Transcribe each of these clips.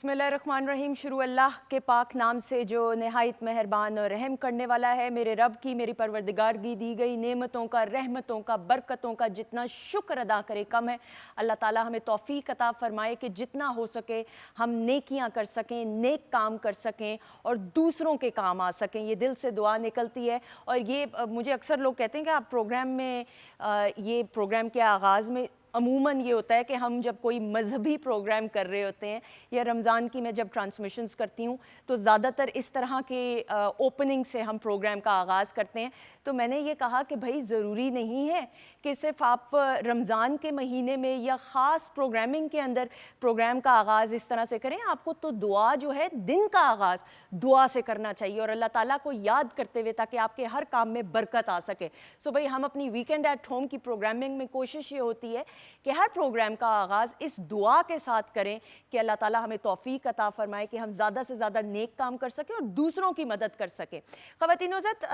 बिस्मिल्लाहिर्रहमानिर्रहीम। शुरू अल्लाह के पाक नाम से जो नहायत मेहरबान और रहम करने वाला है। मेरे रब की, मेरी परवरदिगार की दी गई नेमतों का, रहमतों का, बरकतों का जितना शुक्र अदा करे कम है। अल्लाह ताला हमें तौफीक अता फरमाए कि जितना हो सके हम नेकियां कर सकें, नेक काम कर सकें और दूसरों के काम आ सकें। ये दिल से दुआ निकलती है। और ये मुझे अक्सर लोग कहते हैं कि आप प्रोग्राम में ये प्रोग्राम के आगाज़ में अमूमन ये होता है कि हम जब कोई मजहबी प्रोग्राम कर रहे होते हैं या रमज़ान की मैं जब ट्रांसमिशंस करती हूँ तो ज़्यादातर इस तरह के ओपनिंग से हम प्रोग्राम का आगाज़ करते हैं। तो मैंने ये कहा कि भाई ज़रूरी नहीं है कि सिर्फ आप रमज़ान के महीने में या ख़ास प्रोग्रामिंग के अंदर प्रोग्राम का आगाज़ इस तरह से करें। आपको तो दुआ जो है, दिन का आगाज़ दुआ से करना चाहिए और अल्लाह ताला को याद करते हुए, ताकि आपके हर काम में बरकत आ सके। सो भाई हम अपनी वीकेंड एट होम की प्रोग्रामिंग में कोशिश ये होती है कि हर प्रोग्राम का आगाज़ इस दुआ के साथ करें कि अल्लाह ताला हमें तौफीक अता फरमाए कि हम ज़्यादा से ज़्यादा नेक काम कर सकें और दूसरों की मदद कर सकें। ख़वातीन हज़रत,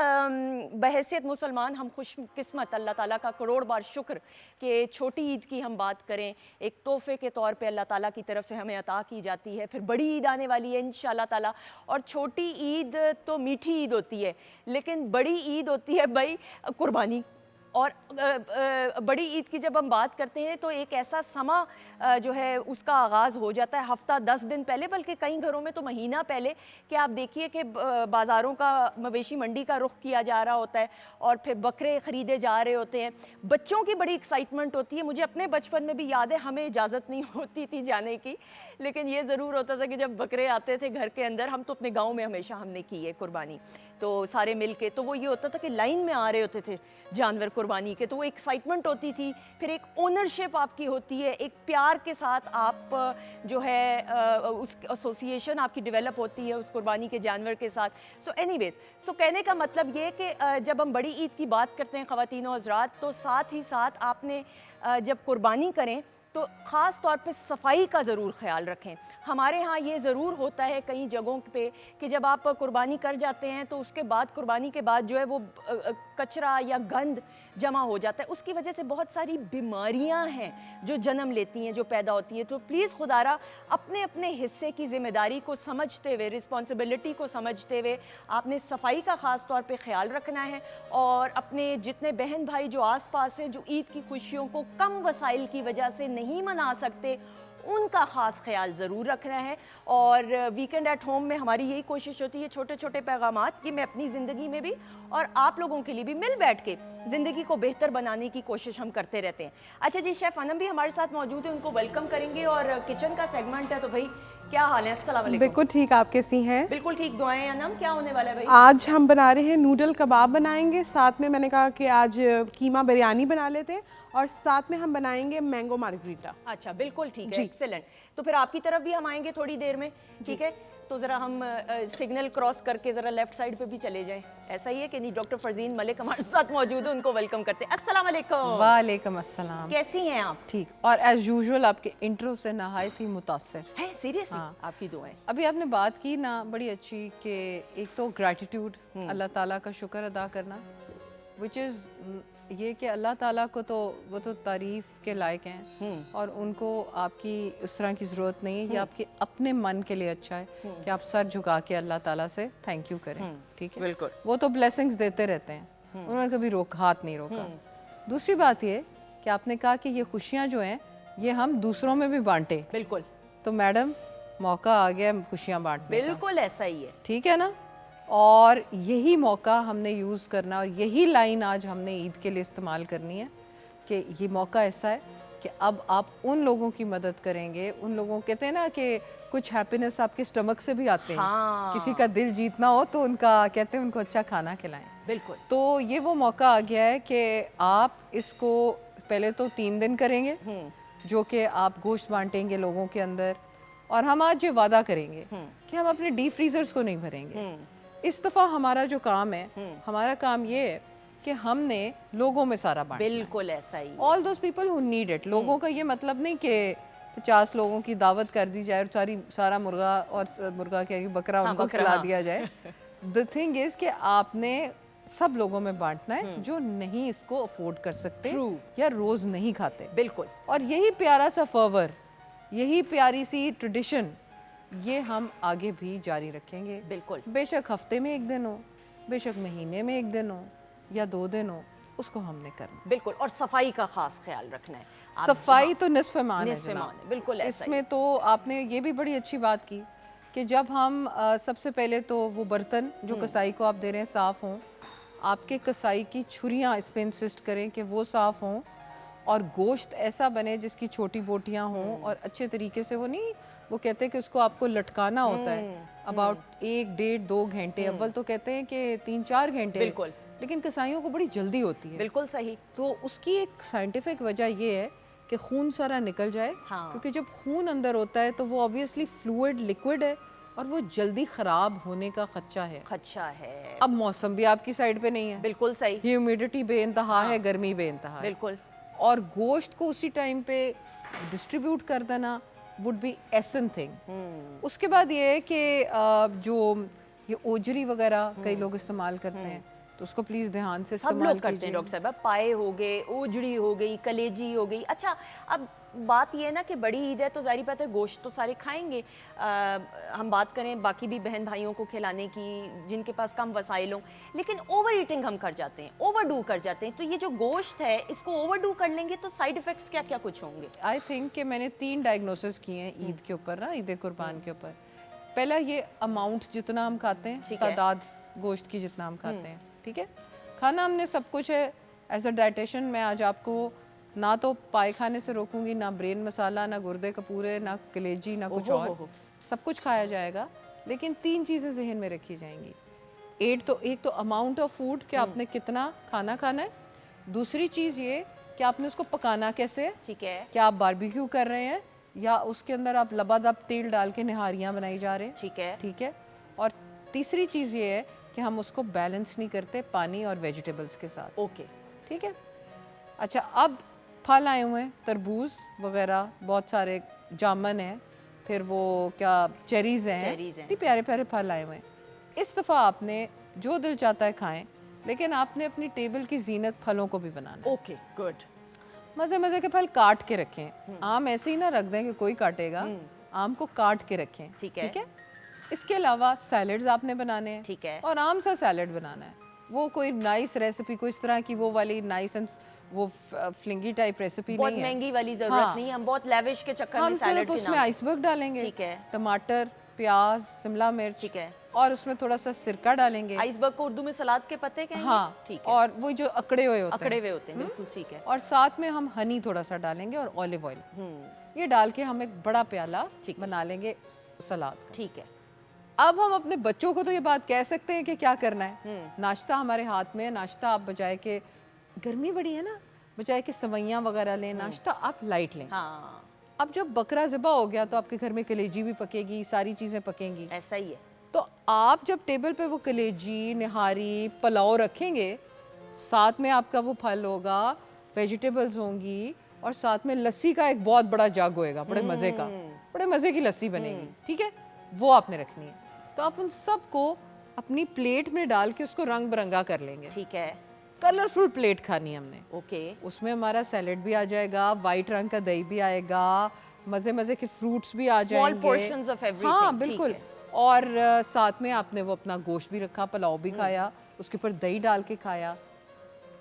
बहैसियत मुसलमान हम खुशकिस्मत, अल्लाह ताला का करोड़ बार शुक्र कि छोटी ईद की हम बात करें, एक तोहफ़े के तौर पे अल्लाह ताला की तरफ से हमें अता की जाती है। फिर बड़ी ईद आने वाली है इंशाअल्लाह ताला, और छोटी ईद तो मीठी ईद होती है, लेकिन बड़ी ईद होती है भाई कुर्बानी। और बड़ी ईद की जब हम बात करते हैं तो एक ऐसा समा जो है उसका आगाज़ हो जाता है हफ़्ता 10 दिन पहले, बल्कि कई घरों में तो महीना पहले, कि आप देखिए कि बाज़ारों का, मवेशी मंडी का रुख किया जा रहा होता है और फिर बकरे ख़रीदे जा रहे होते हैं। बच्चों की बड़ी एक्साइटमेंट होती है। मुझे अपने बचपन में भी याद है, हमें इजाज़त नहीं होती थी जाने की, लेकिन ये ज़रूर होता था कि जब बकरे आते थे घर के अंदर, हम तो अपने गाँव में हमेशा हमने की है कुर्बानी, तो सारे मिल के, तो वो ये होता था कि लाइन में आ रहे होते थे जानवर कुर्बानी के, तो वो एक्साइटमेंट होती थी। फिर एक ओनरशिप आपकी होती है, एक प्यार के साथ आप जो है उस एसोसिएशन आपकी डेवलप होती है उस कुर्बानी के जानवर के साथ। सो एनीवेज, सो कहने का मतलब ये कि जब हम बड़ी ईद की बात करते हैं ख़वातीन और हज़रात, तो साथ ही साथ आपने जब कुर्बानी करें तो ख़ास तौर पे सफाई का ज़रूर ख्याल रखें। हमारे यहाँ ये ज़रूर होता है कई जगहों पे कि जब आप कुर्बानी कर जाते हैं तो उसके बाद, कुर्बानी के बाद जो है वो कचरा या गंद जमा हो जाता है। उसकी वजह से बहुत सारी बीमारियां हैं जो जन्म लेती हैं, जो पैदा होती हैं। तो प्लीज़ खुदारा अपने अपने हिस्से की ज़िम्मेदारी को समझते हुए, रिस्पॉन्सिबिलिटी को समझते हुए आपने सफाई का ख़ास तौर पे ख्याल रखना है। और अपने जितने बहन भाई जो आस पास हैं, जो ईद की खुशियों को कम वसाइल की वजह से नहीं मना सकते, उनका ख़ास ख्याल ज़रूर रखना है। और वीकेंड एट होम में हमारी यही कोशिश होती है, छोटे छोटे पैगामात कि मैं अपनी ज़िंदगी में भी और आप लोगों के लिए भी मिल बैठ के ज़िंदगी को बेहतर बनाने की कोशिश हम करते रहते हैं। अच्छा जी, शेफ़ अनम भी हमारे साथ मौजूद है, उनको वेलकम करेंगे। और किचन का सेगमेंट है, तो भाई क्या हाल है? अस्सलाम वालेकुम। बिल्कुल ठीक, आप कैसी हैं? बिल्कुल ठीक, दुआएं। अनम, क्या होने वाला है भाई? आज हम बना रहे हैं नूडल कबाब बनाएंगे, साथ में मैंने कहा कि आज कीमा बिरयानी बना लेते हैं, और साथ में हम बनाएंगे मैंगो मार्गरीटा। अच्छा, बिल्कुल ठीक है, एक्सेलेंट। तो फिर आपकी तरफ भी हम आएंगे थोड़ी देर में, ठीक है? तो ज़रा हम सिग्नल क्रॉस करके ज़रा लेफ्ट साइड पे भी चले जाएं। ऐसा ही है कि नहीं? डॉक्टर फरजीन मलिक हमारे साथ मौजूद है, उनको वेलकम करते हैं। अस्सलाम वालेकुम। वालेकुम अस्सलाम। कैसी हैं आप? ठीक, और एज यूजुअल आपके इंट्रो से नहायत ही मुतासिर है, सीरियसली। हाँ। आपकी दुआएं। अभी आपने बात की ना बड़ी अच्छी, कि एक तो ग्रैटिट्यूड, अल्लाह ताला का शुक्र अदा करना, विच इज़ ये कि अल्लाह ताला को तो वो तो तारीफ़ के लायक हैं और उनको आपकी उस तरह की ज़रूरत नहीं है। ये आपके अपने मन के लिए अच्छा है कि आप सर झुका के अल्लाह ताला से थैंक यू करें, ठीक है? बिल्कुल। वो तो ब्लेसिंग्स देते रहते हैं, उन्होंने कभी हाथ नहीं रोका। दूसरी बात ये कि आपने कहा कि ये खुशियाँ जो हैं ये हम दूसरों में भी बांटे। बिल्कुल। तो मैडम, मौका आ गया खुशियाँ बांटने का। बिल्कुल ऐसा ही है, ठीक है ना? और यही मौका हमने यूज़ करना, और यही लाइन आज हमने ईद के लिए इस्तेमाल करनी है कि ये मौका ऐसा है कि अब आप उन लोगों की मदद करेंगे, उन लोगों, कहते हैं ना कि कुछ हैप्पीनेस आपके स्टमक से भी आते हैं। हाँ। किसी का दिल जीतना हो तो उनका, कहते हैं, उनको अच्छा खाना खिलाएं। बिल्कुल। तो ये वो मौका आ गया है कि आप इसको पहले तो 3 दिन करेंगे, जो कि आप गोश्त बांटेंगे लोगों के अंदर, और हम आज ये वादा करेंगे कि हम अपने डीप फ्रीजर्स को नहीं भरेंगे। इस दफ़ा हमारा जो काम है, हमारा काम ये है कि हमने लोगों में सारा बांटना। बिल्कुल ऐसा ही। All those people who need it. लोगों का ये मतलब नहीं कि 50 लोगों की दावत कर दी जाए और सारा मुर्गा और मुर्गा क्या बकरा उनको खिला दिया जाए। द थिंग इज कि आपने सब लोगों में बांटना है जो नहीं इसको अफोर्ड कर सकते या रोज नहीं खाते। बिल्कुल। और यही प्यारा सा फर्वर, यही प्यारी सी ट्रेडिशन ये हम आगे भी जारी रखेंगे। बिल्कुल। बेशक हफ्ते में एक दिन हो, बेशक महीने में एक दिन हो या 2 दिन हो, उसको हमने करना। बिल्कुल, और सफाई का खास ख्याल रखना है। आप सफाई तो निस्फ ईमान है निस्फ ईमान जनाब। है, बिल्कुल ऐसा ही। इसमें तो आपने ये भी बड़ी अच्छी बात की कि जब हम सबसे पहले तो वो बर्तन जो कसाई को आप दे रहे हैं साफ़ हों, आपके कसाई की छुरियाँ इस पे इंसिस्ट करें कि वो साफ़ हों, और गोश्त ऐसा बने जिसकी छोटी बोटियाँ हों और अच्छे तरीके से, वो नहीं, वो कहते हैं कि उसको आपको लटकाना होता है अबाउट 1, 1.5, 2 घंटे। अव्वल तो कहते हैं कि 3-4 घंटे, बिल्कुल। लेकिन कसाईयों को बड़ी जल्दी होती है। बिल्कुल सही। तो उसकी एक साइंटिफिक वजह ये है कि खून सारा निकल जाए। हाँ। क्योंकि जब खून अंदर होता है तो वो ऑब्वियसली फ्लूइड लिक्विड है और वो जल्दी खराब होने का खदशा है। खदशा है। अब मौसम भी आपकी साइड पे नहीं है, बिल्कुल सही। ह्यूमिडिटी बेइंतहा है, गर्मी बेइंतहा है, बिल्कुल। और गोश्त को उसी टाइम पे डिस्ट्रीब्यूट कर देना वुड बी एसेंट थिंग। उसके बाद ये है कि जो ये ओजरी वगैरह कई लोग इस्तेमाल करते हैं, तो उसको प्लीज़ ध्यान से सब इस्तेमाल लोग करते हैं कीजिए। डॉक्टर साहब। पाए हो गए, ओजड़ी हो गई, कलेजी हो गई। अच्छा, अब बात ये है ना कि बड़ी ईद है तो जाहिर बात है गोश्त तो सारे खाएंगे। हम बात करें बाकी भी बहन भाइयों को खिलाने की जिनके पास कम वसाइल हों, लेकिन ओवर ईटिंग हम कर जाते हैं, ओवरडू कर जाते हैं। तो ये जो गोश्त है इसको ओवरडू कर लेंगे तो साइड इफेक्ट्स क्या क्या कुछ होंगे? आई थिंक कि मैंने 3 डायग्नोसिस किए हैं ईद के ऊपर ना, ईद कुर्बान के ऊपर। पहला ये अमाउंट जितना हम खाते हैं, ठीक है। तादाद गोश्त की जितना हम खाते हैं, ठीक है। खाना हमने सब कुछ है। एज अ डाइटिशियन मैं आज आपको ना तो पाए खाने से रोकूंगी, ना ब्रेन मसाला, ना गुर्दे कपूरे, ना कलेजी, ना कुछ ओहो और, हो। सब कुछ खाया जाएगा। लेकिन 3 चीज़ें जहन में रखी जाएंगी। एक तो अमाउंट ऑफ फूड कि आपने कितना खाना खाना है। दूसरी चीज़ ये कि आपने उसको पकाना कैसे है। ठीक है। क्या आप बारबेक्यू कर रहे हैं या उसके अंदर आप लबादब तेल डाल के निहारियाँ बनाई जा रहे हैं, ठीक है। ठीक है। और तीसरी चीज़ ये है कि हम उसको बैलेंस नहीं करते पानी और वेजिटेबल्स के साथ, ओके। ठीक है। अच्छा, अब फल आए हुए हैं, तरबूज वगैरह, बहुत सारे जामन है, फिर वो क्या चेरीज हैं, इतने प्यारे प्यारे फल आए हुए हैं। इस दफ़ा आपने जो दिल चाहता है खाएं, लेकिन आपने अपनी टेबल की जीनत फलों को भी बनाना है। Okay, good. मज़े मज़े के फल काट के रखें। आम ऐसे ही ना रख दें कि कोई काटेगा, आम को काट के रखें, ठीक है। इसके अलावा सैलड्स आपने बनाने हैं, ठीक है। और आम सा सैलड बनाना है। वो कोई नाइस रेसिपी, कोई इस तरह की वो वाली नाइस एंड वो फ्लिंगी टाइप रेसिपी बहुत नहीं है, महंगी वाली जरूरत हाँ। नहीं, हम बहुत लेविश के चक्कर में हम सैलेड सिर्फ के उसमें नाम आइसबर्ग डालेंगे, ठीक है। टमाटर, प्याज, शिमला मिर्च, ठीक है। और उसमें थोड़ा सा सिरका डालेंगे। आइसबर्ग को उर्दू में सलाद के पत्ते कहेंगे? हाँ, ठीक है। और वो जो अकड़े हुए होते अकड़े हैं, हुए होते हैं, बिल्कुल ठीक है। और साथ में हम हनी थोड़ा सा डालेंगे और ऑलिव ऑयल, ये डाल के हम एक बड़ा प्याला बना लेंगे सलाद का। ठीक है। अब हम अपने बच्चों को तो ये बात कह सकते हैं कि क्या करना है। नाश्ता हमारे हाथ में है, नाश्ता आप बजाय के, गर्मी बड़ी है ना, बजाय के सवैयाँ वगैरह लें, नाश्ता आप लाइट लें। हाँ, अब जब बकरा ज़िबा हो गया तो आपके घर में कलेजी भी पकेगी, सारी चीज़ें पकेंगी। ऐसा ही है। तो आप जब टेबल पे वो कलेजी, निहारी, पुलाव रखेंगे, साथ में आपका वो फल होगा, वेजिटेबल्स होंगी, और साथ में लस्सी का एक बहुत बड़ा जग होएगा, बड़े मज़े का, बड़े मज़े की लस्सी बनेगी, ठीक है। वो आपने रखनी है। तो आप उन सब को अपनी प्लेट में डाल के उसको रंग बिरंगा कर लेंगे। ठीक है। कलरफुल प्लेट खानी हमने। ओके। उसमें हमारा सैलेड भी आ जाएगा, वाइट रंग का दही भी आएगा, मज़े मज़े के फ्रूट्स भी आ Small जाएंगे, portions of everything, हाँ ठीक बिल्कुल। है। और साथ में आपने वो अपना गोश्त भी रखा, पुलाव भी खाया, उसके ऊपर दही डाल के खाया।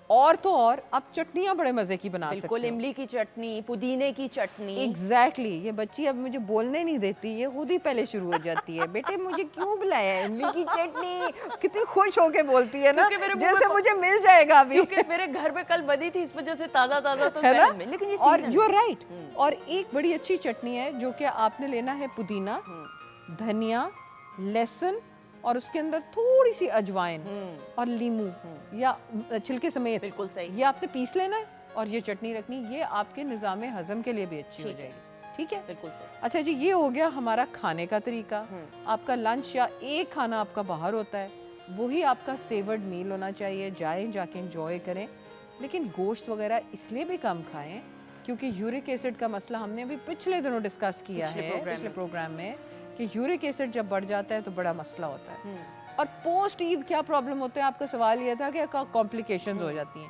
और तो और आप चटनियाँ बड़े मज़े की बना सकते बिल्कुल, हो। इमली की चटनी, पुदीने की चटनी। एग्जैक्टली ये बच्ची अब मुझे बोलने नहीं देती, ये खुद ही पहले शुरू हो जाती है, बेटे मुझे क्यों बुलाया है, इमली की चटनी, कितनी खुश होके बोलती है ना, क्योंकि मेरे मुंह जैसे में मुझे मिल जाएगा अभी। क्योंकि मेरे घर में कल बनी थी, इस वजह से ताजा ताजा तो है ना? जहन में। लेकिन ये और सीजन यू आर राइट। और एक बड़ी अच्छी चटनी है जो कि आपने लेना है पुदीना, धनिया, लहसुन, और उसके अंदर थोड़ी सी अजवाइन और लीमू या छिलके समेत, बिल्कुल सही। ये आपने पीस लेना है और ये चटनी रखनी, ये आपके निज़ाम हजम के लिए भी अच्छी हो जाएगी, ठीक है। बिल्कुल सही। अच्छा जी, ये हो गया हमारा खाने का तरीका। आपका लंच या एक खाना आपका बाहर होता है, वही आपका सेवर्ड मील होना चाहिए, जाएं जाके एंजॉय करें। लेकिन गोश्त वगैरह इसलिए भी कम खाएं क्योंकि यूरिक एसिड का मसला हमने अभी पिछले दिनों डिस्कस किया है पिछले प्रोग्राम में कि यूरिक एसिड जब बढ़ जाता है तो बड़ा मसला होता है। और पोस्ट ईद क्या प्रॉब्लम होते हैं, आपका सवाल ये था कि कॉम्प्लिकेशंस हो जाती हैं।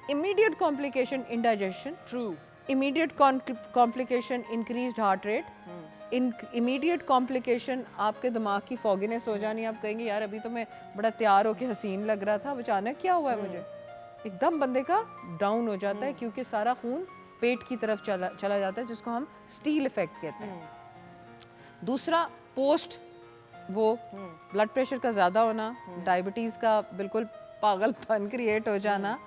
Immediate complication indigestion, true. Immediate complication increased heart rate, इन इमीडिएट कॉम्प्लिकेशन आपके दिमाग की फॉगिनेस हो जानी, आप कहेंगे यार अभी तो मैं बड़ा तैयार होके हसीन लग रहा था, अब अचानक क्या हुआ है मुझे, एकदम बंदे का डाउन हो जाता है क्योंकि सारा खून पेट की तरफ चला जाता है, जिसको हम स्टील इफेक्ट कहते हैं। दूसरा पोस्ट वो ब्लड प्रेशर का ज़्यादा होना, डायबिटीज़ का बिल्कुल पागलपन क्रिएट हो जाना,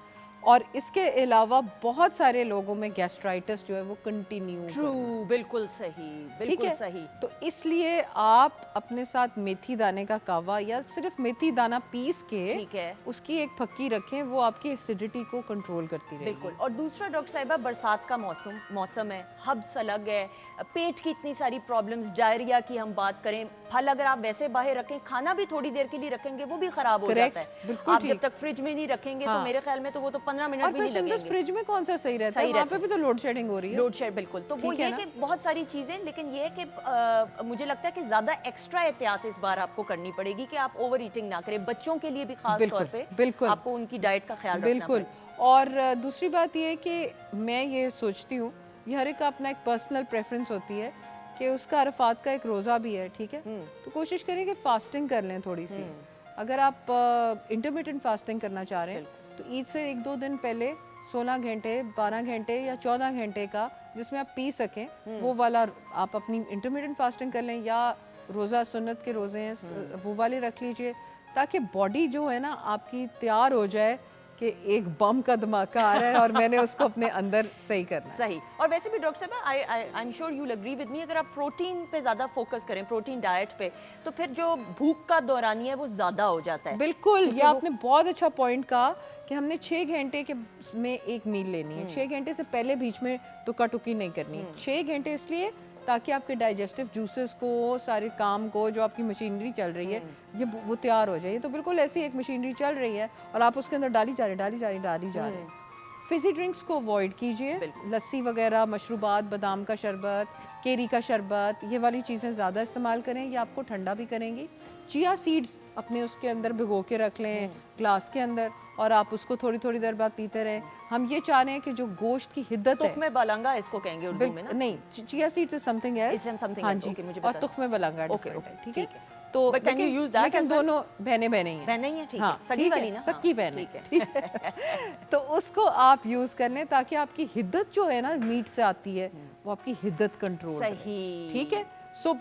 और इसके अलावा बहुत सारे लोगों में गैस्ट्राइटिस जो है वो कंटिन्यू। ट्रू, बिल्कुल सही, ठीक बिल्कुल है, सही। तो इसलिए आप अपने साथ मेथी दाने का कावा या सिर्फ मेथी दाना पीस के ठीक है। उसकी एक फक्की रखें, वो आपकी एसिडिटी को कंट्रोल करती रहेगी। बिल्कुल। और दूसरा डॉक्टर साहिबा, बरसात का मौसम है, हब्स अलग है, पेट की इतनी सारी प्रॉब्लम्स, डायरिया की हम बात करें, फल अगर आप वैसे बाहर रखें, खाना भी थोड़ी देर के लिए रखेंगे वो भी खराब हो Correct, जाता है। बिल्कुल आप जब ठीक। तक फ्रिज में नहीं रखेंगे तो हाँ। मेरे ख्याल में तो वो तो 15 मिनट और भी नहीं फिर लगेंगे। फ्रिज में कौन सा सही रहता है, सही वहाँ रहता पे भी तो लोड शेडिंग हो रही है। लोड शेड, बिल्कुल। तो वो ठीक है ये ना? कि बहुत सारी चीजें, लेकिन ये कि मुझे लगता है कि ज्यादा एक्स्ट्रा एहतियात इस बार आपको करनी पड़ेगी कि आप ओवर ईटिंग ना करें, बच्चों के लिए भी खास बिल्कुल, तौर पे बिल्कुल। आपको उनकी डाइट का ख्याल रखना बिल्कुल। और दूसरी बात ये है कि मैं ये सोचती हूँ, ये हर एक का अपना एक पर्सनल प्रेफरेंस होती है कि उसका अरफात का एक रोज़ा भी है, ठीक है, तो कोशिश करें कि फास्टिंग कर लें थोड़ी सी। अगर आप इंटरमिटेंट फास्टिंग करना चाह रहे हैं तो ईद से 1-2 दिन पहले 16 घंटे, 12 घंटे या 14 घंटे का जिसमें आप पी सकें, वो वाला आप अपनी इंटरमिटेंट फास्टिंग कर लें, या रोज़ा सुन्नत के रोज़े हैं वो वाले रख लीजिए, ताकि बॉडी जो है ना आपकी तैयार हो जाए कि एक बम का धमाका आ रहा है और मैंने उसको अपने अंदर सही करना है। सही। और वैसे भी डॉक्टर साहब, I am sure you will agree with me, अगर आप प्रोटीन पे ज़्यादा फोकस करें, प्रोटीन डाइट पे, तो फिर जो भूख का दौरानिया है वो ज़्यादा हो जाता है। बिल्कुल, ये आपने बहुत अच्छा पॉइंट कहा कि हमने 6 घंटे के में एक मील लेनी है, 6 घंटे से पहले बीच में टुका टुकी नहीं करनी। 6 घंटे इसलिए ताकि आपके डाइजेस्टिव जूसेस को, सारे काम को, जो आपकी मशीनरी चल रही है ये वो तैयार हो जाए। तो बिल्कुल ऐसी एक मशीनरी चल रही है और आप उसके अंदर डाली जा रहे हैं। फिजी ड्रिंक्स को अवॉइड कीजिए, लस्सी वगैरह, मशरूबात, बादाम का शरबत, केरी का शरबत, ये वाली चीज़ें ज़्यादा इस्तेमाल करें, ये आपको ठंडा भी करेंगी। चिया सीड्स अपने उसके अंदर भिगो के रख लें ग्लास के अंदर, और आप उसको थोड़ी थोड़ी देर बाद पीते रहें। हम ये चाह रहे हैं कि जो गोश्त की हिद्दत है, तुख्मे बलंगा इसको कहेंगे उर्दू में ना? नहीं, chia seeds is something else, हाँ जी, मुझे और तुख्मे बलंगा ओके, ठीक है। तो लेकिन दोनों बहनें ही हैं। बहनें ही हैं, ठीक है, हाँ, सगी वाली ना? सगी बहनें, ठीक है। तो उसको आप यूज कर लें ताकि आपकी हिद्दत जो है ना मीट से आती है वो आपकी हिद्दत कंट्रोल सही, ठीक है। So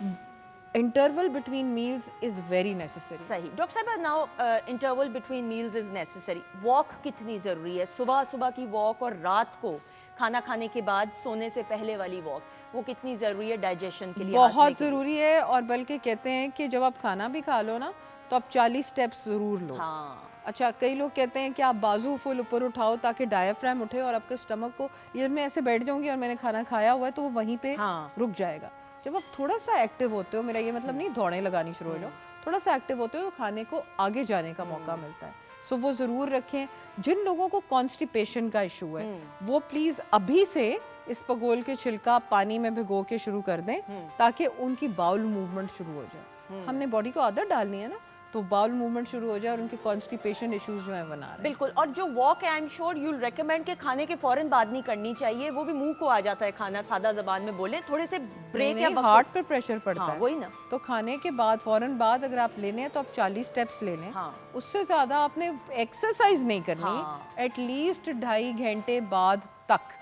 interval between meals is very necessary. सही। डॉक्टर साहब, now interval between meals is necessary. Walk कितनी ज़रूरी है? सुबह की वॉक और रात को खाना खाने के बाद सोने से पहले वाली वॉक, वो कितनी ज़रूरी है डाइजेशन के लिए? बहुत ज़रूरी है, और बल्कि कहते हैं कि जब आप खाना भी खा लो ना तो आप 40 स्टेप्स ज़रूर लो। हाँ। अच्छा, कई लोग कहते हैं कि आप बाजू फुल ऊपर उठाओ ताकि डायफ्राम उठे और आपके स्टमक को, ये मैं ऐसे बैठ जाऊंगी और मैंने खाना खाया हुआ है तो वो वहीं पे रुक जाएगा। जब आप थोड़ा सा एक्टिव होते हो, मेरा ये मतलब नहीं दौड़े लगानी शुरू हो जाओ, थोड़ा सा एक्टिव होते हो तो खाने को आगे जाने का मौका मिलता है। सो वो ज़रूर रखें। जिन लोगों को कॉन्स्टिपेशन का इशू है वो प्लीज़ अभी से इस पगोल के छिलका पानी में भिगो के शुरू कर दें ताकि उनकी बाउल मूवमेंट शुरू हो जाए। हमने बॉडी को आदत डालनी है ना, तो बाउल मूवमेंट शुरू हो जाए और उनके कॉन्स्टिपेशन इश्यूज जो है बना रहे हैं। बिल्कुल। और जो वॉक है, आई एम श्योर यू रेकमेंड के खाने के फौरन बाद नहीं करनी चाहिए, वो भी मुंह को आ जाता है खाना, सादा जबान में बोले, थोड़े से ब्रेक या हार्ट पर प्रेशर पड़ता है, वही ना। तो खाने के बाद फौरन बाद अगर आप लेने हैं तो आप 40 स्टेप्स ले लें। उससे ज्यादा आपने एक्सरसाइज नहीं करनी, एटलीस्ट 2.5 घंटे बाद तक।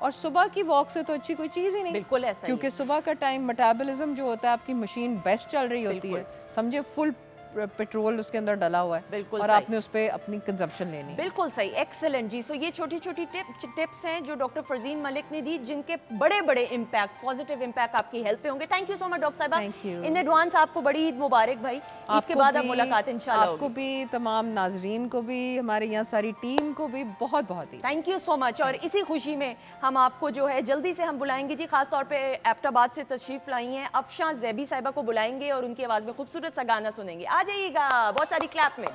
और सुबह की वॉक से तो अच्छी कोई चीज ही नहीं। बिल्कुल ऐसा, क्योंकि सुबह का टाइम मेटाबॉलिज्म जो होता है, आपकी मशीन बेस्ट चल रही होती है, समझे फुल पेट्रोल उसके अंदर डला हुआ है, बिल्कुल और आपने उस पे अपनी कंजप्शन लेनी है। बिल्कुल सही, एक्सेलेंट जी। सो ये छोटी छोटी टिप्स हैं जो डॉक्टर फरजीन मलिक ने दी, जिनके बड़े बड़े इम्पैक्ट, पॉजिटिव इम्पैक्ट आपकी हेल्थ पे होंगे। Thank you so much doctor साहिबा। इन एडवांस आपको बड़ी ईद मुबारक भाई। ईद के बाद अब मुलाकात इंशाल्लाह आपको भी, तमाम नाजरीन को भी, हमारे यहाँ सारी टीम को भी बहुत बहुत ही थैंक यू सो मच। और इसी खुशी में हम आपको जो है जल्दी से हम बुलाएंगे जी, खास तौर पे एबटाबाद से तशरीफ लाई हैं अफशां ज़ैबी साहिबा को बुलाएंगे और उनकी आवाज़ में खूबसूरत सा गाना सुनेंगे। आ जाइएगा बहुत सारी क्लैप में।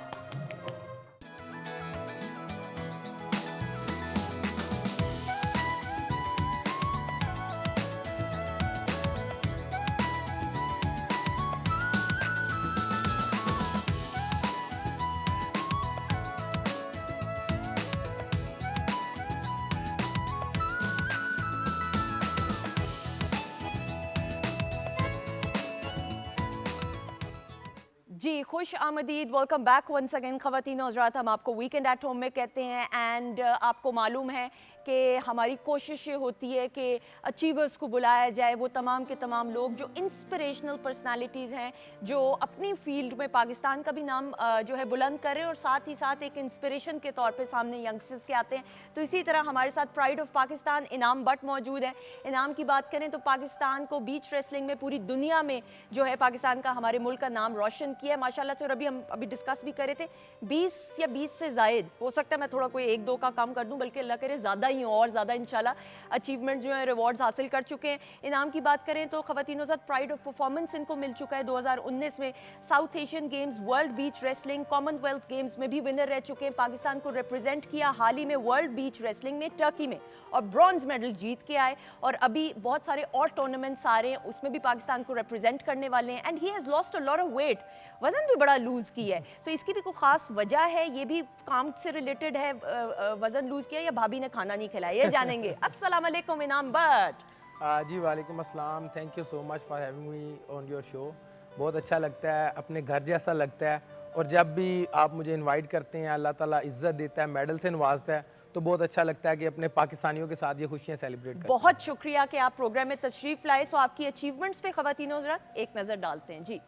खुश आमदीद, वेलकम बैक वंस अगेन ख़वातीन और हज़रात। हम आपको वीकेंड एट होम में कहते हैं एंड आपको मालूम है कि हमारी कोशिश ये होती है कि अचीवर्स को बुलाया जाए, वो तमाम के तमाम लोग जो इंस्पिरेशनल पर्सनालिटीज़ हैं, जो अपनी फील्ड में पाकिस्तान का भी नाम जो है बुलंद कर रहे हैं और साथ ही साथ एक इंस्पिरेशन के तौर पे सामने यंगस्टर्स के आते हैं। तो इसी तरह हमारे साथ प्राइड ऑफ पाकिस्तान इनाम बट मौजूद है। इनाम की बात करें तो पाकिस्तान को बीच रेसलिंग में पूरी दुनिया में जो है पाकिस्तान का, हमारे मुल्क का नाम रोशन किया है माशाल्लाह से। और अभी हम डिस्कस भी कर रहे थे 20 या 20 से ज़ायद, हो सकता है मैं थोड़ा कोई 1-2 का कम कर दूं, बल्कि अल्लाह करे ज़्यादा ही और ज़्यादा इंशाल्लाह अचीवमेंट जो है रिवॉर्ड्स हासिल कर चुके हैं। इनाम की बात करें तो ख़वातीनों साथ प्राइड ऑफ परफॉर्मेंस इनको मिल चुका है 2019 में। साउथ एशियन गेम्स, वर्ल्ड बीच रेसलिंग, कॉमनवेल्थ गेम्स में भी विनर रह चुके हैं। पाकिस्तान को रिप्रेजेंट किया हाल ही में वर्ल्ड बीच रेसलिंग में टर्की में और ब्रॉन्ज मेडल जीत के आए। और अभी बहुत सारे और टूर्नामेंट्स आ रहे हैं, उसमें भी पाकिस्तान को रिप्रेजेंट करने वाले हैं। And he has lost a lot of weight, वज़न भी बड़ा लूज़ किया है। सो इसकी भी कोई ख़ास वजह है, ये भी काम से रिलेटेड है, वज़न लूज़ किया या भाभी ने खाना नहीं खिलाया, ये जानेंगे। अस्सलाम वालेकुम इनाम बट। जी वालेकुम अस्सलाम, thank you so much for having me on your show. बहुत अच्छा लगता है, अपने घर जैसा लगता है। और जब भी आप मुझे इनवाइट करते हैं, अल्लाह ताला इज़्ज़त देता है, मेडल से नवाजता है, तो बहुत अच्छा लगता है कि अपने पाकिस्तानियों के साथ ये खुशियाँ सेलिब्रेट करें। बहुत शुक्रिया कि आप प्रोग्राम में तशरीफ़ लाए। सो आपकी अचीवमेंट्स पे ख़वातीनों ज़रा एक नज़र डालते हैं जी।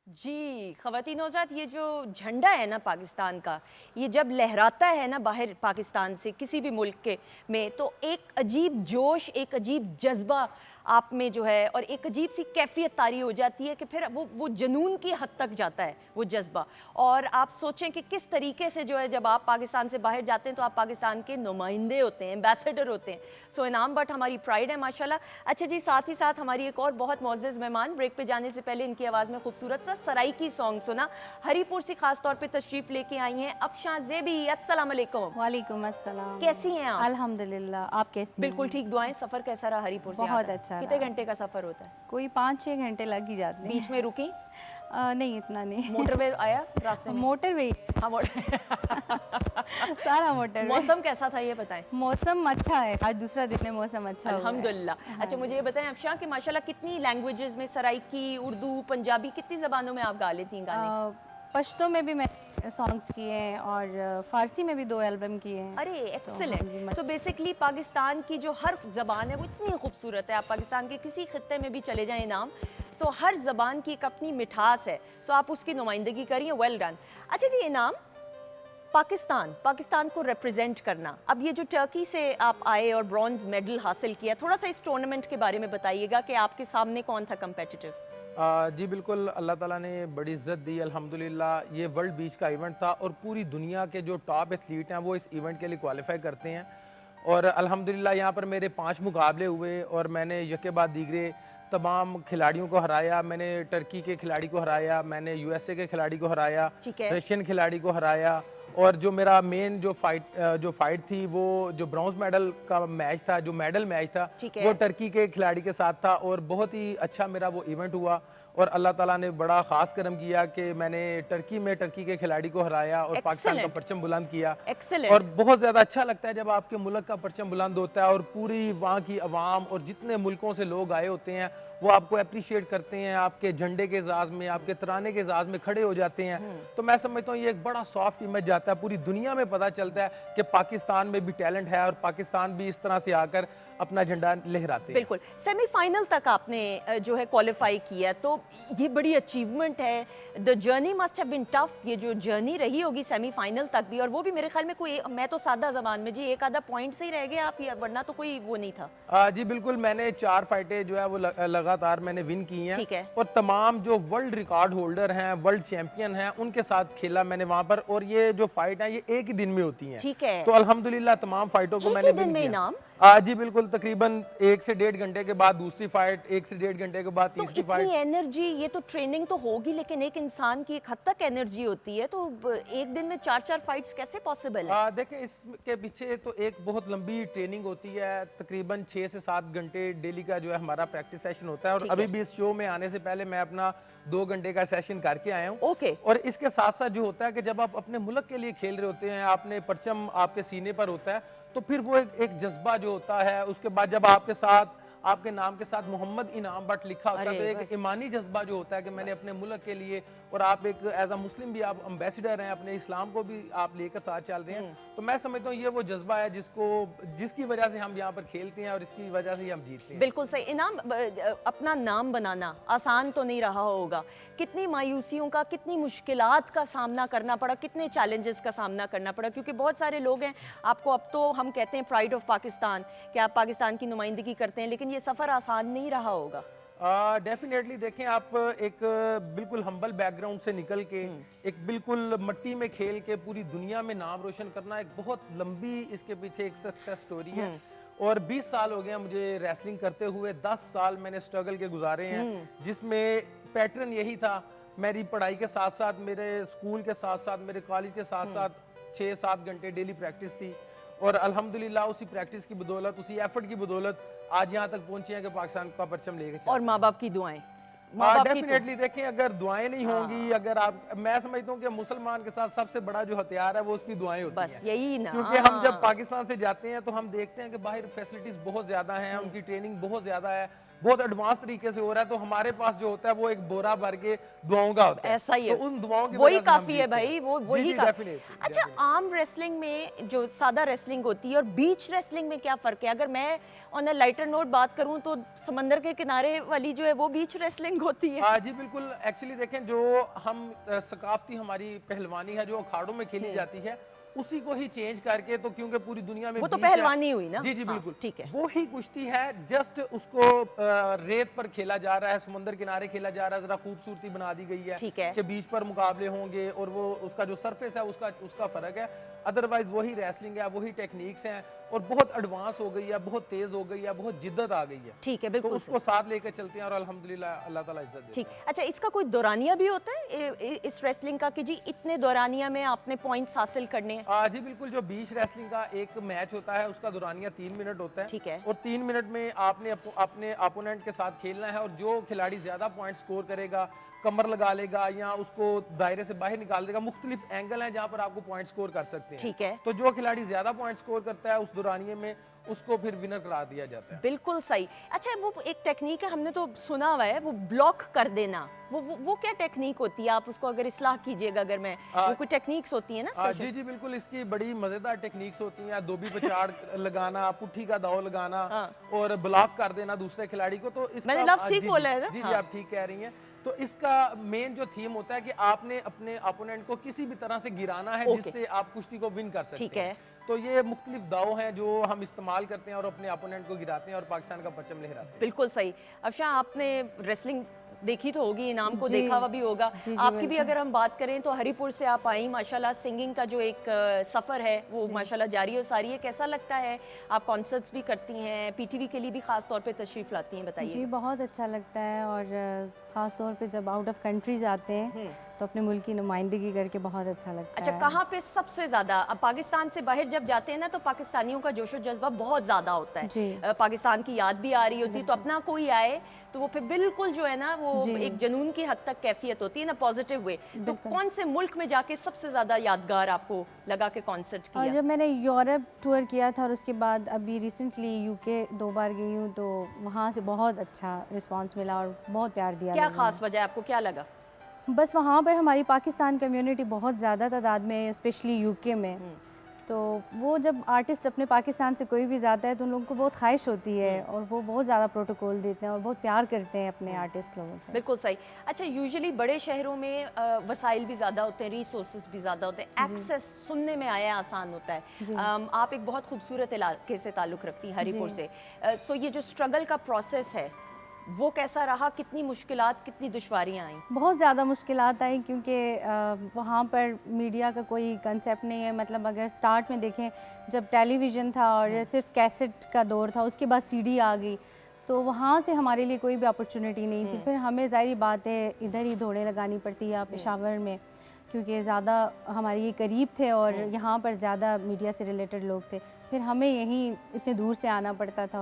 जी ख़वातीन हज़रात, ये जो झंडा है ना पाकिस्तान का, ये जब लहराता है ना बाहर पाकिस्तान से किसी भी मुल्क के में, तो एक अजीब जोश, एक अजीब जज्बा आप में जो है और एक अजीब सी कैफियत तारी हो जाती है कि फिर वो जुनून की हद तक जाता है वो जज्बा। और आप सोचें कि किस तरीके से जो है जब आप पाकिस्तान से बाहर जाते हैं तो आप पाकिस्तान के नुमाइंदे होते हैं, एम्बेसडर होते हैं। सो इनाम बट हमारी प्राइड है माशाल्लाह। अच्छा जी, साथ ही साथ हमारी एक और बहुत मोअज़्ज़ज़ मेहमान, ब्रेक पे जाने से पहले इनकी आवाज़ में खूबसूरत सा सराइकी सॉन्ग सुना। हरीपुर से खास तौर पर तशरीफ़ लेके आई हैं अफशां ज़ेबी। अस्सलाम वालेकुम। वालेकुम अस्सलाम। कैसी हैं आप? अल्हम्दुलिल्लाह, आप कैसी हैं? बिल्कुल ठीक, दुआएं। सफ़र कैसा रहा हरीपुर से? बहुत यहाँ तक? अच्छा कितने रहा। घंटे का सफ़र होता है? कोई 5-6 घंटे लग ही जाते हैं। बीच में रुकी? नहीं, इतना नहीं। मोटरवे आया रास्ते में? मोटरवे हाँ, सारा मोटरवे। मौसम कैसा था ये बताएं? मौसम अच्छा है, आज दूसरा दिन है, मौसम अच्छा हुआ है। अल्हम्दुलिल्लाह। अच्छा मुझे ये बताएं अफशां कि माशाल्लाह कितनी लैंग्वेजेस में, सराइकी, उर्दू, पंजाबी, कितनी ज़बानों में आप गा लेती हैं गाने? पश्तो में भी मैंने सॉन्ग्स किए हैं और फ़ारसी में भी 2 एल्बम किए हैं। अरे हाँ जी, एक्सेलेंट। सो बेसिकली पाकिस्तान की जो हर ज़बान है वो इतनी खूबसूरत है, आप पाकिस्तान के किसी खित्ते में भी चले जाएं नाम, सो हर ज़बान की एक अपनी मिठास है। सो आप उसकी नुमाइंदगी करिए, वेल डन। अच्छा जी, इनाम पाकिस्तान को रिप्रेजेंट करना, अब ये जो टर्की से आप आए और ब्रॉन्ज मेडल हासिल किया, थोड़ा सा इस टूर्नामेंट के बारे में बताइएगा कि आपके सामने कौन था कंपेटिटिव? जी बिल्कुल, अल्लाह ताला ने बड़ी इज़्ज़त दी अल्हम्दुलिल्लाह। ये वर्ल्ड बीच का इवेंट था और पूरी दुनिया के जो टॉप एथलीट हैं वो इस इवेंट के लिए क्वालिफाई करते हैं। और अल्हम्दुलिल्लाह यहाँ पर मेरे 5 मुकाबले हुए और मैंने यके बाद दीगरे तमाम खिलाड़ियों को हराया। मैंने टर्की के खिलाड़ी को हराया, मैंने यूएसए के खिलाड़ी को हराया, रशियन खिलाड़ी को हराया। और जो मेरा मेन जो फाइट थी, वो जो ब्रॉन्ज मेडल का मैच था, जो मेडल मैच था, वो टर्की के खिलाड़ी के साथ था। और बहुत ही अच्छा मेरा वो इवेंट हुआ और अल्लाह ताला ने बड़ा ख़ास करम किया कि मैंने टर्की में टर्की के खिलाड़ी को हराया और पाकिस्तान का परचम बुलंद किया। और बहुत ज़्यादा अच्छा लगता है जब आपके मुल्क का परचम बुलंद होता है और पूरी वहाँ की आवाम और जितने मुल्कों से लोग आए होते हैं वो आपको अप्रिशिएट करते हैं, आपके झंडे के एजाज़ में, आपके तराने के एजाज़ में खड़े हो जाते हैं। तो मैं समझता हूँ ये एक बड़ा सॉफ्ट इमेज जाता है, पूरी दुनिया में पता चलता है कि पाकिस्तान में भी टैलेंट है और पाकिस्तान भी इस तरह से आकर अपना झंडा लहराते हैं। बिल्कुल, सेमीफाइनल तक आपने जो है क्वालिफाई किया, तो ये बड़ी अचीवमेंट है। The journey must have been tough, ये जो जर्नी रही होगी सेमीफाइनल तक भी, और वो भी मेरे ख्याल में कोई, मैं तो सादा ज़बान में जी, एक आधा पॉइंट से ही रह गए आप, वरना तो कोई वो नहीं था। जी बिल्कुल, मैंने 4 फाइटें जो है वो लगातार मैंने विन की हैं। ठीक है। और तमाम जो वर्ल्ड रिकॉर्ड होल्डर हैं, वर्ल्ड चैंपियन हैं, उनके साथ खेला मैंने वहां पर, और ये जो फाइट है ये एक ही दिन में होती हैं। ठीक है। तो अल्हम्दुलिल्लाह तमाम फाइटों को एक मैंने ही दिन विन में किया। इनाम? जी बिल्कुल, तकरीबन 1 से 1.5 घंटे के बाद दूसरी फाइट, 1 से 1.5 घंटे के बाद तो तीसरी इतनी फाइट। एनर्जी, ये तो ट्रेनिंग तो होगी, लेकिन एक इंसान की एक हद तक एनर्जी होती है, तो एक दिन में 4-4 फाइट्स कैसे पॉसिबल है? देखें, इसके पीछे तो एक बहुत लंबी ट्रेनिंग होती है, तकरीबन 6 से 7 घंटे डेली का जो है हमारा प्रैक्टिस सेशन होता है। और अभी भी इस शो में आने से पहले मैं अपना 2 घंटे का सेशन करके आया हूँ। ओके। और इसके साथ साथ जो होता है कि जब आप अपने मुल्क के लिए खेल रहे होते हैं, आपने परचम आपके सीने पर होता है, तो फिर वो एक जज्बा जो होता है, उसके बाद जब आपके साथ, आपके नाम के साथ मोहम्मद इनाम बट लिखा होता है, तो एक ईमानी जज्बा जो होता है कि मैंने अपने मुल्क के लिए, और आप एक एज अ मुस्लिम भी आप एम्बेसडर हैं, अपने इस्लाम को भी आप लेकर साथ चल रहे हैं, तो मैं समझता हूँ ये वो जज्बा है जिसकी वजह से हम यहाँ पर खेलते हैं और इसकी वजह से ही हम जीतते हैं। बिल्कुल सही। इनाम, अपना नाम बनाना आसान तो नहीं रहा होगा, कितनी मायूसियों का, कितनी मुश्किलात का सामना करना पड़ा, कितने चैलेंजेस का सामना करना पड़ा, क्योंकि बहुत सारे लोग हैं, आपको अब तो हम कहते हैं प्राइड ऑफ पाकिस्तान, कि आप पाकिस्तान की नुमाइंदगी करते हैं, लेकिन ये सफ़र आसान नहीं रहा होगा। डेफिनेटली देखें, आप एक बिल्कुल हम्बल बैकग्राउंड से निकल के एक बिल्कुल मट्टी में खेल के पूरी दुनिया में नाम रोशन करना, एक बहुत लंबी इसके पीछे एक सक्सेस स्टोरी है। और 20 साल हो गए मुझे रेसलिंग करते हुए, 10 साल मैंने स्ट्रगल के गुजारे हैं, जिसमें पैटर्न यही था, मेरी पढ़ाई के साथ साथ, मेरे स्कूल के साथ साथ, मेरे कॉलेज के साथ साथ 6-7 घंटे डेली प्रैक्टिस थी। और अल्हम्दुलिल्लाह उसी प्रैक्टिस की बदौलत, उसी एफर्ट की बदौलत आज यहाँ तक पहुंचे हैं कि पाकिस्तान का परचम लेके चल। और माँ बाप की दुआएं, माँ बाप की डेफिनेटली देखें, अगर दुआएं नहीं होंगी, अगर आप, मैं समझता हूँ कि मुसलमान के साथ सबसे बड़ा जो हथियार है वो उसकी दुआएं होती बस हैं। यही ना, क्योंकि हम जब पाकिस्तान से जाते हैं तो हम देखते हैं कि बाहर फैसिलिटीज बहुत ज्यादा हैं, उनकी ट्रेनिंग बहुत ज्यादा है, बहुत एडवांस तरीके से हो रहा है, तो हमारे पास जो होता है वो एक बोरा भर के दुआओं का होता है। ऐसा ही है, तो उन दुआओं की वही वजह से हम काफी है जीतते हैं। भाई, वो जी, वही जी, काफी। definitely, अच्छा, आर्म रेसलिंग में जो सादा रेसलिंग होती है और बीच रेसलिंग में क्या फर्क है? अगर मैं ऑन अ लाइटर नोट बात करूं तो समंदर के किनारे वाली जो है वो बीच रेसलिंग होती है। जी बिल्कुल, एक्चुअली देखें, जो हम सकाफती हमारी पहलवानी है जो अखाड़ों में खेली जाती है, उसी को ही चेंज करके, तो क्योंकि पूरी दुनिया में वो तो बीच है। पहलवानी हुई ना? जी जी हाँ, बिल्कुल, ठीक है। वो ही कुश्ती है, जस्ट उसको रेत पर खेला जा रहा है, समुद्र किनारे खेला जा रहा है, जरा खूबसूरती बना दी गई है, ठीक है, कि बीच पर मुकाबले होंगे, और वो उसका जो सरफेस है उसका फर्क है। अदरवाइज वही रेसलिंग है, वही टेक्निक्स हैं, और बहुत एडवांस हो गई है, बहुत तेज हो गई है, बहुत जिद्दत आ गई है। ठीक है, तो बिल्कुल उसको साथ लेकर चलते हैं, और अल्हम्दुलिल्लाह अल्लाह ताला इज्जत देता है। ठीक। अच्छा, इसका कोई दौरानिया भी होता है इस रेसलिंग का, कि जी इतने दौरानिया में आपने पॉइंट्स हासिल करने हैं? जी बिल्कुल, जो बीच रेसलिंग का एक मैच होता है उसका दौरानिया 3 मिनट होता है। ठीक है। और 3 मिनट में आपने अपने अपोनेंट के साथ खेलना है, और जो खिलाड़ी ज्यादा पॉइंट स्कोर करेगा, कमर लगा लेगा या उसको दायरे से बाहर निकाल देगा, मुख्तलिफ एंगल हैं जहां पर आपको पॉइंट स्कोर कर सकते हैं। ठीक है। तो जो खिलाड़ी ज्यादा पॉइंट स्कोर करता है उस दौरानिये में, उसको फिर विनर करार दिया जाता है। बिल्कुल सही। अच्छा, वो एक टेक्निक है, हमने तो सुना हुआ है, वो ब्लॉक कर देना, वो क्या टेक्निक होती है? आप उसको अगर इस्लाह कीजिएगा, अगर मैं, वो कोई टेक्निक्स होती है ना स्पेशल? जी जी बिल्कुल, इसकी बड़ी मजेदार टेक्निक्स होती हैं। धोबी पछाड़ लगाना, पुट्ठी का दाव लगाना, और ब्लॉक कर देना दूसरे खिलाड़ी को। तो इसका मैंने लफ्ज़ ठीक बोला है ना? जी जी, आप ठीक कह रही हैं। तो इसका मेन जो थीम होता है कि आपने अपने अपोनेंट को किसी भी तरह से गिराना है, जिससे आप कुश्ती को विन कर सकते ठीक हैं। है। तो ये मुख्तलिफ दाव हैं जो हम इस्तेमाल करते हैं और अपने अपोनेंट को गिराते हैं और पाकिस्तान का परचम लहराते हैं। बिल्कुल सही। अफशा, आपने रेसलिंग देखी तो होगी, इनाम को जी, देखा हुआ भी होगा। जी, आपकी भी बिल्कुल। अगर हम बात करें तो हरिपुर से आप आई, माशाल्लाह सिंगिंग का जो एक सफ़र है वो माशाल्लाह जारी और सारी है। कैसा लगता है? आप कॉन्सर्ट्स भी करती हैं, पीटीवी के लिए भी ख़ास तौर पे तशरीफ़ लाती हैं, बताइए। जी, बहुत अच्छा लगता है, और ख़ास तौर पे जब आउट ऑफ कंट्री जाते हैं तो अपने मुल्क की नुमाइंदगी करके बहुत अच्छा लगता अच्छा, है। कहाँ पे सबसे ज़्यादा? अब पाकिस्तान से बाहर जब जाते हैं ना तो पाकिस्तानियों का जोशो जज्बा बहुत ज़्यादा होता है। जी। पाकिस्तान की याद भी आ रही होती है, तो अपना कोई आए तो वो फिर बिल्कुल जो है ना, वो एक जुनून की हद तक कैफियत होती है ना, पॉजिटिव वे। तो कौन से मुल्क में जाके सबसे ज़्यादा यादगार आपको लगा के कॉन्सर्ट और किया? जब मैंने यूरोप टूर किया था, और उसके बाद अभी रिसेंटली यूके 2 बार गई हूँ, तो वहाँ से बहुत अच्छा रिस्पांस मिला और बहुत प्यार दिया क्या लोगों खास वजह, आपको क्या लगा? ने। बस वहाँ पर हमारी पाकिस्तान कम्युनिटी बहुत ज़्यादा तादाद में है, स्पेशली यूके में, तो वो जब आर्टिस्ट अपने पाकिस्तान से कोई भी जाता है तो उन लोगों को बहुत ख्वाहिश होती है और वो बहुत ज़्यादा प्रोटोकॉल देते हैं और बहुत प्यार करते हैं अपने आर्टिस्ट लोगों से। बिल्कुल सही। अच्छा, यूजुअली बड़े शहरों में वसाइल भी ज़्यादा होते हैं, रिसोर्सेज भी ज़्यादा होते हैं, एक्सेस सुनने में आया आसान होता है। आप एक बहुत खूबसूरत इलाके से ताल्लुक़ रखती हैं, हरीपुर से। सो ये जो स्ट्रगल का प्रोसेस है वो कैसा रहा? कितनी मुश्किलात, कितनी दुश्वारियाँ आई? बहुत ज़्यादा मुश्किलात आई क्योंकि वहाँ पर मीडिया का कोई कंसेप्ट नहीं है। मतलब अगर स्टार्ट में देखें जब टेलीविज़न था और सिर्फ कैसेट का दौर था, उसके बाद सीडी आ गई, तो वहाँ से हमारे लिए कोई भी अपॉर्चुनिटी नहीं थी। फिर हमें ज़ाहिर बात है इधर ही दौड़ें लगानी पड़ती है पेशावर में, क्योंकि ज़्यादा हमारे ये करीब थे और यहाँ पर ज़्यादा मीडिया से रिलेटेड लोग थे। फिर हमें यहीं इतने दूर से आना पड़ता था,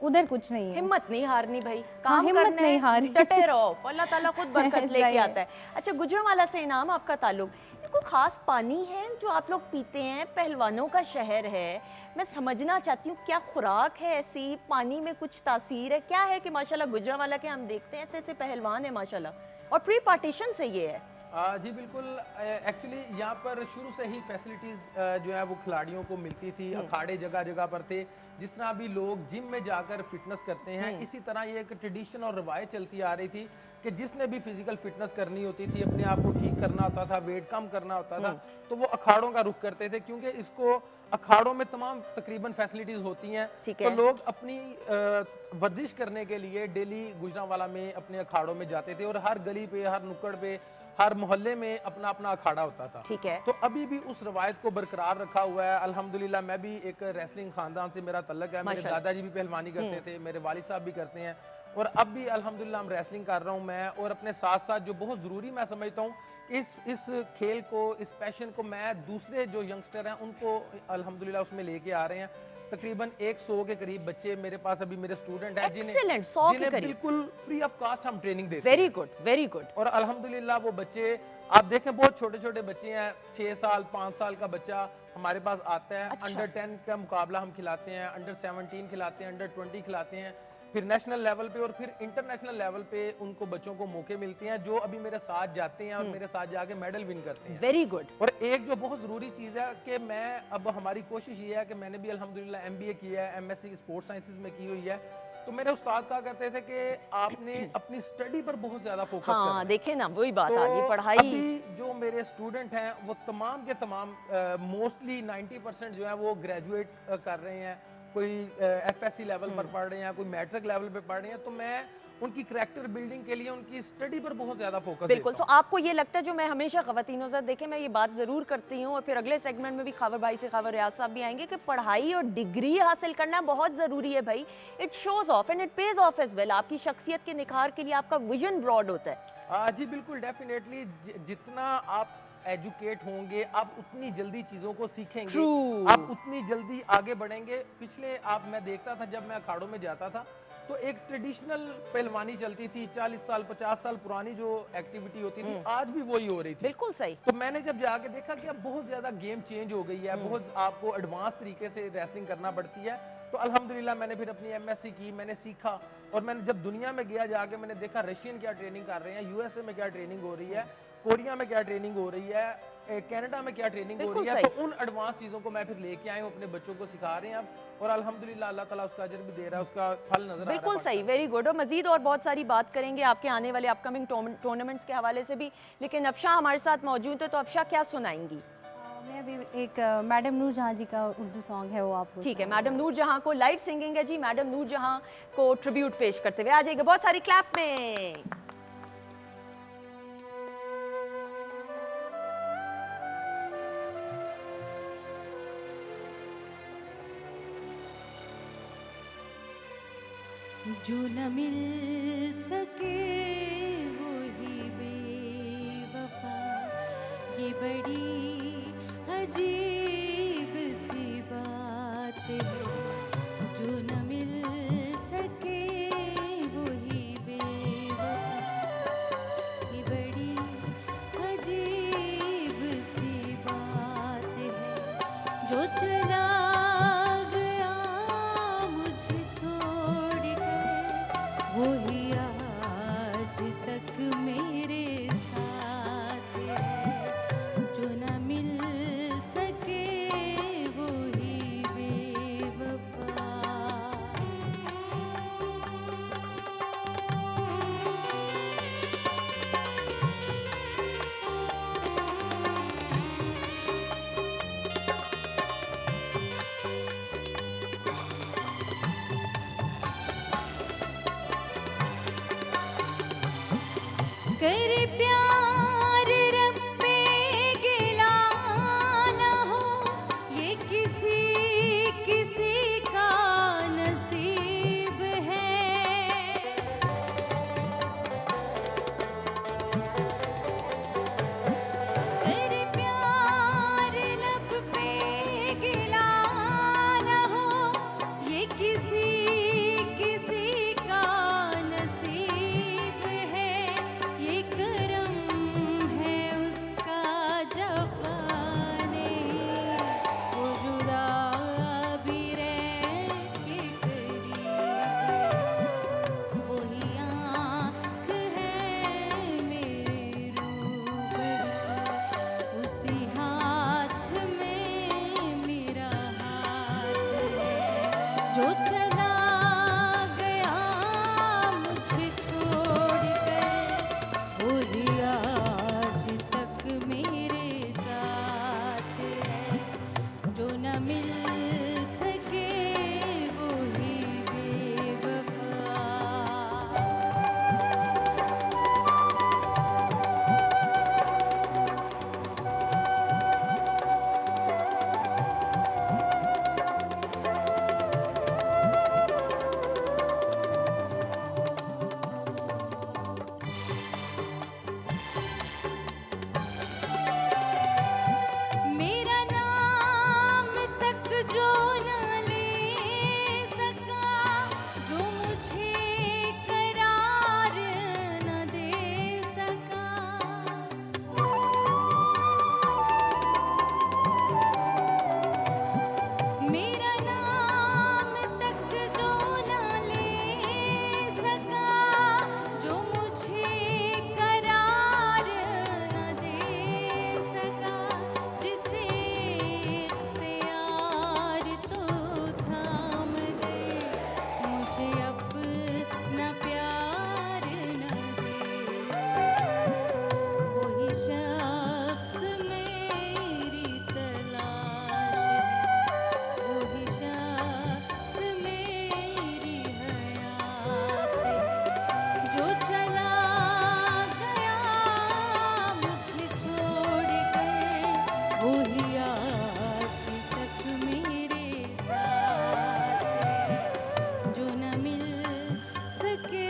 उधर कुछ नहीं है। हिम्मत नहीं हारनी भाई, हाँ, काम हिम्मत करना नहीं है, हारनी। डटे रहो, अल्लाह ताला खुद बरकत लेके सही है। आता है। अच्छा, गुजरांवाला से इनाम आपका ताल्लुक, ये कोई खास पानी है जो आप लोग पीते हैं? पहलवानों का शहर है, मैं समझना चाहती हूँ क्या खुराक है ऐसी, पानी में कुछ तासीर है, क्या है कि माशाल्लाह गुजरांवाला के हम देखते हैं ऐसे ऐसे पहलवान है माशाल्लाह, और प्री पार्टीशन से ये है। जी बिल्कुल। एक्चुअली यहाँ पर शुरू से ही फैसिलिटीज़ जो है वो खिलाड़ियों को मिलती थी। अखाड़े जगह जगह पर थे। जिस तरह अभी लोग जिम में जाकर फिटनेस करते हैं, इसी तरह ये एक ट्रेडिशन और रवायत चलती आ रही थी कि जिसने भी फिजिकल फिटनेस करनी होती थी, अपने आप को ठीक करना होता था, वेट कम करना होता था, तो वो अखाड़ों का रुख करते थे, क्योंकि इसको अखाड़ों में तमाम तकरीबन फैसिलिटीज़ होती हैं। तो लोग अपनी वर्जिश करने के लिए डेली गुजरांवाला में अपने अखाड़ों में जाते थे और हर गली पे, हर नुक्कड़ पे, हर मोहल्ले में अपना अपना अखाड़ा होता था। ठीक है। तो अभी भी उस रवायत को बरकरार रखा हुआ है अल्हम्दुलिल्लाह। मैं भी एक रेसलिंग खानदान से मेरा तल्लक है। मेरे दादाजी भी पहलवानी करते थे, मेरे वालिद साहब भी करते हैं, और अब भी अल्हम्दुलिल्लाह हम रेसलिंग कर रहा हूँ मैं। और अपने साथ साथ जो बहुत ज़रूरी मैं समझता हूँ, इस खेल को, इस पैशन को मैं दूसरे जो यंगस्टर हैं उनको अल्हम्दुलिल्लाह उसमें लेके आ रहे हैं। तकरीबन 100 के करीब बच्चे मेरे पास अभी मेरे स्टूडेंट हैं Excellent, 100 के जिन्हें करीब। बिल्कुल फ्री ऑफ कास्ट हम ट्रेनिंग देते हैं। Very good, very good. और अल्हम्दुलिल्लाह वो बच्चे, आप देखें बहुत छोटे छोटे बच्चे हैं, 6 साल 5 साल का बच्चा हमारे पास आता है। अंडर 10 का मुकाबला हम खिलाते हैं, अंडर 17 खिलाते हैं, अंडर 20 खिलाते हैं, फिर नेशनल लेवल पे और फिर इंटरनेशनल लेवल पे उनको बच्चों को मौके मिलते हैं जो अभी मेरे साथ जाते हैं और मेरे साथ जाके मेडल विन करते हैं। Very good. और एक जो बहुत ज़रूरी चीज़ है कि मैं, अब हमारी कोशिश ये है कि मैंने भी अल्हम्दुलिल्लाह MBA किया है, MSc स्पोर्ट्स साइंसेज में की हुई है। तो मेरे उस्ताद कहा करते थे कि आपने अपनी स्टडी पर बहुत ज़्यादा फोकस करना हाँ, है। देखे ना, वही बात तो आ गई, पढ़ाई। अभी जो मेरे स्टूडेंट हैं वो तमाम के तमाम मोस्टली 90% जो है वो ग्रेजुएट कर रहे हैं, कोई FSC लेवल पर पढ़ रहे हैं, कोई मैट्रिक लेवल पे पढ़ रहे हैं। तो मैं उनकी करैक्टर बिल्डिंग के लिए उनकी स्टडी पर बहुत ज़्यादा फोकस बिल्कुल। देता तो आपको ये लगता है, जो मैं हमेशा ख़वातीनों से देखे, मैं ये बात ज़रूर करती हूँ और फिर अगले सेगमेंट में भी खावर भाई से खावर रियाज साहब भी आएंगे, कि पढ़ाई और डिग्री हासिल करना बहुत ज़रूरी है भाई। It shows off and it pays off as well. आपकी शख्सियत के निखार के लिए आपका विजन ब्रॉड होता है। जी बिल्कुल, डेफिनेटली जितना आप एजुकेट होंगे आप उतनी जल्दी चीज़ों को सीखेंगे। True. आप उतनी जल्दी आगे बढ़ेंगे। पिछले, आप, मैं देखता था जब मैं अखाड़ों में जाता था तो एक ट्रेडिशनल पहलवानी चलती थी, 40 साल 50 साल पुरानी जो एक्टिविटी होती थी, आज भी वही हो रही थी। बिल्कुल सही। तो मैंने जब जाके देखा कि अब बहुत ज़्यादा गेम चेंज हो गई है, बहुत आपको एडवांस तरीके से रेसलिंग करना पड़ती है। तो अल्हम्दुलिल्लाह मैंने फिर अपनी MSc की, मैंने सीखा, और मैंने जब दुनिया में गया जाके मैंने देखा रशियन क्या ट्रेनिंग कर रहे हैं, USA में क्या ट्रेनिंग हो रही है, कोरिया में क्या ट्रेनिंग हो रही है, कनाडा में क्या ट्रेनिंग हो रही है। बिल्कुल तो उन एडवांस चीज़ों को मैं फिर लेके आया हूँ, अपने बच्चों को सिखा रहे हैं अब, और अल्हम्दुलिल्लाह अल्लाह ताला उसका अजर भी दे रहा है, उसका फल नजर आ रहा है। बिल्कुल सही, वेरी गुड। और मजीद और बहुत सारी बात करेंगे आपके आने वाले अपकमिंग टूर्नामेंट्स के हवाले से भी, लेकिन अफशा हमारे साथ मौजूद है। तो अफशा क्या सुनाएंगी? मैं अभी एक मैडम नूर जहाँ जी का उर्दू सॉन्ग है, वो आपको ठीक है, मैडम नूर जहाँ को लाइव सिंगिंग है जी। मैडम नूर जहाँ को ट्रिब्यूट पेश करते हुए आ जाएगा, बहुत सारी क्लैप में। जो न मिल सके वही बेवफा, ये बड़ी अजीब सी बात है। जो न मिल सके वही बेवफा, ये बड़ी अजीब सी बात है। जो चला वही आज तक मेरे साथ है। जो न मिल सके चला गया मुझे छोड़कर, वही आज तक मेरे साथ है, जो न मिल सके वही बेवफा। मेरा नाम तक जो न ले सका, जो मुझे करार न दे सका, मेरा नाम तक जो न ले सका, जो मुझे करार न दे सका, जिसे इख्तियार तो थाम गए, मुझे अपना प्यार न दे सका, वही शख्स मेरी तलाश है, वही शख्स मेरी हयात है, जो चला गया मुझे छोड़कर, वही आज तक मेरे साथ है, जो न मिल सके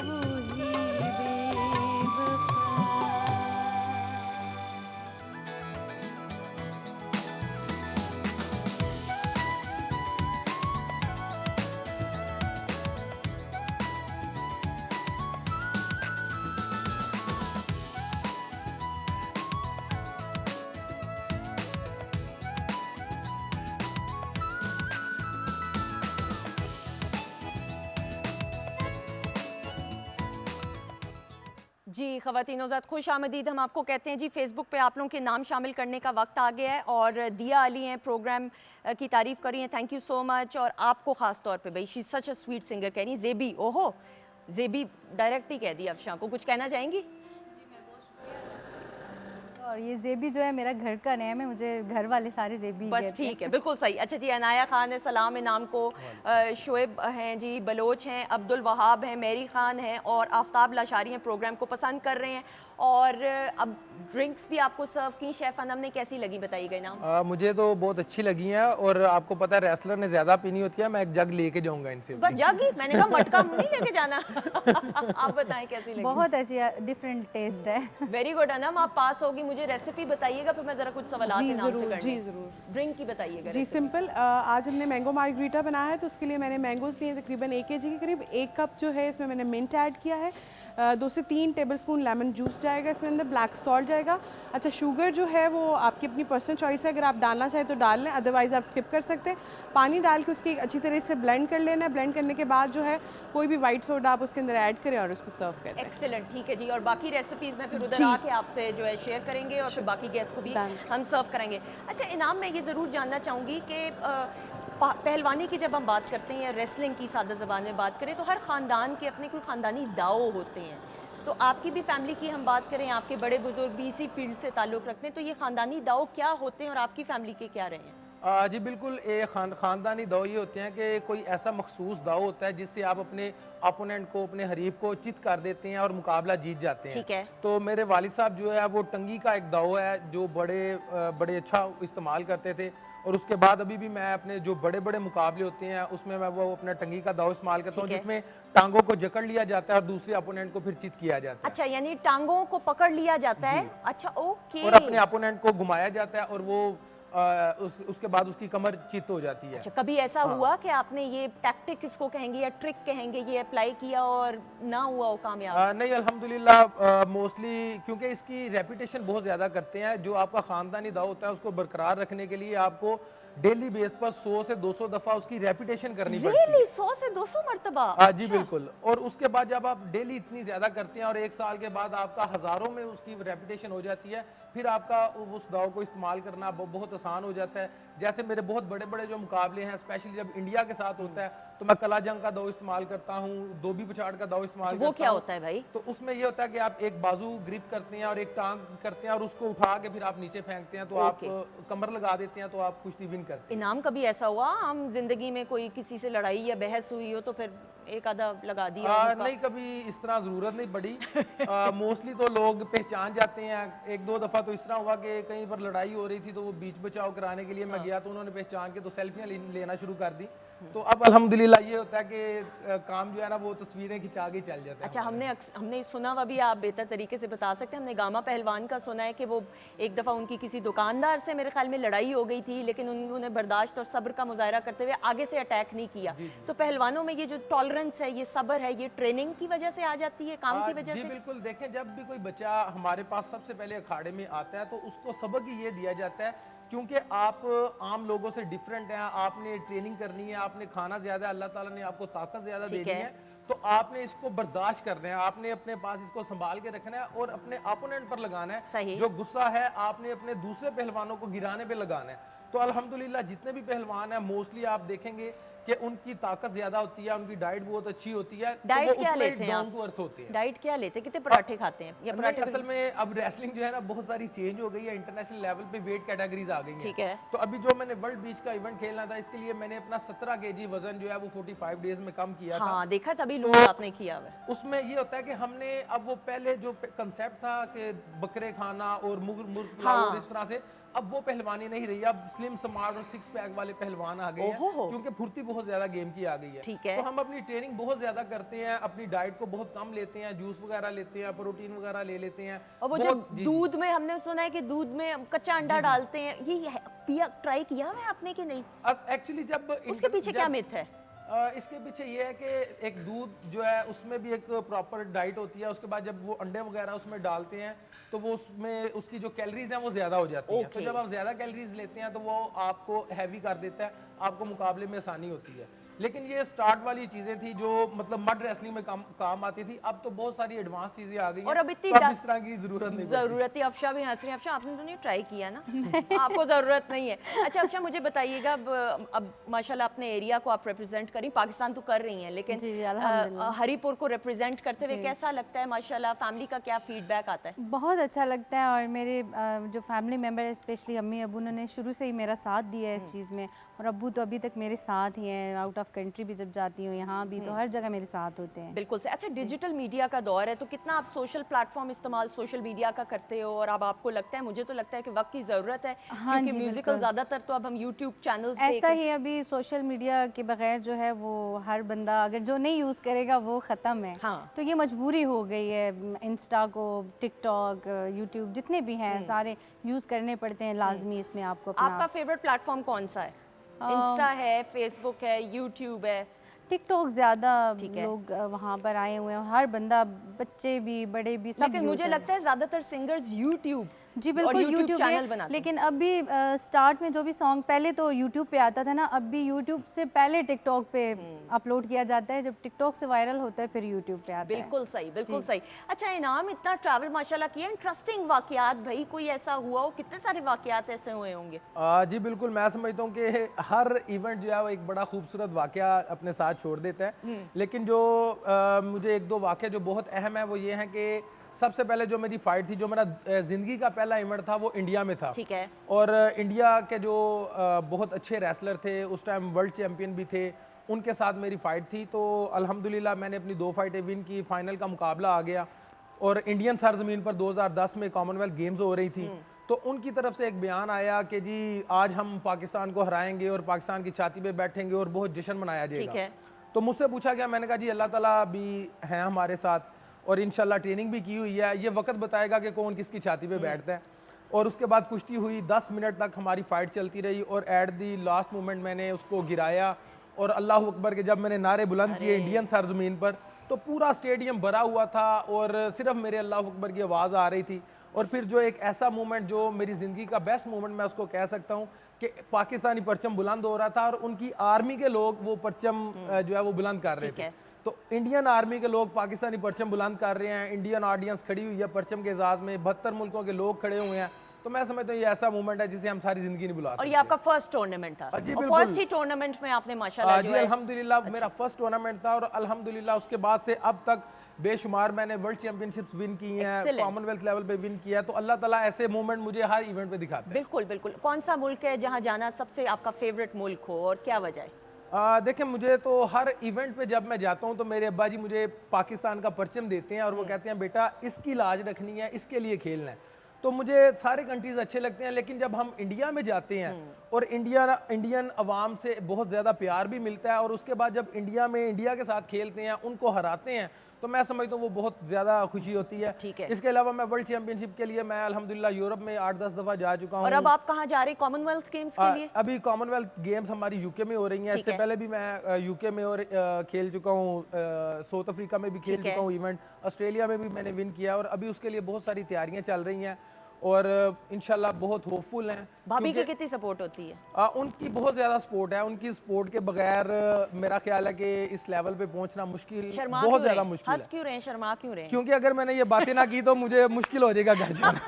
वही बेवफा। जी ख़वातीन नौज़ाद खुश आमदीद। हम आपको कहते हैं जी फेसबुक पे आप लोगों के नाम शामिल करने का वक्त आ गया है, और दिया अली हैं प्रोग्राम की तारीफ़ कर रही हैं, थैंक यू सो मच। और आपको ख़ास तौर पे भाई she such a sweet singer कह रही हैं। ज़ेबी, ओहो ज़ेबी डायरेक्ट ही कह दिया अफशां को, कुछ कहना चाहेंगी? और ये ज़ेबी जो है मेरा घर का नेम है, मुझे घर वाले सारे ज़ेबी बस कहते हैं। ठीक है, बिल्कुल सही। अच्छा जी, अनाया खान है, सलाम है नाम को, शोएब हैं जी, बलोच हैं, अब्दुल वहाब हैं, मेरी खान हैं, और आफ्ताब लाशारी हैं, प्रोग्राम को पसंद कर रहे हैं। और अब ड्रिंक्स भी आपको सर्व की, शेफ अनम ने कैसी लगी बताइएगा नाम? मुझे तो बहुत अच्छी लगी हैं, और आपको पता है रेसलर ने ज़्यादा पीनी होती है, मैं एक जग लेके जाऊंगा इनसे। बस जग ही, मैंने कहा मटका नहीं लेके जाना। आप बताएं कैसी लगी? बहुत अच्छी डिफरेंट टेस्ट है। वेरी गुड अनम, आप पास होगी। मुझे रेसिपी बताइएगा, फिर मैं जरा कुछ सवाल जी के नाम से ज़रूर, करने जी हैं। ज़रूर। ड्रिंक की बताइएगा। जी recipe। सिंपल, आज हमने मैंगो मार्गरीटा बनाया है, तो उसके लिए मैंने मैंगोज लिए तकरीबन 1 kg के करीब। 1 कप जो है इसमें मैंने मिंट ऐड किया है, 2 से 3 टेबलस्पून लेमन जूस जाएगा इसमें अंदर, ब्लैक सॉल्ट जाएगा। अच्छा, शुगर जो है वो आपकी अपनी पर्सनल चॉइस है, अगर आप डालना चाहें तो डाल लें, अदरवाइज़ आप स्किप कर सकते हैं। पानी डाल के उसकी अच्छी तरह से ब्लेंड कर लेना है। ब्लेंड करने के बाद जो है कोई भी वाइट सोडा आप उसके अंदर ऐड करें और उसको सर्व करें। एक्सीलेंट, ठीक है जी। और बाकी रेसिपीज में फिर उधर जी। आके आपसे जो है शेयर करेंगे, और फिर बाकी गेस्ट को भी Done। हम सर्व करेंगे। अच्छा इनाम, मैं ये ज़रूर जानना चाहूँगी कि पहलवानी की जब हम बात करते हैं या रेसलिंग की सादा ज़बान में बात करें, तो हर ख़ानदान के अपने कोई ख़ानदानी दाव होते हैं। तो आपकी भी फैमिली की हम बात करें, आपके बड़े बुजुर्ग भी इसी फील्ड से ताल्लुक़ रखते हैं, तो ये ख़ानदानी दाव क्या होते हैं और आपकी फैमिली के क्या रहे हैं? जी बिल्कुल, ख़ानदानी दाव ये होते हैं कि कोई ऐसा मखसूस दाव होता है जिससे आप अपने अपोनेंट को, अपने हरीफ को चित कर देते हैं और मुकाबला जीत जाते हैं। ठीक है। तो मेरे वालिद साहब जो है वो टंगी का एक दाव है जो बड़े अच्छा इस्तेमाल करते थे, और उसके बाद अभी भी मैं अपने जो बड़े बड़े मुकाबले होते हैं उसमें मैं वो अपना टंगी का दाव इस्तेमाल करता हूँ, ठीक है। जिसमें टांगों को जकड़ लिया जाता है और दूसरे अपोनेंट को फिर चित किया जाता है। अच्छा, यानी टांगों को पकड़ लिया जाता है। अच्छा, ओके। और अपने अपोनेंट को घुमाया जाता है, और वो उसके बाद उसकी कमर चित हो जाती है। अच्छा, कभी ऐसा हुआ कि आपने ये टैक्टिक इसको कहेंगे या ट्रिक कहेंगे, ये अप्लाई किया और ना हुआ हो कामयाब? नहीं, अल्हम्दुलिल्लाह मोस्टली क्योंकि इसकी रेपुटेशन बहुत ज़्यादा करते हैं। जो आपका ख़ानदानी दाव होता है उसको बरकरार रखने के लिए आपको डेली बेस पर 100 से 200 दफ़ा उसकी रेपुटेशन करनी पड़ती है। रियली 100 से 200 मरतबा? जी बिल्कुल। और उसके बाद जब आप डेली इतनी ज़्यादा करते हैं और 1 साल के बाद आपका हज़ारों में उसकी रेपुटेशन हो जाती है, फिर आपका उस दाव को इस्तेमाल करना बहुत आसान हो जाता है। जैसे मेरे बहुत बड़े बड़े जो मुकाबले हैं, स्पेशली जब इंडिया के साथ होता है, तो मैं कला जंग का दाव इस्तेमाल करता हूँ, धोबी पछाड़ का दाव इस्तेमाल करता हूँ। वो क्या होता है भाई? तो उसमें ये होता है कि आप एक बाजू ग्रिप करते हैं और एक टांग करते हैं और उसको उठा के फिर आप नीचे फेंकते हैं, तो आप कमर लगा देते हैं, तो आप कुश्ती विन करते हैं। इनाम कभी ऐसा हुआ हम जिंदगी में कोई किसी से लड़ाई या बहस हुई हो तो फिर एक आधा लगा दिया उनका? नहीं, कभी इस तरह जरूरत नहीं पड़ी। मोस्टली तो लोग पहचान जाते हैं। एक दो दफा तो इस तरह हुआ कि कहीं पर लड़ाई हो रही थी, तो वो बीच बचाव कराने के लिए मैं गया, तो उन्होंने पहचान के तो सेल्फियां लेना शुरू कर दी। तो अब अल्हम्दुलिल्लाह ये होता है कि काम जो है ना वो तस्वीरें खिंचा के चल जाता है। अच्छा, हमने सुना हुआ भी, आप बेहतर तरीके से बता सकते हैं, हमने गामा पहलवान का सुना है कि वो एक दफ़ा उनकी किसी दुकानदार से मेरे ख्याल में लड़ाई हो गई थी, लेकिन उन्होंने बर्दाश्त और सब्र का मुजाहरा करते हुए आगे से अटैक नहीं किया। तो पहलवानों में ये जो टॉलरेंस है, ये सब्र है, ये ट्रेनिंग की वजह से आ जाती है, काम की वजह जी से? बिल्कुल। देखें, जब भी कोई बच्चा हमारे पास सबसे पहले अखाड़े में आता है तो उसको सबक ही ये दिया जाता है, क्योंकि आप आम लोगों से डिफरेंट हैं, आपने ट्रेनिंग करनी है, आपने खाना ज्यादा, अल्लाह ताला ने आपको ताकत ज्यादा दे दी है, तो आपने इसको बर्दाश्त करना है, आपने अपने पास इसको संभाल के रखना है और अपने अपोनेंट पर लगाना है। सही। जो गुस्सा है आपने अपने दूसरे पहलवानों को गिराने पे लगाना है। तो अल्हम्दुलिल्लाह जितने भी पहलवान हैं मोस्टली आप देखेंगे कि उनकी ताकत ज्यादा होती है, उनकी डाइट बहुत अच्छी होती है। डाइट तो वो क्या उतने लेते हैं डाउन आप? टू अर्थ होते हैं। डाइट क्या लेते हैं? कितने पराठे खाते हैं या नहीं, पराठे? असल में अब रेसलिंग जो है ना बहुत सारी चेंज हो गई है, इंटरनेशनल लेवल पे वेट कैटेगरीज आ गई हैं। ठीक है। तो अभी जो मैंने वर्ल्ड बीच का इवेंट खेलना था, इसके लिए मैंने अपना 17 केजी वजन जो है वो 45 डेज में कम किया था। हाँ, देखा तभी लूज आपने किया हुआ है। उसमें ये होता है कि हमने अब वो पहले जो कंसेप्ट था कि बकरे खाना और मुर्ग और इस तरह से, अब वो पहलवानी नहीं रही। अब स्लिम स्मार्ट और सिक्स पैक वाले पहलवान आ गए हैं, क्योंकि फुर्ती बहुत ज्यादा गेम की आ गई है। ठीक है। तो हम अपनी ट्रेनिंग बहुत ज्यादा करते हैं, अपनी डाइट को बहुत कम लेते हैं, जूस वगैरह लेते हैं, प्रोटीन वगैरह ले लेते हैं। और वो जो दूध में, हमने सुना है कि दूध में कच्चा अंडा डालते हैं, ये पिया ट्राई किया है आपने कि नहीं? एक्चुअली जब उसके पीछे क्या मिथ है? इसके पीछे ये है कि एक दूध जो है उसमें भी एक प्रॉपर डाइट होती है। उसके बाद जब वो अंडे वगैरह उसमें डालते हैं तो वो उसमें उसकी जो कैलोरीज हैं वो ज़्यादा हो जाती हैं। तो जब आप ज़्यादा कैलोरीज लेते हैं तो वो आपको हैवी कर देता है, आपको मुकाबले में आसानी होती है। लेकिन ये स्टार्ट वाली चीज़ें थी जो मतलब मड रेसलिंग में काम आती थी। अब तो बहुत सारी एडवांस चीज़ें आ गई हैं और अब इतनी तो अब इस तरह की ज़रूरत नहीं पड़ती। जरूरत है। अफशा भी हंस रही है। अफशा, आपने तो नहीं ट्राई किया ना? आपको जरूरत नहीं है। अच्छा अफशा, मुझे बताइएगा, अब माशाल्लाह अपने एरिया को आप रिप्रेजेंट करी, पाकिस्तान तो कर रही हैं, लेकिन जी, अल्हम्दुलिल्लाह। हरीपुर को रिप्रेजेंट करते हुए कैसा लगता है? माशाल्लाह फैमिली का क्या फीडबैक आता है? बहुत अच्छा लगता है। और मेरे जो फैमिली मेम्बर है, स्पेशली अम्मी अबू, उन्होंने शुरू से ही मेरा साथ दिया है इस चीज़ में। और अबू तो अभी तक मेरे साथ ही हैं, आउट ऑफ कंट्री भी जब जाती हूँ, यहाँ भी, तो हर जगह मेरे साथ होते हैं। बिल्कुल से। अच्छा, डिजिटल मीडिया का दौर है, तो कितना आप सोशल प्लेटफॉर्म इस्तेमाल सोशल मीडिया का करते हो? और अब आपको लगता है, मुझे तो लगता है कि वक्त की ज़रूरत है, हाँ क्योंकि जी, म्यूजिकल बिल्कुल। ज़्यादातर तो अब हम यूट्यूब चैनल्स ऐसा ही अभी सोशल मीडिया के बगैर जो है वो हर बंदा अगर जो नहीं यूज़ करेगा वो ख़त्म है। हाँ। तो ये मजबूरी हो गई है। इंस्टा को, टिकटॉक, यूट्यूब जितने भी हैं सारे यूज़ करने पड़ते हैं लाजमी। इसमें आपको आपका अपना फेवरेट प्लेटफॉर्म कौन सा है? इंस्टा है, फेसबुक है, यूट्यूब है? टिकटॉक ज़्यादा ठीक है। लोग वहाँ पर आए हुए हैं। हर बंदा, बच्चे भी बड़े भी, सब लेकिन मुझे use लगता है ज्यादातर सिंगर्स यूट्यूब जी बिल्कुल यूट्यूब चैनल पे। बनाते हैं। लेकिन अभी स्टार्ट में जो भी सॉन्ग पहले तो यूट्यूब पे आता था ना, अब भी यूट्यूब से पहले टिकटॉक पे अपलोड किया जाता है। जब टिकटॉक से वायरल होता है फिर यूट्यूब पे आता है। बिल्कुल सही, बिल्कुल सही। अच्छा इनाम, इतना ट्रैवल माशाल्लाह किया, इंटरेस्टिंग वाकयात भाई कोई ऐसा हुआ हो? कितने सारे वाकयात ऐसे हुए होंगे? जी बिल्कुल, मैं समझता हूँ कि हर इवेंट जो है वो एक बड़ा खूबसूरत वाकया अपने साथ छोड़ देता है। लेकिन जो मुझे एक दो वाकया जो बहुत अहम है वो ये है कि सबसे पहले जो मेरी फाइट थी, जो मेरा ज़िंदगी का पहला इवेंट था, वो इंडिया में था। ठीक है। और इंडिया के जो बहुत अच्छे रेसलर थे, उस टाइम वर्ल्ड चैम्पियन भी थे, उनके साथ मेरी फ़ाइट थी। तो अल्हम्दुलिल्लाह मैंने अपनी 2 फाइटें विन की, फाइनल का मुकाबला आ गया। और इंडियन सरजमीन पर 2010 में कॉमनवेल्थ गेम्स हो रही थी, तो उनकी तरफ से एक बयान आया कि जी आज हम पाकिस्तान को हराएंगे और पाकिस्तान की छाती पे बैठेंगे और बहुत जश्न मनाया ठीक जाएगा। है। तो मुझसे पूछा गया, मैंने कहा जी अल्लाह ताला भी हैं हमारे साथ और इंशाल्लाह ट्रेनिंग भी की हुई है, ये वक्त बताएगा कि कौन किसकी छाती पे बैठता है। और उसके बाद कुश्ती हुई, 10 मिनट तक हमारी फाइट चलती रही और एट दी लास्ट मोमेंट मैंने उसको गिराया और अल्लाह अकबर के जब मैंने नारे बुलंद किए इंडियन सरजमीन पर, तो पूरा स्टेडियम भरा हुआ था और सिर्फ मेरे अल्लाह अकबर की आवाज़ आ रही थी। और फिर जो एक ऐसा मोमेंट जो मेरी ज़िंदगी का बेस्ट मोमेंट मैं उसको कह सकता हूँ कि पाकिस्तानी परचम बुलंद हो रहा था और उनकी आर्मी के लोग वो परचम जो है वो बुलंद कर रहे थे। तो इंडियन आर्मी के लोग पाकिस्तानी परचम बुलंद कर रहे हैं, इंडियन ऑडियंस खड़ी हुई है परचम के एजाज़ में, 72 मुल्कों के लोग खड़े हुए हैं तो मैं समझता हूँ ये ऐसा मोमेंट है जिसे हम सारी जिंदगी नहीं भुला और सकते। ये आपका फर्स्ट टूर्नामेंट था जी, और बिल्कुल। फर्स्ट ही टूर्नामेंट में आपने माशाल्लाह जी जो है अल्हम्दुलिल्लाह मेरा फर्स्ट टूर्नामेंट था और अल्हम्दुलिल्लाह उसके बाद से अब तक बेशुमार मैंने वर्ल्ड चैंपियनशिप्स विन की हैं, Excellent. कॉमनवेल्थ लेवल पे विन किया है। तो अल्लाह ताला ऐसे मोमेंट मुझे हर इवेंट पे दिखाते हैं। बिल्कुल बिल्कुल। कौन सा मुल्क है जहाँ जाना सबसे आपका फेवरेट मुल्क हो और क्या वजह है? देखें मुझे तो हर इवेंट पे जब मैं जाता हूँ तो मेरे अब्बा जी मुझे पाकिस्तान का परचम देते हैं और वो कहते हैं बेटा इसकी लाज रखनी है, इसके लिए खेलना है। तो मुझे सारे कंट्रीज अच्छे लगते हैं, लेकिन जब हम इंडिया में जाते हैं और इंडियन अवाम से बहुत ज़्यादा प्यार भी मिलता है और उसके बाद जब इंडिया में इंडिया के साथ खेलते हैं, उनको हराते हैं, तो मैं समझता हूँ वो बहुत ज़्यादा खुशी होती है। ठीक है। इसके अलावा मैं वर्ल्ड चैंपियनशिप के लिए मैं अल्हम्दुलिल्लाह यूरोप में 8-10 दफ़ा जा चुका हूँ। और अब आप कहाँ जा रहे हैं कॉमनवेल्थ गेम्स के लिए? अभी कॉमनवेल्थ गेम्स हमारी यूके में हो रही हैं। ठीक इससे है। पहले भी मैं यूके में और खेल चुका हूँ, साउथ अफ्रीका में भी खेल ठीक है। चुका हूँ इवेंट, ऑस्ट्रेलिया में भी मैंने विन किया और अभी उसके लिए बहुत सारी तैयारियां चल रही हैं और इंशाल्लाह बहुत होपफुल हैं। भाभी की क्योंकि, कितनी सपोर्ट होती है? उनकी बहुत ज़्यादा सपोर्ट है। उनकी सपोर्ट के बगैर मेरा ख्याल है कि इस लेवल पे पहुंचना मुश्किल, शर्मा बहुत क्यों ज़्यादा रहे? मुश्किल हंस है। क्यों रहे हैं, शर्मा क्यों रहे हैं? क्योंकि अगर मैंने ये बातें ना की तो मुझे मुश्किल हो जाएगा घर जाना।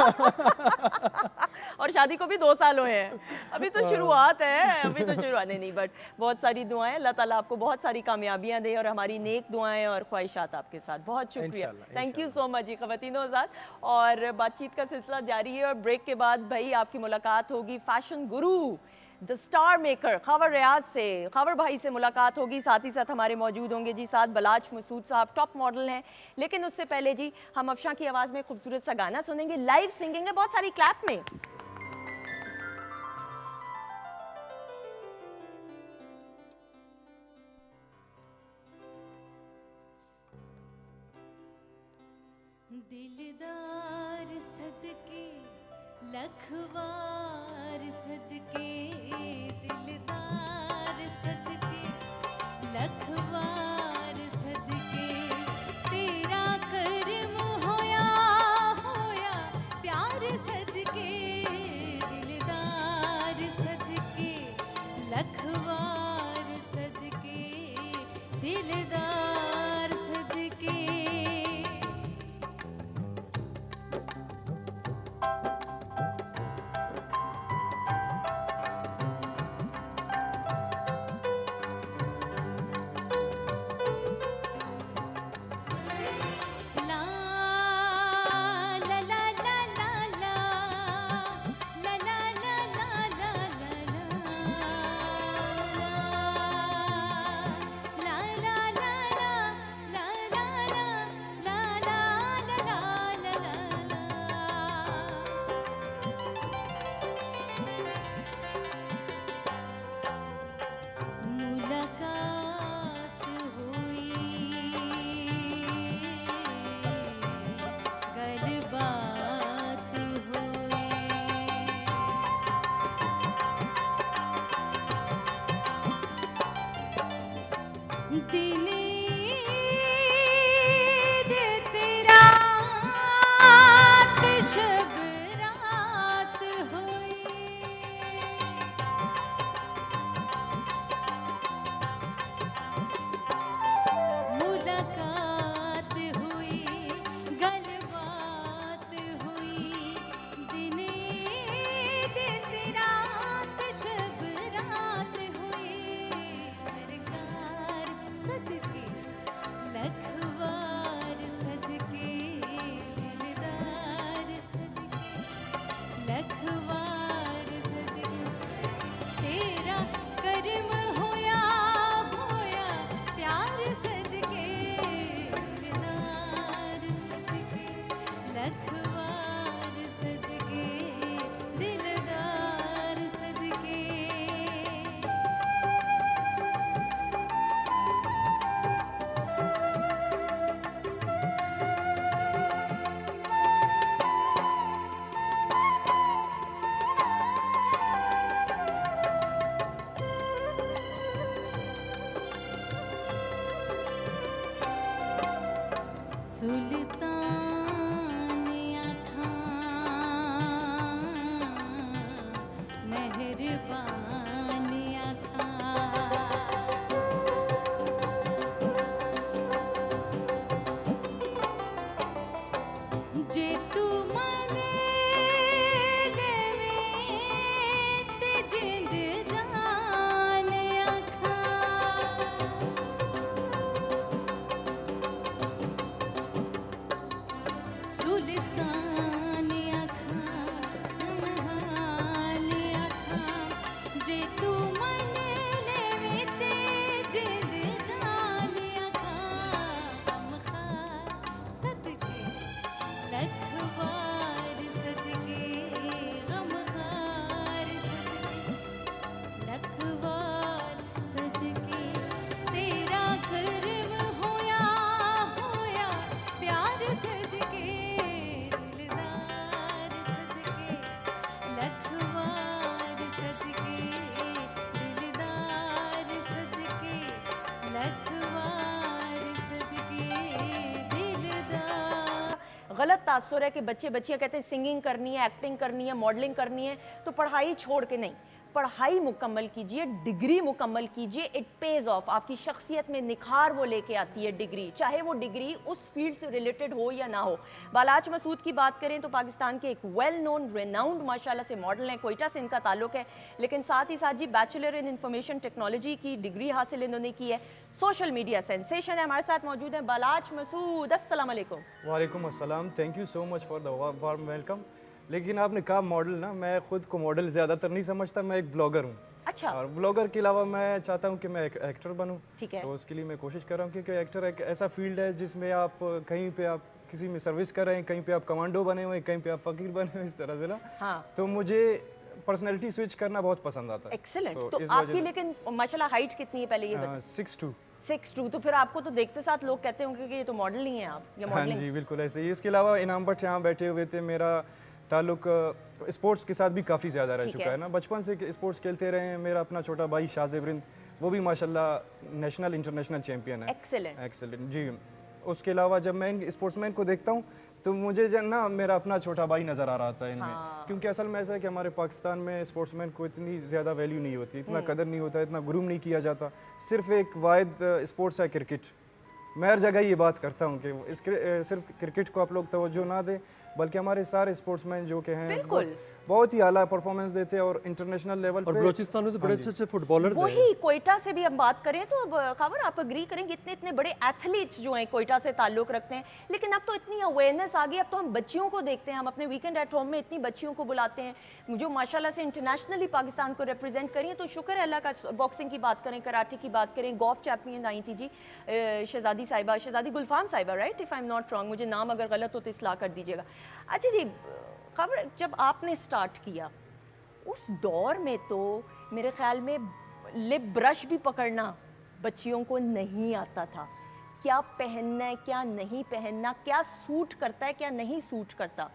और शादी को भी 2 साल हुए हैं, अभी तो शुरुआत है, अभी तो शुरुआत नहीं, बट बहुत सारी दुआएं, अल्लाह ताला आपको बहुत सारी कामयाबियां दे और हमारी नेक दुआएं और ख्वाहिशात आपके साथ। बहुत शुक्रिया, इंशाल्लाह, थैंक यू सो मच जी ख़वातीन आज़ाद। और बातचीत का सिलसिला जारी है और ब्रेक के बाद भाई आपकी मुलाकात होगी fashion Guru the star maker खबर रियाज से, खबर भाई से मुलाकात होगी। साथ ही साथ हमारे मौजूद होंगे जी साथ बलाच मसूद साहब, टॉप मॉडल हैं। लेकिन उससे पहले जी हम अफशा की आवाज़ में खूबसूरत सा गाना सुनेंगे, लाइव सिंगिंग है, बहुत सारी क्लैप में। दिलदार सदके लखवार सदके, दिलदार सदके लखवार सदके, तेरा करम होया होया प्यार सदके, दिलदार सदके लखवार सदके, दिलदार सदके। ला ला ला ला ला ला ला ला ला ला ला ला ला मुलाकात हुई, गलबात हुई, दिन तेरा शब रात हुई, मुलाकात हुई, गलबात हुई, दिन रात शब रात हुई, सरकार सदके लखवार सदके, दिलदार सदके लखवार सदके, तेरा करम होया होया प्यार सदके, दिलदार सदके लखवार सदके, दिलदार सदके। सुल्तान आखां मेहरबान आखां, जे तू मने ले तासुर है कि बच्चे बच्चियां कहते हैं सिंगिंग करनी है, एक्टिंग करनी है, मॉडलिंग करनी है, तो पढ़ाई छोड़ के नहीं, पढ़ाई मुकम्मल कीजिए, डिग्री मुकम्मल कीजिए, इट पेज ऑफ। आपकी शख्सियत में निखार वो लेके आती है डिग्री, चाहे वो डिग्री उस फील्ड से रिलेटेड हो या ना हो। बालाज मसूद की बात करें तो पाकिस्तान के एक वेल नोन रेनाउंड माशाल्लाह से मॉडल हैं, कोयटा से इनका ताल्लुक है, लेकिन साथ ही साथ जी बैचलर इन इंफॉर्मेशन टेक्नोलॉजी की डिग्री हासिल इन्होंने की है। सोशल मीडिया सेंसेशन है। हमारे साथ मौजूद हैं बालाज मसूद। अस्सलाम वालेकुम। वालेकुम अस्सलाम, thank you so much for the warm welcome. लेकिन आपने कहा मॉडल ना, मैं खुद को मॉडल ज़्यादातर नहीं समझता, मैं एक ब्लॉगर हूँ। अच्छा। और ब्लॉगर के अलावा मैं चाहता हूँ कि मैं एक एक्टर बनूँ। ठीक है। तो उसके लिए मैं कोशिश कर रहा हूँ, क्योंकि एक्टर एक ऐसा फील्ड है जिसमें आप कहीं पे आप किसी में सर्विस कर रहे हैं, कहीं पे आप कमांडो बने हुए हैं, कहीं पे आप फ़कीर बने हुए हैं, इस तरह से ना। हाँ। तो मुझे पर्सनैलिटी स्विच करना बहुत पसंद आता है। एक्सीलेंट। तो तो इस आपकी वजह लेकिन माशाल्लाह हाइट कितनी है पहले ये बताइए? 6'2". 6'2", तो फिर आपको तो देखते साथ लोग कहते होंगे कि ये तो मॉडल नहीं है आप, या हाँ मॉडलिंग। जी, बिल्कुल ऐसे ही। इसके अलावा इनाम भट्ट यहाँ बैठे हुए थे, मेरा ताल्लुक स्पोर्ट्स के साथ भी काफ़ी ज़्यादा रह ठीक चुका है। है ना। बचपन से स्पोर्ट्स खेलते रहे हैं। मेरा अपना छोटा भाई शाज़िब रिंद, वो भी माशाल्लाह नेशनल इंटरनेशनल चैम्पियन है। एक्सीलेंट। एक्सेलेंट जी। उसके अलावा जब मैं इन स्पोर्ट्समैन को देखता हूँ तो मुझे ना मेरा अपना छोटा भाई नज़र आ रहा था इनमें। क्योंकि असल में ऐसा है कि हमारे पाकिस्तान में स्पोर्ट्समैन को इतनी ज़्यादा वैल्यू नहीं होती, इतना कदर नहीं होता, इतना ग्रूम नहीं किया जाता। सिर्फ एक वाहिद स्पोर्ट्स है क्रिकेट। मैं हर जगह ये बात करता हूँ कि सिर्फ क्रिकेट को आप लोग तवज्जो ना दें, बल्कि हमारे सारे स्पोर्ट्समैन जो के हैं बिल्कुल। बहुत ही आला परफॉर्मेंस देते हैं और इंटरनेशनल लेवल और पे। बलोचिस्तान में तो बड़े अच्छे अच्छे फुटबॉलर्स हैं। वही कोयटा से भी हम बात करें तो अब खबर आप एग्री करेंगे, इतने इतने बड़े एथलीट्स जो हैं कोयटा से ताल्लुक रखते हैं। लेकिन अब तो इतनी अवेयरनेस आ गई, अब तो हम बच्चियों को देखते हैं, हम अपने वीकेंड एट होम में इतनी बच्चियों को बुलाते हैं जो माशाल्लाह से इंटरनेशनली पाकिस्तान को रिप्रेजेंट करी हैं। तो शुक्र है अल्लाह का। बॉक्सिंग की बात करें, कराटे की बात करें, गोल्फ चैंपियन आई थी जी शहजादी साहिबा, शहजादी गुलफाम साहिबा, right, if I am not wrong, मुझे नाम अगर गलत हो तो इस्लाह कर दीजिएगा। अच्छा जी, खबर जब आपने स्टार्ट किया उस दौर में तो मेरे ख्याल में लिप ब्रश भी पकड़ना बच्चियों को नहीं आता था। क्या पहनना है, क्या नहीं पहनना, क्या सूट करता है, क्या नहीं सूट करता,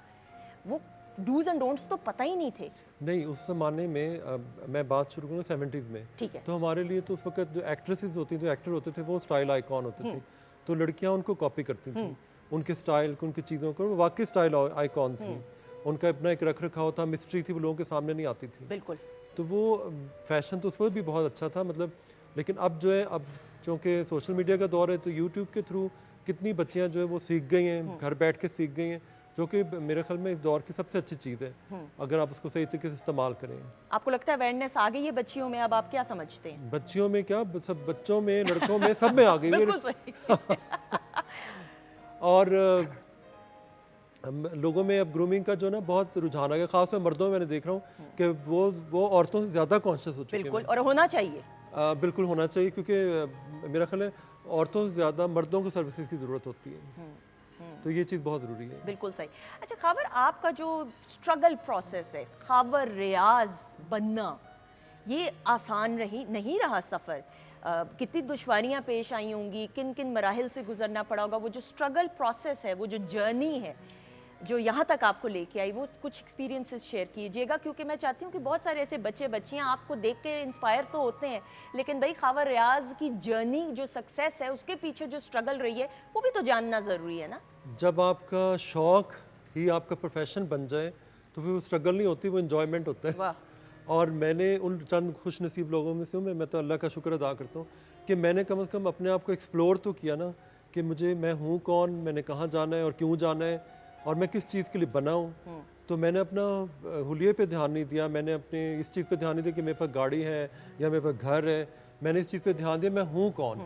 वो डूज एंड डोंट्स तो पता ही नहीं थे। नहीं, उस ज़माने में मैं बात शुरू करूँ 70s में, ठीक है। तो हमारे लिए तो उस वक्त जो एक्ट्रेसेस होती थी, जो एक्टर होते थे, वो स्टाइल आइकॉन होते थे। तो लड़कियां उनको कॉपी करती थी, उनके स्टाइल को, उनकी चीज़ों को। वो वाकई स्टाइल आइकॉन थी, उनका अपना एक रख रखाव था, मिस्ट्री थी, वो लोगों के सामने नहीं आती थी। बिल्कुल। तो वो फैशन तो उस वक्त भी बहुत अच्छा था, मतलब। लेकिन अब जो है, अब चूँकि सोशल मीडिया का दौर है, तो यूट्यूब के थ्रू कितनी बच्चियाँ जो है वो सीख गई हैं, घर बैठ के सीख गई हैं, जो कि मेरे ख्याल में इस दौर की सबसे अच्छी चीज़ है, अगर आप उसको सही तरीके से इस्तेमाल करें। आपको लगता है अवेयरनेस आ गई है बच्चियों में? अब आप क्या समझते हैं? बच्चियों में क्या, सब बच्चों में, लड़कों में, सब में आ गई है। बिल्कुल सही। और लोगों में अब ग्रूमिंग का जो ना बहुत रुझान आ गया, खास में मर्दों में मैंने देख रहा हूँ कि वो औरतों से ज़्यादा कॉन्शियस हो चुके हैं। बिल्कुल, और होना चाहिए। बिल्कुल होना चाहिए, क्योंकि मेरा ख्याल है औरतों से ज़्यादा मर्दों को सर्विसेज की ज़रूरत होती है, तो ये चीज़ बहुत ज़रूरी है। बिल्कुल सही। अच्छा खबर, आपका जो स्ट्रगल प्रोसेस है, खबर रियाज बनना, ये आसान नहीं रहा सफ़र। कितनी दुश्वारियाँ पेश आई होंगी, किन किन मराहिल से गुजरना पड़ा होगा। वो जो स्ट्रगल प्रोसेस है, वो जो जर्नी है जो यहाँ तक आपको लेके आई, वो कुछ एक्सपीरियंसेस शेयर कीजिएगा, क्योंकि मैं चाहती हूँ कि बहुत सारे ऐसे बच्चे बच्चियाँ आपको देख के इंस्पायर तो होते हैं, लेकिन भाई खबर रियाज की जर्नी जो सक्सेस है, उसके पीछे जो स्ट्रगल रही है, वो भी तो जानना ज़रूरी है ना। जब आपका शौक़ ही आपका प्रोफेशन बन जाए तो फिर वो स्ट्रगल नहीं होती, वो इन्जॉयमेंट होता है। वाह। और मैंने उन चंद खुश नसीब लोगों में से हूँ, मैं तो अल्लाह का शुक्र अदा करता हूँ कि मैंने कम से कम अपने आप को एक्सप्लोर तो किया ना, कि मैं हूँ कौन, मैंने कहाँ जाना है और क्यों जाना है, और मैं किस चीज़ के लिए बना हूँ। तो मैंने अपना हुलिये पे ध्यान नहीं दिया, मैंने अपने इस चीज़ पे ध्यान नहीं दिया कि मेरे पास गाड़ी है या मेरे पास घर है। मैंने इस चीज़ पे ध्यान दिया, मैं हूँ कौन।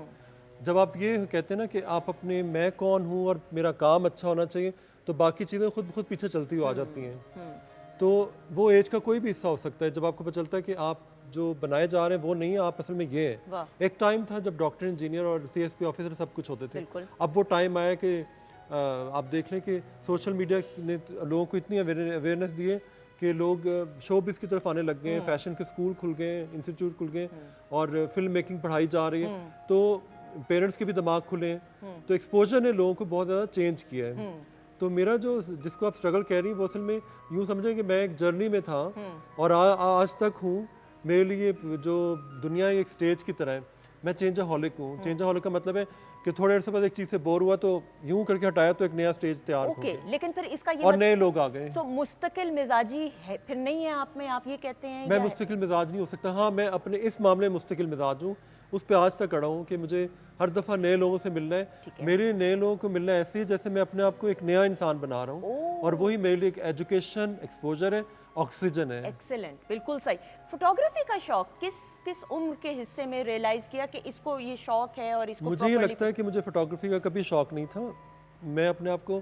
जब आप ये कहते हैं ना कि आप अपने मैं कौन हूँ और मेरा काम अच्छा होना चाहिए, तो बाकी चीज़ें खुद पीछे चलती हुई आ जाती हैं। तो वो एज का कोई भी हिस्सा हो सकता है, जब आपको पता चलता है कि आप जो बनाए जा रहे हैं वो नहीं है, आप असल में ये है। एक टाइम था जब डॉक्टर, इंजीनियर और CSP ऑफिसर सब कुछ होते थे। बिल्कुल। अब वो टाइम आया कि आप देख लें कि सोशल मीडिया ने लोगों को इतनी अवेयरनेस दी है कि लोग शोबिस की तरफ आने लग गए हैं, फैशन के स्कूल खुल गए, इंस्टीट्यूट खुल गए, और फिल्म मेकिंग पढ़ाई जा रही है, तो पेरेंट्स के भी दिमाग खुले हैं। तो एक्सपोजर ने लोगों को बहुत ज़्यादा चेंज किया है। तो मेरा जो, जिसको आप स्ट्रगल कह रही हैं, वो असल में यूँ समझें कि मैं एक जर्नी में था और आज तक हूँ। मेरे लिए जो दुनिया एक स्टेज की तरह है, मैं चेंजहॉलिक हूँ। चेंजहॉलिक का मतलब है कि थोड़े अर्से बाद एक चीज़ से बोर हुआ तो यूं करके हटाया तो एक नया स्टेज तैयार हो ओके, गया लेकिन फिर इसका ये और नए लोग आ गए। तो मुस्तकिल मिजाजी है फिर नहीं है आप में, आप ये कहते हैं मैं या मुस्तकिल मिजाज नहीं हो सकता। हाँ, मैं अपने इस मामले में मुस्तकिल मिजाज हूँ, उस पे आज तक अड़ा हूँ कि मुझे हर दफ़ा नए लोगों से मिलना है। मेरे नए लोगों को मिलना ऐसे ही जैसे मैं अपने आप को एक नया इंसान बना रहा हूँ, और वही मेरे लिए एक एजुकेशन, एक्सपोजर है, ऑक्सीजन है। एक्सीलेंट, बिल्कुल सही। फोटोग्राफी का शौक किस उम्र के हिस्से में रियलाइज किया कि इसको ये शौक है और इसको मुझे ये properly- लगता है कि मुझे फोटोग्राफी का कभी शौक नहीं था। मैं अपने आप को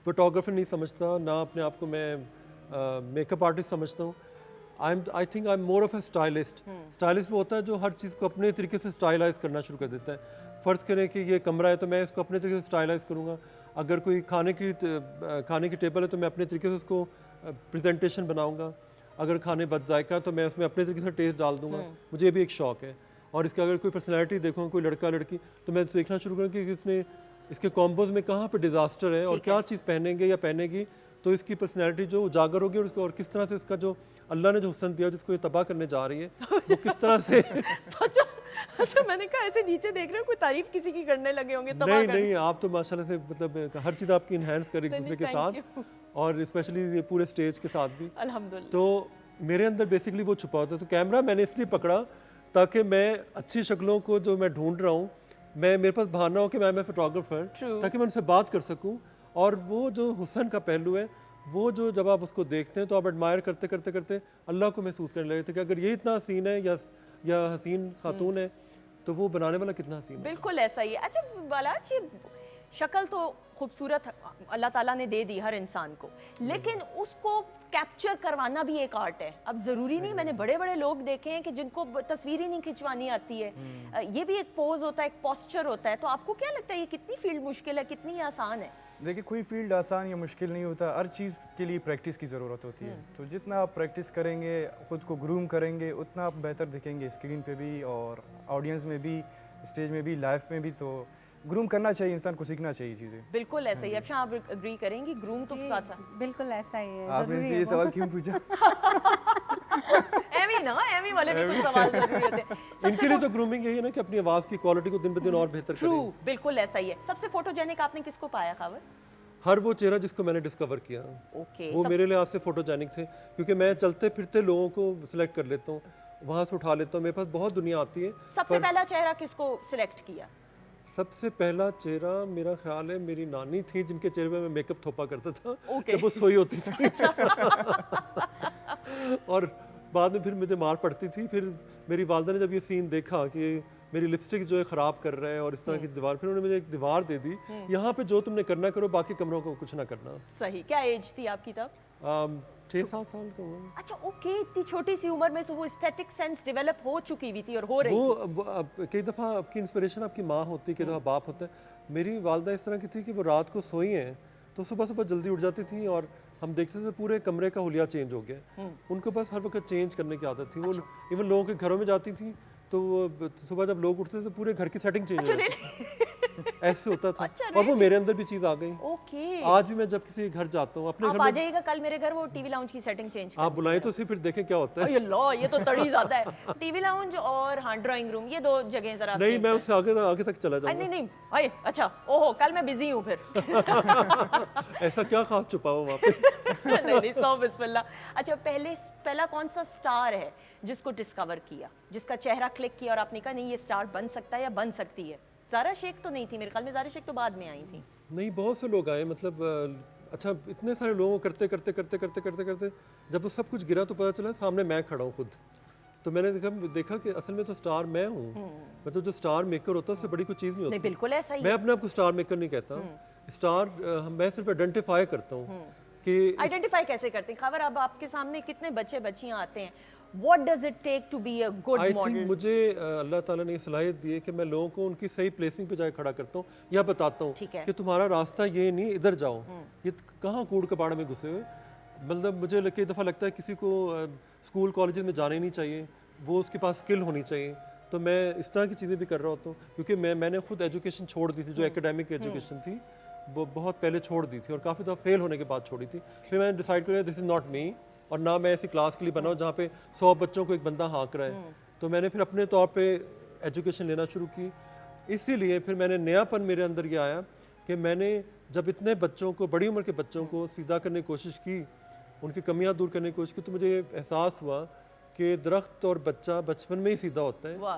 फोटोग्राफर नहीं समझता, ना अपने आप को मैं मेकअप आर्टिस्ट समझता हूँ। I think I am more of A stylist. Stylist वो होता है जो हर चीज़ को अपने तरीके से स्टाइलाइज करना शुरू कर देता है। फ़र्ज़ करें कि ये कमरा है तो मैं इसको अपने तरीके से स्टाइलाइज करूँगा। अगर कोई खाने की टेबल है तो मैं अपने तरीके से उसको प्रेजेंटेशन बनाऊँगा। अगर खाने बद जायका तो मैं उसमें अपने तरीके से टेस्ट डाल दूँगा। मुझे ये भी एक शौक़ है। और इसका अगर कोई पर्सनैलिटी देखूँ, कोई लड़का लड़की, तो मैं देखना शुरू करूँ कि इसने इसके कॉम्बोज में कहाँ पे डिज़ास्टर है और क्या चीज़ पहनेंगे या पहनेगी तो इसकी पर्सनैलिटी जो उजागर होगी, और उसको और किस तरह से इसका जो अल्लाह ने जो हुस्न दिया जिसको ये तबाह करने जा रही है वो किस तरह से तो अच्छा मैंने कहा ऐसे नीचे देख रहे हो, कोई तारीफ किसी की करने लगे होंगे तबाह नहीं करने। नहीं, आप तो माशाल्लाह से मतलब हर चीज़ आपकी इन्हेंस कर एक दूसरे के thank साथ, और स्पेशली ये पूरे स्टेज के साथ भी। अल्हम्दुलिल्लाह। तो मेरे अंदर बेसिकली वो छुपा होता है। तो कैमरा मैंने इसलिए पकड़ा ताकि मैं अच्छी शक्लों को जो मैं ढूंढ रहा हूँ, मैं मेरे पास बहाना हो कि मैं फोटोग्राफर, ताकि मैं उनसे बात कर सकूँ। और वो जो हुस्न का पहलू है, वो जो जब आप उसको देखते हैं तो आप एडमायर करते करते करते अल्लाह को महसूस करने लगे थे कि अगर ये इतना हसीन है या हसीन खातून है तो वो बनाने वाला कितना हसीन है। बिल्कुल ऐसा ही है। अच्छा बालाज, ये शक्ल तो खूबसूरत अल्लाह ताला ने दे दी हर इंसान को, लेकिन उसको कैप्चर करवाना भी एक आर्ट है। अब ज़रूरी नहीं, मैंने बड़े बड़े लोग देखे हैं कि जिनको तस्वीर ही नहीं खिंचवानी आती है। ये भी एक पोज होता है, एक पोस्चर होता है। तो आपको क्या लगता है ये कितनी फील्ड मुश्किल है, कितनी आसान है? देखिए, कोई फील्ड आसान या मुश्किल नहीं होता। हर चीज़ के लिए प्रैक्टिस की ज़रूरत होती है। तो जितना आप प्रैक्टिस करेंगे, ख़ुद को ग्रूम करेंगे, उतना आप बेहतर दिखेंगे स्क्रीन पे भी और ऑडियंस में भी, स्टेज में भी, लाइफ में भी। तो ग्रूम करना चाहिए, इंसान को सीखना चाहिए चीज़ें। बिल्कुल ऐसा ही। अच्छा आप एग्री करेंगी, ग्रूम तो साथ साथ बिल्कुल ऐसा ही है, आपने ज़रूरी इनसे है ये वो। सवाल क्यों पूछा? एमी वाले भी कुछ सवाल जरूरी होते हैं। इनके लिए तो ग्रूमिंग यही है ना कि अपनी आवाज़ की क्वालिटी को दिन ब दिन और बेहतर ट्रू, करें। बिल्कुल ऐसा ही है। सबसे फोटोजेनिक आपने किसको पाया खबर? हर वो चेहरा जिसको मैंने डिस्कवर किया, ओके, वो मेरे लिए आज से फोटोजेनिक थे, क्योंकि मैं चलते फिरते लोगों को सिलेक्ट कर लेता हूँ, वहाँ से उठा लेता हूँ। मेरे पास बहुत दुनिया आती है। सबसे पहला चेहरा किसको सिलेक्ट किया? सबसे पहला चेहरा मेरा ख्याल है मेरी नानी थी, जिनके चेहरे पे मैं मेकअप थोपा करता था ओके। जब वो सोई होती थी। और बाद में फिर मुझे मार पड़ती थी। फिर मेरी वालदा ने जब ये सीन देखा कि मेरी लिपस्टिक जो है ख़राब कर रहा है और इस तरह की दीवार, फिर उन्होंने मुझे एक दीवार दे दी, यहाँ पे जो तुमने करना करो, बाकी कमरों को कुछ ना करना। सही। क्या एज थी आपकी तब? 6-7 साल का हुआ। अच्छा ओके, इतनी छोटी सी उम्र में से वो एस्थेटिक सेंस डेवलप हो चुकी हुई थी और हो रही थी। वो अब कई दफ़ा आपकी इंस्पिरेशन आपकी माँ होती है, कई दफ़ा बाप होता है। मेरी वालदा इस तरह की थी कि वो रात को सोई हैं तो सुबह सुबह जल्दी उठ जाती थी, और हम देखते थे पूरे कमरे का हुलिया चेंज हो गया। उनको बस हर वक्त चेंज करने की आदत थी। वो इवन लोगों के घरों में जाती थी तो वो सुबह जब लोग उठते थे तो पूरे घर की सेटिंग चेंज हो जाती। ऐसे होता था। और वो मेरे अंदर भी चीज़ आ गई। ओके, आज भी मैं जब किसी के घर जाता हूँ, अपने आप घर आ में जाइएगा कल मेरे घर, वो टीवी लाउंज की सेटिंग चेंज आप बुलाएं तो सही, फिर देखें क्या होता है। ये लो, ये तो तड़ी ज्यादा है। टीवी लाउंज और हाँ ड्राइंग रूम, ये दो जगह जरा नहीं, change मैं करें। उससे आगे तक चला नहीं जाऊंगा। नहीं आए, अच्छा ओहो कल मैं बिजी हूँ फिर। ऐसा क्या खास छुपा हुआ वहाँ पे? नहीं नहीं, सौ बिस्मिल्लाह। अच्छा पहला कौन सा स्टार है जिसको डिस्कवर किया, जिसका चेहरा क्लिक किया और आपने कहा नहीं ये स्टार बन सकता है या बन सकती है? ज़ारा शेख तो नहीं थी मेरे ख्याल में, ज़ारा शेख तो बाद में आई थी। नहीं, बहुत से लोग आए, मतलब अच्छा इतने सारे लोगों को करते करते करते करते करते करते जब वो सब कुछ गिरा तो पता चला सामने मैं खड़ा हूँ खुद। तो मैंने देखा कि असल में तो स्टार मैं हूँ। मतलब जो स्टार मेकर होता है उससे बड़ी कोई चीज़ नहीं नहीं होती। बिल्कुल ऐसा ही मैं है। अपने आप को स्टार मेकर नहीं कहता। स्टार मैं सिर्फ आइडेंटिफाई करता हूँ कि आइडेंटिफाई कैसे करते हैं? खबर अब आपके सामने कितने बच्चे बच्चियां आते हैं, what does it take to be a good I think model? मुझे अल्लाह ताला ने सलाहियत दी है कि मैं लोगों को उनकी सही प्लेसिंग पे जाके खड़ा करता हूँ या बताता हूँ ठीक है। कि तुम्हारा रास्ता ये नहीं, इधर जाओ। ये कहाँ कूड़ कबाड़ में घुसे हुए। मतलब मुझे कई दफ़ा लगता है किसी को स्कूल कॉलेज में जाना ही नहीं चाहिए, वो उसके पास स्किल होनी चाहिए। तो मैं इस तरह की चीज़ें भी कर रहा होता हूँ, क्योंकि मैंने खुद एजुकेशन छोड़ दी थी, जो एकेडमिक एजुकेशन थी वो बहुत पहले छोड़ दी थी और काफ़ी दफ़ा फेल होने के बाद छोड़ी थी। फिर मैंने डिसाइड किया दिस इज़ नॉट मी, और ना मैं ऐसी क्लास के लिए बनाऊँ जहाँ पे 100 बच्चों को एक बंदा हाँक रहा है। तो मैंने फिर अपने तौर पे एजुकेशन लेना शुरू की। इसीलिए फिर मैंने नयापन मेरे अंदर ये आया कि मैंने जब इतने बच्चों को, बड़ी उम्र के बच्चों को सीधा करने की कोशिश की, उनकी कमियां दूर करने की कोशिश की, तो मुझे एहसास हुआ कि दरख्त और बच्चा बचपन में ही सीधा होता है। वाह।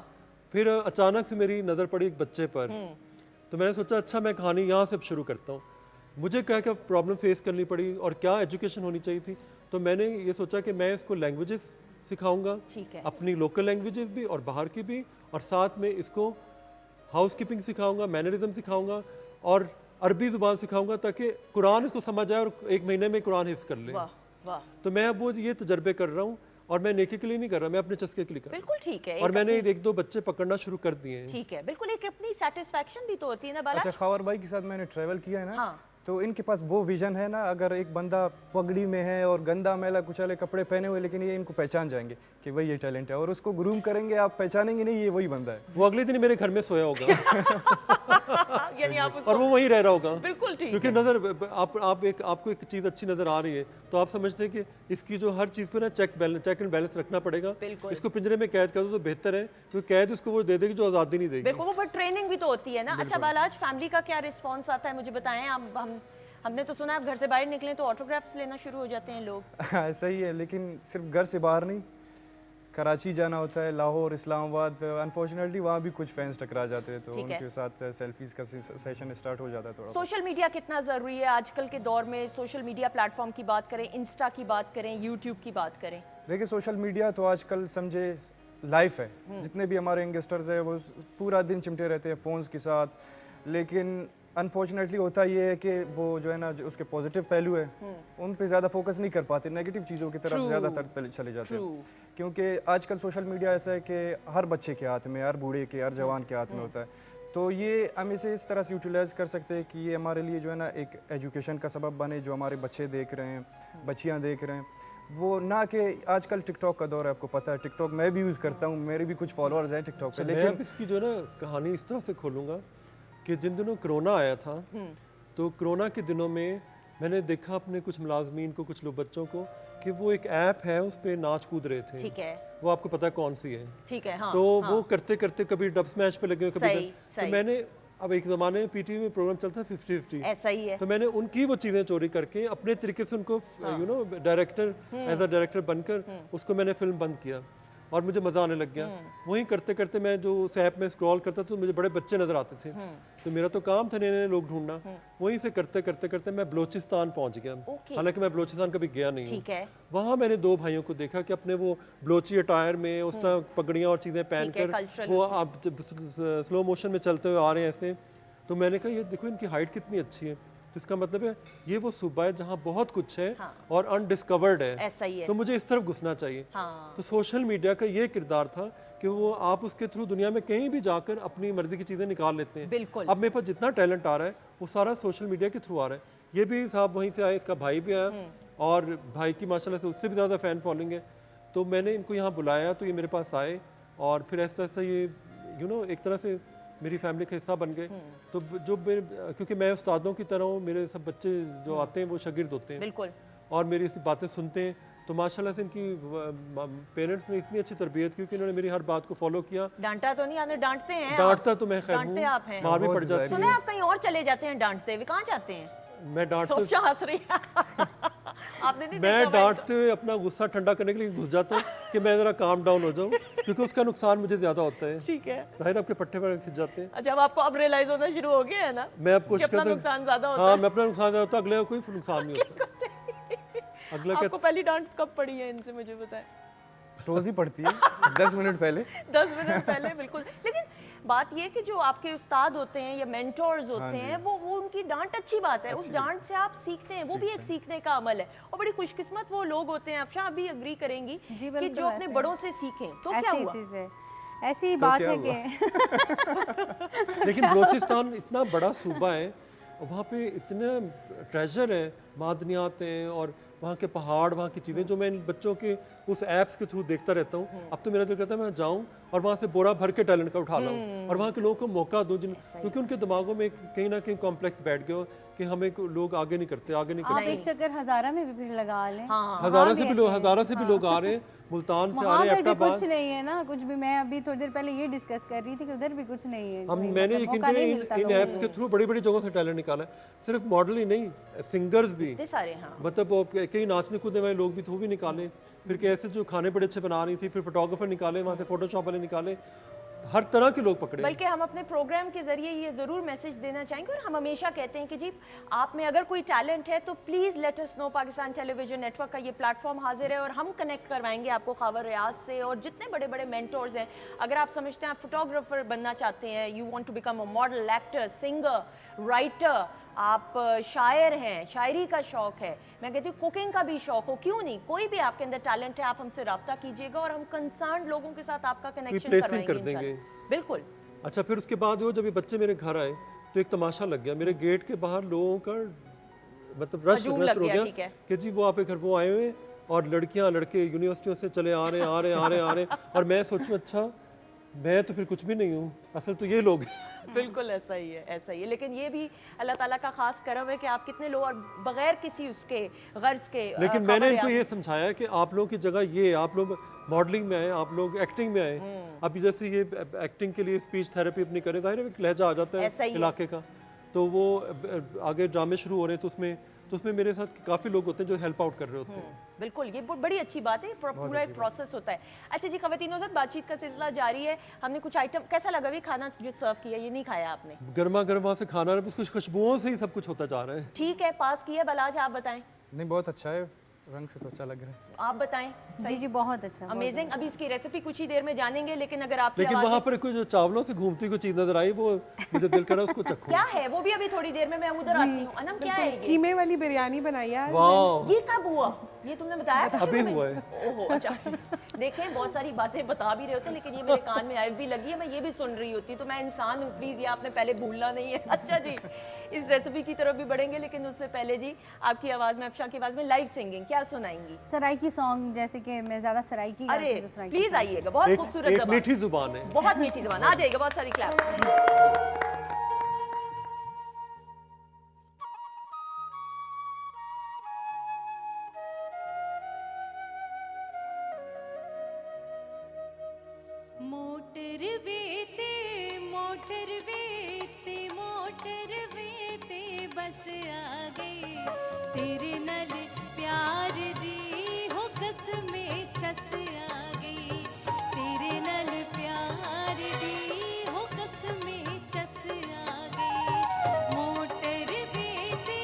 फिर अचानक से मेरी नज़र पड़ी एक बच्चे पर, तो मैंने सोचा अच्छा मैं कहानी यहाँ से शुरू करता हूँ। मुझे क्या क्या प्रॉब्लम फेस करनी पड़ी और क्या एजुकेशन होनी चाहिए थी, तो मैंने ये सोचा कि मैं इसको लैंग्वेजेस सिखाऊंगा, ठीक है। अपनी लोकल लैंग्वेजेस भी और बाहर की भी, और साथ में इसको हाउस कीपिंग सिखाऊंगा, मैनरिज्म सिखाऊंगा और अरबी ज़ुबान सिखाऊंगा, ताकि कुरान इसको समझ आए और 1 महीने में कुरान हिफ्ज़ कर ले। वाह वाह, तो मैं अब वो ये तजर्बे कर रहा हूँ, और मैं नेकी के लिए नहीं कर रहा, मैं अपने चस्के के लिए कर रहा बिल्कुल ठीक है। हूँ। और मैंने 1-2 बच्चे पकड़ना शुरू कर दिए हैं। ठीक है, बिल्कुल एक अपनी सेटिस्फैक्शन भी तो होती है ना बाला। अच्छा, खबर भाई के साथ मैंने ट्रैवल किया है ना, हाँ। तो इनके पास वो विजन है ना, अगर एक बंदा पगड़ी में है और गंदा मैला कुचले कपड़े पहने हुए, लेकिन ये इनको पहचान जाएंगे कि भाई ये टैलेंट है, और उसको ग्रूम करेंगे, आप पहचानेंगे नहीं ये वही बंदा है। वो अगले दिन मेरे घर में सोया होगा यानी आप और उसको वो वहीं रह रहा होगा। बिल्कुल ठीक क्योंकि नज़र आपको एक चीज़ अच्छी नज़र आ रही है, तो आप समझते हैं कि इसकी जो हर चीज़ पे ना चेक एंड बैलेंस रखना पड़ेगा। बिल्कुल। इसको पिंजरे में कैद कर दो तो बेहतर है, क्योंकि कैद उसको वो दे देगी जो आज़ादी नहीं देगी। बिल्कुल, वो पर ट्रेनिंग भी तो होती है ना। अच्छा बालाज, फैमिली का क्या रिस्पॉन्स आता है, मुझे बताएं। हमने तो सुना आप घर से बाहर निकले तो ऑटोग्राफ्स लेना शुरू हो जाते हैं लोग। ऐसा ही है, लेकिन सिर्फ घर से बाहर नहीं, कराची जाना होता है, लाहौर, इस्लामाबाद, अनफॉर्चुनेटली वहाँ भी कुछ फैंस टकरा जाते हैं, तो ठीक है। उनके साथ सेल्फीज का सेशन स्टार्ट हो जाता है थोड़ा। सोशल मीडिया कितना ज़रूरी है आजकल के दौर में? सोशल मीडिया प्लेटफॉर्म की बात करें, इंस्टा की बात करें, यूट्यूब की बात करें। देखिए, सोशल मीडिया तो आजकल समझे लाइफ है। जितने भी हमारे यंगस्टर्स हैं वो पूरा दिन चिमटे रहते हैं फ़ोन्स के साथ, लेकिन अनफॉर्चुनेटली होता ये है कि वो जो है ना, जो उसके पॉजिटिव पहलू है उन पे ज़्यादा फोकस नहीं कर पाते, नेगेटिव चीज़ों की तरफ ज़्यादातर चले जाते हैं। क्योंकि आजकल सोशल मीडिया ऐसा है कि हर बच्चे के हाथ में, हर बूढ़े के, हर जवान के हाथ में होता है, तो ये हम इसे इस तरह से यूटिलाइज़ कर सकते हैं कि ये हमारे लिए जो है ना एक एजुकेशन का सबब बने। जो हमारे बच्चे देख रहे हैं, बच्चियाँ देख रहे हैं, वो ना कि आजकल टिकटॉक का दौर है, आपको पता है, टिकटॉक मैं भी यूज़ करता हूँ, मेरे भी कुछ फॉलोअर्स हैं टिकटॉक पे। मैं लेकिन अब इसकी जो है ना कहानी इस तरह से खोलूँगा कि जिन दिनों कोरोना आया था, तो कोरोना के दिनों में मैंने देखा अपने कुछ मुलाजमीन को, कुछ लोग बच्चों को, कि वो एक ऐप है उस पर नाच कूद रहे थे। ठीक है, वो आपको पता है कौन सी है? ठीक है। हाँ, तो हाँ। वो करते करते कभी डब स्मैश पे लगे, कभी सही, तो सही। मैंने, अब एक ज़माने में पीटीवी में प्रोग्राम चलता है 50-50, ऐसा ही है। तो मैंने उनकी वो चीज़ें चोरी करके अपने तरीके से उनको डायरेक्टर, एज अ डायरेक्टर बनकर उसको मैंने फिल्म बंद किया, और मुझे मज़ा आने लग गया। वहीं करते करते मैं जो उस ऐप में स्क्रॉल करता तो मुझे बड़े बच्चे नज़र आते थे, तो मेरा तो काम था नए नए लोग ढूंढना। वहीं से करते करते करते मैं बलोचिस्तान पहुंच गया। ओके। हालांकि मैं बलोचिस्तान कभी गया नहीं हूँ। ठीक है। वहाँ मैंने 2 भाइयों को देखा कि अपने वो बलोची अटायर में उस तरह पगड़ियाँ और चीज़ें पहनकर cultural वो आप स्लो मोशन में चलते हुए आ रहे हैं ऐसे, तो मैंने कहा ये देखो इनकी हाइट कितनी अच्छी है, तो इसका मतलब है ये वो सूबा है जहाँ बहुत कुछ है और अनडिस्कवर्ड है, ऐसा ही है। तो मुझे इस तरफ घुसना चाहिए। हाँ। तो सोशल मीडिया का ये किरदार था कि वो आप उसके थ्रू दुनिया में कहीं भी जाकर अपनी मर्जी की चीज़ें निकाल लेते हैं। बिल्कुल। अब मेरे पास जितना टैलेंट आ रहा है वो सारा सोशल मीडिया के थ्रू आ रहा है। ये भी साहब वहीं से आए, इसका भाई भी आया, और भाई की माशाल्लाह से उससे भी ज़्यादा फ़ैन फॉलोइंग है। तो मैंने इनको यहाँ बुलाया, तो ये मेरे पास आए, और फिर ऐसा ऐसा ये एक तरह से मेरी फैमिली का हिस्सा बन गए। तो जो क्योंकि मैं उस्तादों की तरह हूँ, मेरे सब बच्चे जो आते हैं वो शागिर्द होते हैं, बिल्कुल। और मेरी इस बातें सुनते हैं, तो माशाल्लाह से इनकी पेरेंट्स ने इतनी अच्छी तरबियत की कि इन्होंने मेरी हर बात को फॉलो किया। डांटा तो नहीं, आने डांटते हैं? डांटता तो मैं खैर डांटते हूँ, आप हैं। मार भी पड़ जाती सुने है। आप कहीं और चले जाते हैं डांटते हुए, कहाँ जाते हैं? मैं डांटते तो हंस रही है। आपने नहीं मैं देखा डांटते हुए अपना गुस्सा ठंडा करने के लिए घुस जाता हूँ कि मैं ज़रा काम डाउन हो जाऊँ, क्योंकि उसका नुकसान मुझे ज़्यादा होता है। ठीक है। जाहिर आपके पट्टे पर खिंच जाते हैं। अच्छा, अब आपको अब रियलाइज होना शुरू हो गया है ना? मैं अब कोशिश अपना करता हूँ, नुकसान ज्यादा होता हाँ है। मैं अपना नुकसान ज़्यादा होता है, अगले का कोई नुकसान नहीं होता। अगला आपको पहली डांट कब पड़ी है इनसे, मुझे बताएं। रोज़ ही पड़ती है 10 मिनट पहले। 10 मिनट पहले, बिल्कुल। लेकिन बात ये कि जो आपके उस्ताद होते हैं या मेंटोर्स होते हैं, वो उनकी डांट अच्छी बात है, उस डांट से आप सीखते हैं, वो भी एक सीखने का अमल है। और बड़ी खुशकिस्मत वो लोग होते हैं, अफशा भी एग्री करेंगी, जी, कि बिल्कुल जो अपने ऐसे बड़ों से सीखें। तो क्या ऐसी ही हुआ? चीज़ है, ऐसी ही बात है कि लेकिन बलूचिस्तान इतना बड़ा सूबा है, वहाँ पे इतने ट्रेजर है, मादनियात हैं, और वहाँ के पहाड़, वहाँ की चीज़ें जो मैं इन बच्चों के उस ऐप्स के थ्रू देखता रहता हूँ। अब तो मेरा दिल करता है मैं जाऊँ और वहाँ से बोरा भर के टैलेंट का उठा लाऊँ, और वहाँ के लोगों को मौका दूँ, क्योंकि उनके दिमागों में कहीं ना कहीं कॉम्प्लेक्स बैठ गया हो कि हमें लोग आगे नहीं करते, आगे नहीं आप करते। एक चक्कर हज़ारा में भी फिर लगा लें। हाँ, हज़ारा से भी लोग आ रहे हैं, मुल्तान से आ वहाँ रहे हैं पर भी एबटाबाद। कुछ नहीं है ना, कुछ भी। मैं अभी थोड़ी देर पहले ये डिस्कस कर रही थी कि उधर भी कुछ नहीं है। हम कोई मैंने मतलब यकीन मौका नहीं करें मिलता इन लोगों ऐप्स के थ्रू बड़ी बड़ी जगहों से टैलेंट निकाला है, सिर्फ मॉडल ही नहीं, सिंगर्स भी, इतने सारे, हाँ। मतलब वो कई नाचने कूदने वाले लोग भी थे, वो भी निकाले, फिर कैसे जो खाने बड़े अच्छे बना रही थी, फिर फोटोग्राफर निकाले, वहाँ से फोटोशॉप वाले निकाले, हर तरह के लोग पकड़े। बल्कि हम अपने प्रोग्राम के जरिए ये ज़रूर मैसेज देना चाहेंगे, और हम हमेशा कहते हैं कि जी आप में अगर कोई टैलेंट है तो please let us know. Pakistan television network का ये प्लेटफॉर्म हाजिर है और हम कनेक्ट करवाएंगे आपको खबर रियाज से और जितने बड़े बड़े मेंटोर्स हैं। अगर आप समझते हैं आप फोटोग्राफर बनना चाहते हैं, you want to become a model, actor, singer, writer, आप शायर हैं, शायरी का शौक है, मैं कहती हूँ कुकिंग का भी शौक हो, क्यों नहीं, कोई भी आपके अंदर टैलेंट है, आप हमसे रब्ता कीजिएगा और हम कंसर्न लोगों के साथ आपका कनेक्शन प्लेसिंग करवाएंगे कर देंगे। इंशाल्लाह। बिल्कुल। अच्छा, फिर उसके बाद वो जब ये बच्चे मेरे घर आए तो एक तमाशा लग गया, मेरे गेट के बाहर लोगों का मतलब रश हजूम लगना लग शुरू हो गया, गया ठीक है। कि जी वो आपके घर वो आए हुए हैं, और लड़कियां लड़के यूनिवर्सिटियों से चले आ रहे हैं, आ रहे हैं, आ रहे हैं, आ रहे हैं, और मैं सोचूं अच्छा मैं तो फिर कुछ भी नहीं हूँ, असल तो ये लोग हैं। बिल्कुल ऐसा ही है, ऐसा ही है। लेकिन ये भी अल्लाह ताला का खास करम है कि आप कितने लोग और बगैर किसी उसके गर्ज के लेकिन खबर मैंने इनको रियासत- ये समझाया कि आप लोगों की जगह ये है, आप लोग मॉडलिंग में आए, आप लोग एक्टिंग में आए। अभी जैसे ये एक्टिंग के लिए स्पीच थेरेपी अपनी करें, जाहिर है एक लहजा आ जाता ऐसा है ही है। इलाके का, तो वो आगे ड्रामे शुरू हो रहे हैं तो उसमें मेरे साथ काफ़ी लोग होते हैं जो हेल्प आउट कर रहे होते हैं। बिल्कुल, ये बहुत बड़ी अच्छी बात है, पूरा एक प्रोसेस होता है। अच्छा जी, खवातीनों से बातचीत का सिलसिला जारी है। हमने कुछ आइटम, कैसा लगा भी खाना जो सर्व किया, ये नहीं खाया आपने? गर्मा गर्म वहाँ से खाना, उसकी खुशबुओं से ही सब कुछ होता जा रहा है। ठीक है, पास किया। बलाज आप बताएं। नहीं, बहुत अच्छा है, रंग से तो अच्छा लग रहा है। आप बताएं। जी जी, बहुत अच्छा, बहुत अमेजिंग। अभी इसकी रेसिपी कुछ ही देर में जानेंगे, लेकिन अगर आपकी लेकिन आवाज़ वहाँ पर कोई जो चावलों से घूमती कोई चीज़ नजर आई, वो मुझे दिल करा उसको चखूं। क्या है वो भी अभी थोड़ी देर में मैं उधर आती हूँ। अनम, क्या है ये? कीमे वाली बिरयानी बनाई है आज वाह, ये कब हुआ? ये तुमने बताया था अभी शुरू में? हुआ है। ओहो, अच्छा। देखें, बहुत सारी बातें बता भी रहे होते हैं, लेकिन ये मेरे कान में भी लगी है, मैं ये भी सुन रही होती, तो मैं इंसान हूँ, प्लीज़ ये आपने पहले भूलना नहीं है। अच्छा जी, इस रेसिपी की तरफ भी बढ़ेंगे, लेकिन उससे पहले जी आपकी आवाज़ में, अफशा की आवाज़ में लाइव सिंगिंग क्या सुनाएंगी? सराइकी सॉन्ग, जैसे कि मैं ज़्यादा सराइकी गाती अरे हूँ, तो सराइकी प्लीज़ song। आइएगा, बहुत एक खूबसूरत ज़बान, मीठी जुबान है। बहुत मीठी ज़बान, आ जाइएगा, बहुत सारी क्लैप। मोटर वेते मोटर वेते मोटर वेते बस आ गई तेरे नल प्यार दी हो कसमें चस आ गई तेरे नल प्यार दी हो कसमें चस आ गई मोटर वेते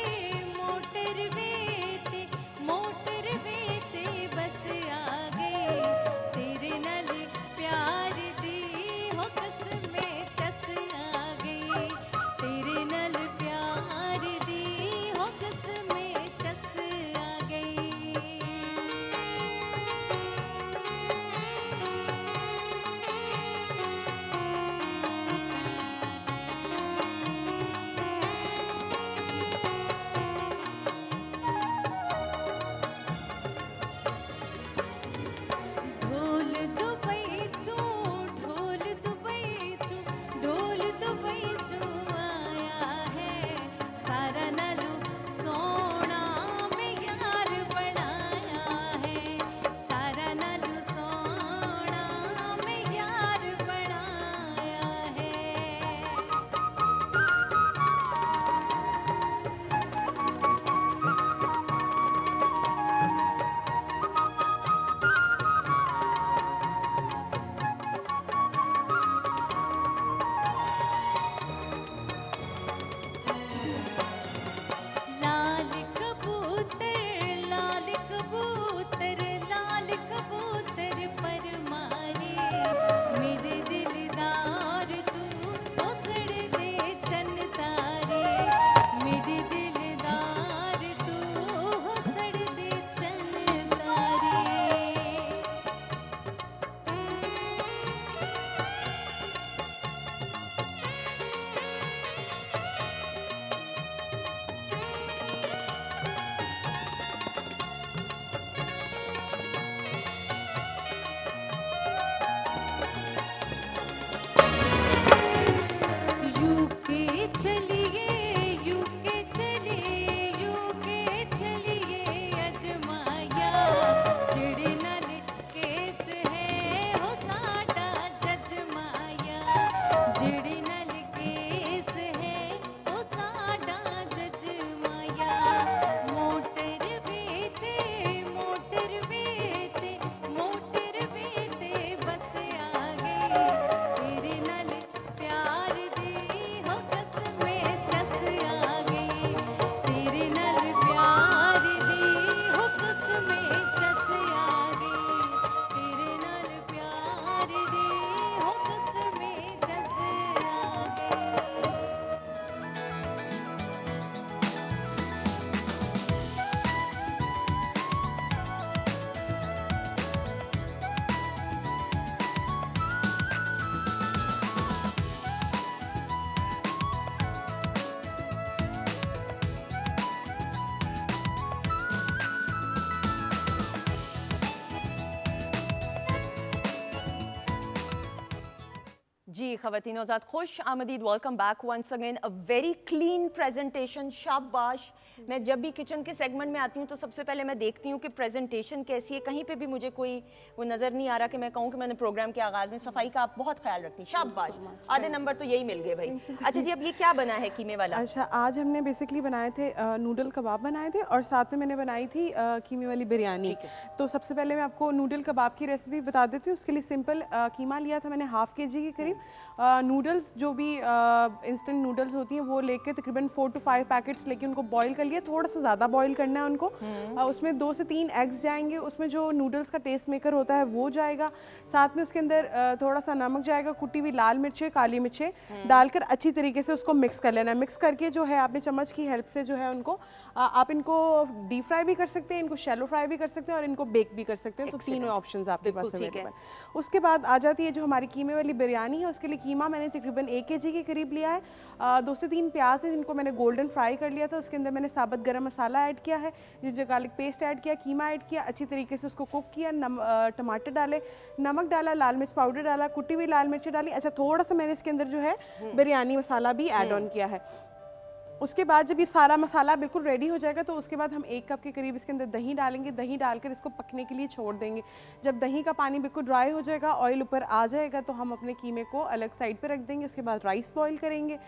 मोटर वेते मोटर वेते बस आ गई तेरे नल प्यार दी हो कसमें चस आ गई तेरे नल प्यार दी हो कसमें चस आ गई। ढोल दुबई छू ढोल दुबई छू ढोल दुबई छू आया है सारा नलू सोना में यार बनाया है सारा नलू सोना में यार बनाया है। लाल कबूतर लाल कबूतर लाल कबूतर पर मारे मेरे दिलदार तू ओसड़ दे चन तारे मेरे दिलदार तू ओसड़ दे चन तारे। यूके चलिए यूके चलिए यूके चलिए अजमाया चिड़ नल के जी ख़वातीन औज़ात खुश आमदीद, welcome back once again. A very clean presentation, शाबाश। मैं जब भी किचन के सेगमेंट में आती हूँ तो सबसे पहले मैं देखती हूँ कि प्रेजेंटेशन कैसी है। कहीं पे भी मुझे कोई वो नज़र नहीं आ रहा कि मैं कहूँ कि मैंने प्रोग्राम के आगाज़ में सफाई का आप बहुत ख्याल रखती हैं, शाबाश। आधे नंबर तो यही मिल गए भाई। अच्छा जी, अब ये क्या बना है कीमे वाला? अच्छा, आज हमने बेसिकली बनाए थे नूडल कबाब बनाए थे और साथ में मैंने बनाई थी कीमे वाली बिरयानी। तो सबसे पहले मैं आपको नूडल कबाब की रेसिपी बता देती हूँ। उसके लिए सिंपल कीमा लिया था मैंने 1/2 kg के करीब। नूडल्स जो भी इंस्टेंट नूडल्स होती हैं वो लेके तकरीबन 4 to 5 पैकेट्स लेके उनको बॉईल कर लिया। थोड़ा सा ज़्यादा बॉईल करना है उनको। उसमें 2 से 3 एग्स जाएंगे, उसमें जो नूडल्स का टेस्ट मेकर होता है वो जाएगा, साथ में उसके अंदर थोड़ा सा नमक जाएगा, कुटी हुई लाल मिर्चें, काली मिर्चें डालकर अच्छी तरीके से उसको मिक्स कर लेना है। मिक्स करके जो है आपने चम्मच की हेल्प से जो है उनको आप इनको डीप फ्राई भी कर सकते हैं, इनको शैलो फ्राई भी कर सकते हैं और इनको बेक भी कर सकते हैं। तो तीनों ऑप्शंस आपके पास अवेलेबल। उसके बाद आ जाती है जो हमारी कीमे वाली बिरयानी है। उसके लिए कीमा मैंने तकरीबन 1 kg के करीब लिया है। 2 से 3 प्याज हैं जिनको मैंने गोल्डन फ्राई कर लिया था। उसके अंदर मैंने साबुत गरम मसाला ऐड किया है, जिंजर गार्लिक पेस्ट ऐड किया, कीमा ऐड किया, अच्छी तरीके से उसको कुक किया। टमाटर डाले, नमक डाला, लाल मिर्च पाउडर डाला, कुटी हुई लाल मिर्च डाली। अच्छा, थोड़ा सा मैंने इसके अंदर जो है बिरयानी मसाला भी ऐड ऑन किया है। उसके बाद जब ये सारा मसाला बिल्कुल रेडी हो जाएगा तो उसके बाद हम 1 कप के करीब इसके अंदर दही डालेंगे। दही डालकर इसको पकने के लिए छोड़ देंगे। जब दही का पानी बिल्कुल ड्राई हो जाएगा, ऑयल ऊपर आ जाएगा, तो हम अपने कीमे को अलग साइड पे रख देंगे। उसके बाद राइस बॉईल करेंगे,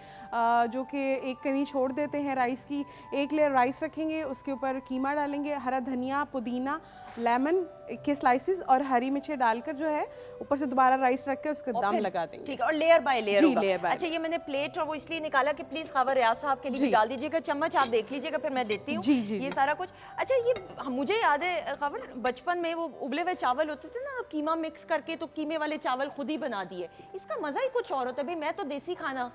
जो कि एक कनी छोड़ देते हैं राइस की। 1 लेयर राइस रखेंगे, उसके ऊपर कीमा डालेंगे, हरा धनिया, पुदीना, लेमन के स्लाइसेस और हरी मिर्चें डालकर जो है ऊपर से दोबारा राइस रख के उसका दम लगा देंगे। ठीक है, और लेयर बाय लेयर जी, होगा। लेयर बाय अच्छा, ये मैंने प्लेट और वो इसलिए निकाला कि प्लीज खबर रियाज साहब के लिए भी डाल दीजिएगा। चम्मच आप देख लीजिएगा, फिर मैं देती हूँ। जी, जी, ये जी। सारा कुछ। अच्छा, ये मुझे याद है खबर, बचपन में वो उबले हुए चावल होते थे ना, कीमा मिक्स करके तो कीमे वाले चावल खुद ही बना दिए। इसका मजा ही कुछ और होता है भाई। मैं तो देसी खाना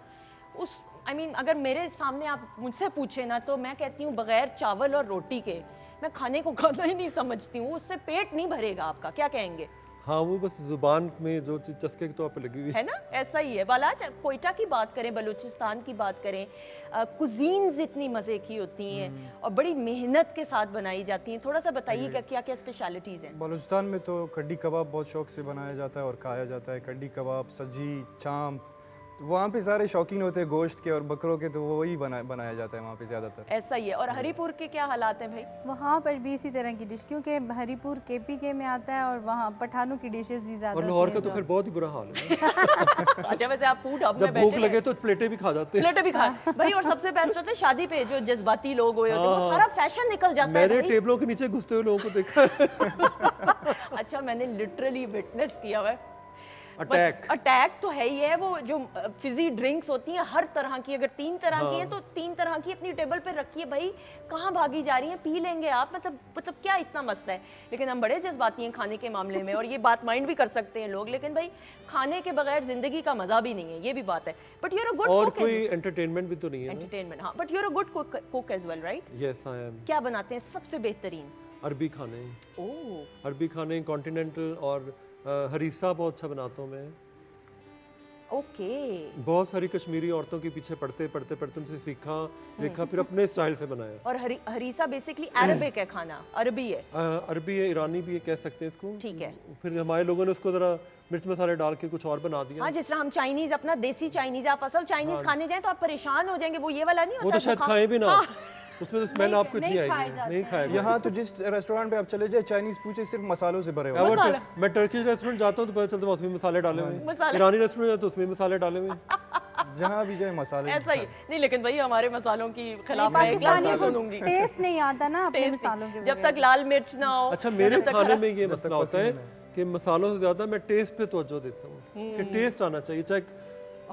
उस अगर मेरे सामने आप मुझसे पूछे ना तो मैं कहती हूँ बगैर चावल और रोटी के मैं खाने को खाना ही नहीं समझती हूँ। उससे पेट नहीं भरेगा आपका, क्या कहेंगे? हाँ, वो बस जुबान में जो चीज़ चस्के के तौर पे लगी हुई है ना, ऐसा ही है। बालाच, कोयटा की बात करें, बलूचिस्तान की बात करें, कुजीन्स इतनी मज़े की होती हैं और बड़ी मेहनत के साथ बनाई जाती हैं। थोड़ा सा बताइएगा क्या क्या स्पेशलिटीज़ हैं? बलूचिस्तान में तो कड्डी कबाब बहुत शौक से बनाया जाता है और खाया जाता है। कड्डी कबाब, सजी, चांप, वहाँ पे सारे शौकीन होते हैं गोश्त के और बकरों के, तो वही बनाया जाता है वहाँ पे ज़्यादातर। ऐसा ही है। और हरीपुर के क्या हालात हैं भाई? वहाँ पर भी इसी तरह की डिश, क्योंकि हरीपुर KPK में आता है और वहाँ पठानों की डिशेज ही ज़्यादा और होती लाहौर हैं का तो जो- फिर बहुत ही बुरा हाल है। अच्छा, वैसे आप फूड हब में जब बैठे भूख लगे तो प्लेटें भी खा जाते हैं। प्लेटें भी खा भाई। और सबसे बेस्ट होता है शादी पे जो जज्बाती लोग हुए होते हैं, वो सारा फैशन निकल जाता है मैंने भाई। टेबलों के नीचे घुसते हुए लोगों को देखा है। अच्छा, मैंने लिटरली विटनेस किया हुआ है। अटैक अटैक तो है ही है। वो जो फिजी ड्रिंक्स होती हैं हर तरह की, अगर 3 तरह की हैं तो 3 तरह की अपनी टेबल पे रखिए भाई। कहाँ भागी जा रही हैं? पी लेंगे आप। मतलब क्या इतना मस्त है। लेकिन हम बड़े जज्बाती हैं खाने के मामले में, और ये बात माइंड भी कर सकते हैं लोग, लेकिन भाई खाने के बगैर जिंदगी का मजा भी नहीं है, ये भी बात है। बट यूर अ गुड और कुक। कोई एंटरटेनमेंट भी तो नहीं है। एंटरटेनमेंट, हाँ, but you're a good cook as well, right? Yes I am. क्या बनाते हैं सबसे बेहतरीन? अरबी खाने, ओह, अरबी खाने, कॉन्टिनेंटल और हरीसा बहुत अच्छा बनाता हूँ मैं। ओके। बहुत सारी कश्मीरी औरतों के पीछे पढ़ते उनसे सीखा, देखा, फिर अपने स्टाइल से बनाया। और हरीसा बेसिकली अरबिक है खाना, अरबी है। अरबी है, ईरानी भी है, कह सकते हैं इसको। ठीक है। फिर हमारे लोगों ने उसको जरा मिर्च मसाले डाल के कुछ और बना दिया। हाँ, जिस तरह हम चाइनीज, अपना देसी चाइनीज, आप असल चाइनीज खाने जाएं तो आप परेशान हो जाएंगे। वो ये वाला नहीं होता, वो तो शायद बुखार- खाए भी ना, हाँ। उसमें तो स्मेल आपको इतनी नहीं खाए आएगी, जाते नहीं खाएगा। यहाँ तो जिस रेस्टोरेंट पे आप चले जाए, चाइनीज पूछे सिर्फ मसालों से भरे हुए। मसाला। मैं टर्किश रेस्टोरेंट जाता हूँ तो पता चलता है उसमें मसाले डाले हुए हैं। मसाला। ईरानी रेस्टोरेंट जाता तो उसमें मसाले डाले हुए हैं। जहाँ भी जाए मसाले। ऐसा ही नहीं, लेकिन भाई हमारे मसालों की खिलाफ मैं एक पाकिस्तानी ग्लास को सुनूंगी। टेस्ट नहीं आता ना अपने टेस्ट मसालों के जब तक लाल मिर्च ना हो। अच्छा, मेरे जब तक खाने हरा- में ये मसला होता है कि मसालों से ज़्यादा मैं टेस्ट पे तवज्जो देता हूँ कि टेस्ट आना चाहिए। चाहे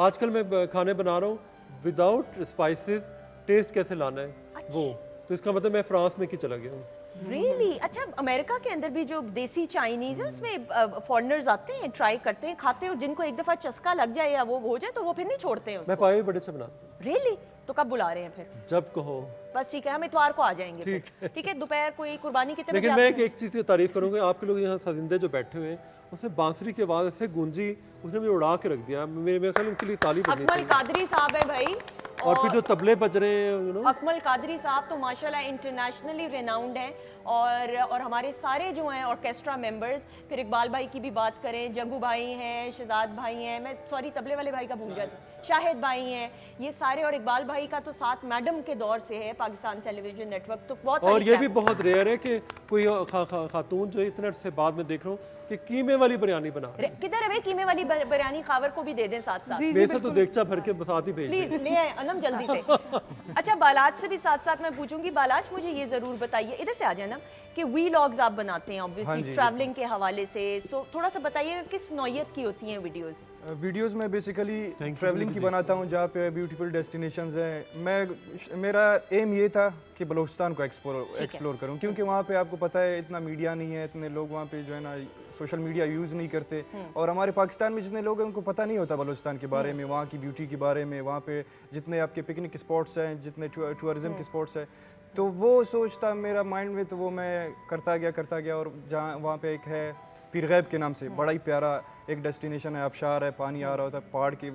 आजकल मैं खाने बना रहा हूँ विदाउट स्पाइसेस, टेस्ट कैसे लाना है वो, तो इसका मतलब मैं फ्रांस में की चला गया हूँ। रियली? अच्छा, अमेरिका के अंदर भी जो देसी चाइनीज है उसमें फॉरेनर्स आते हैं, ट्राई करते हैं, खाते हैं, और जिनको एक दफा चस्का लग जाए या वो हो जाए तो वो फिर नहीं छोड़ते हैं मैं उसको। पाए भी बड़े अच्छे बनाता हूँ। रियली? तो कब बुला रहे हैं फिर? जब कहो। बस ठीक है, हम इतवार को आ जाएंगे फिर। ठीक है, दोपहर कोई कुर्बानी कितने बजे लेकिन मैं आती है? एक चीज़ की तारीफ करूँगा, आपके लोग यहाँ सजिंदे जो बैठे हुए हैं, उसमें बांसुरी की आवाज़ ऐसे गूंजी, उसने मुझे उड़ा के रख दिया। मेरे ख्याल उनके लिए ताली बजनी अकमल चाहिए। कादरी साहब है भाई, और फिर जो तबले बज रहे हैं अकमल कादरी साहब तो माशाल्लाह इंटरनेशनली रेनाउंड हैं और हमारे सारे जो हैं ऑर्केस्ट्रा मेंबर्स, फिर इकबाल भाई की भी बात करें, जग्गू भाई हैं, शहजाद भाई हैं, मैं सॉरी तबले वाले भाई का भूल जाती हूँ, शाहिद भाई हैं, ये सारे, और इकबाल भाई का तो साथ मैडम के दौर से है पाकिस्तान टेलीविजन नेटवर्क, तो बहुत और सारी ये भी बहुत रेयर है कि कोई खातून जो इतने अरसे बाद में देख रहा हूँ कि कीमे वाली बिरयानी बना रही है। किधर है भाई कीमे वाली बिरयानी, खावर को भी दे दें साथ साथ, वैसे तो देगचा भर के साथ ही भेज दें। प्लीज ले आए अनम जल्दी से। अच्छा बालाज से भी साथ साथ मैं पूछूंगी, बालाज मुझे ये जरूर बताइए, इधर से आ जाना, कि वीलॉग्स आप बनाते हैं ऑब्वियसली ट्रैवलिंग के हवाले से, सो थोड़ा सा बताइएगा किस नौयत की होती हैं वीडियोस? वीडियोस में बेसिकली ट्रैवलिंग की बनाता हूँ जहाँ पे ब्यूटीफुल डेस्टिनेशंस हैं। मेरा एम ये था कि बलूचिस्तान को एक्सप्लोर करूँ, क्योंकि वहाँ पे आपको पता है इतना मीडिया नहीं है, इतने लोग वहाँ पे जो है ना सोशल मीडिया यूज़ नहीं करते, और हमारे पाकिस्तान में जितने लोग हैं उनको पता नहीं होता बलूचिस्तान के बारे में, वहाँ की ब्यूटी के बारे में, वहाँ पे जितने आपके पिकनिक स्पॉट्स हैं, जितने टूरिज्म के स्पॉट्स हैं, तो वो सोच था मेरा माइंड में, तो वो मैं करता गया और जहाँ वहाँ पे एक है पीर गैब के नाम से बड़ा ही प्यारा एक डेस्टिनेशन है, आबशार है, पानी आ रहा होता है पहाड़ के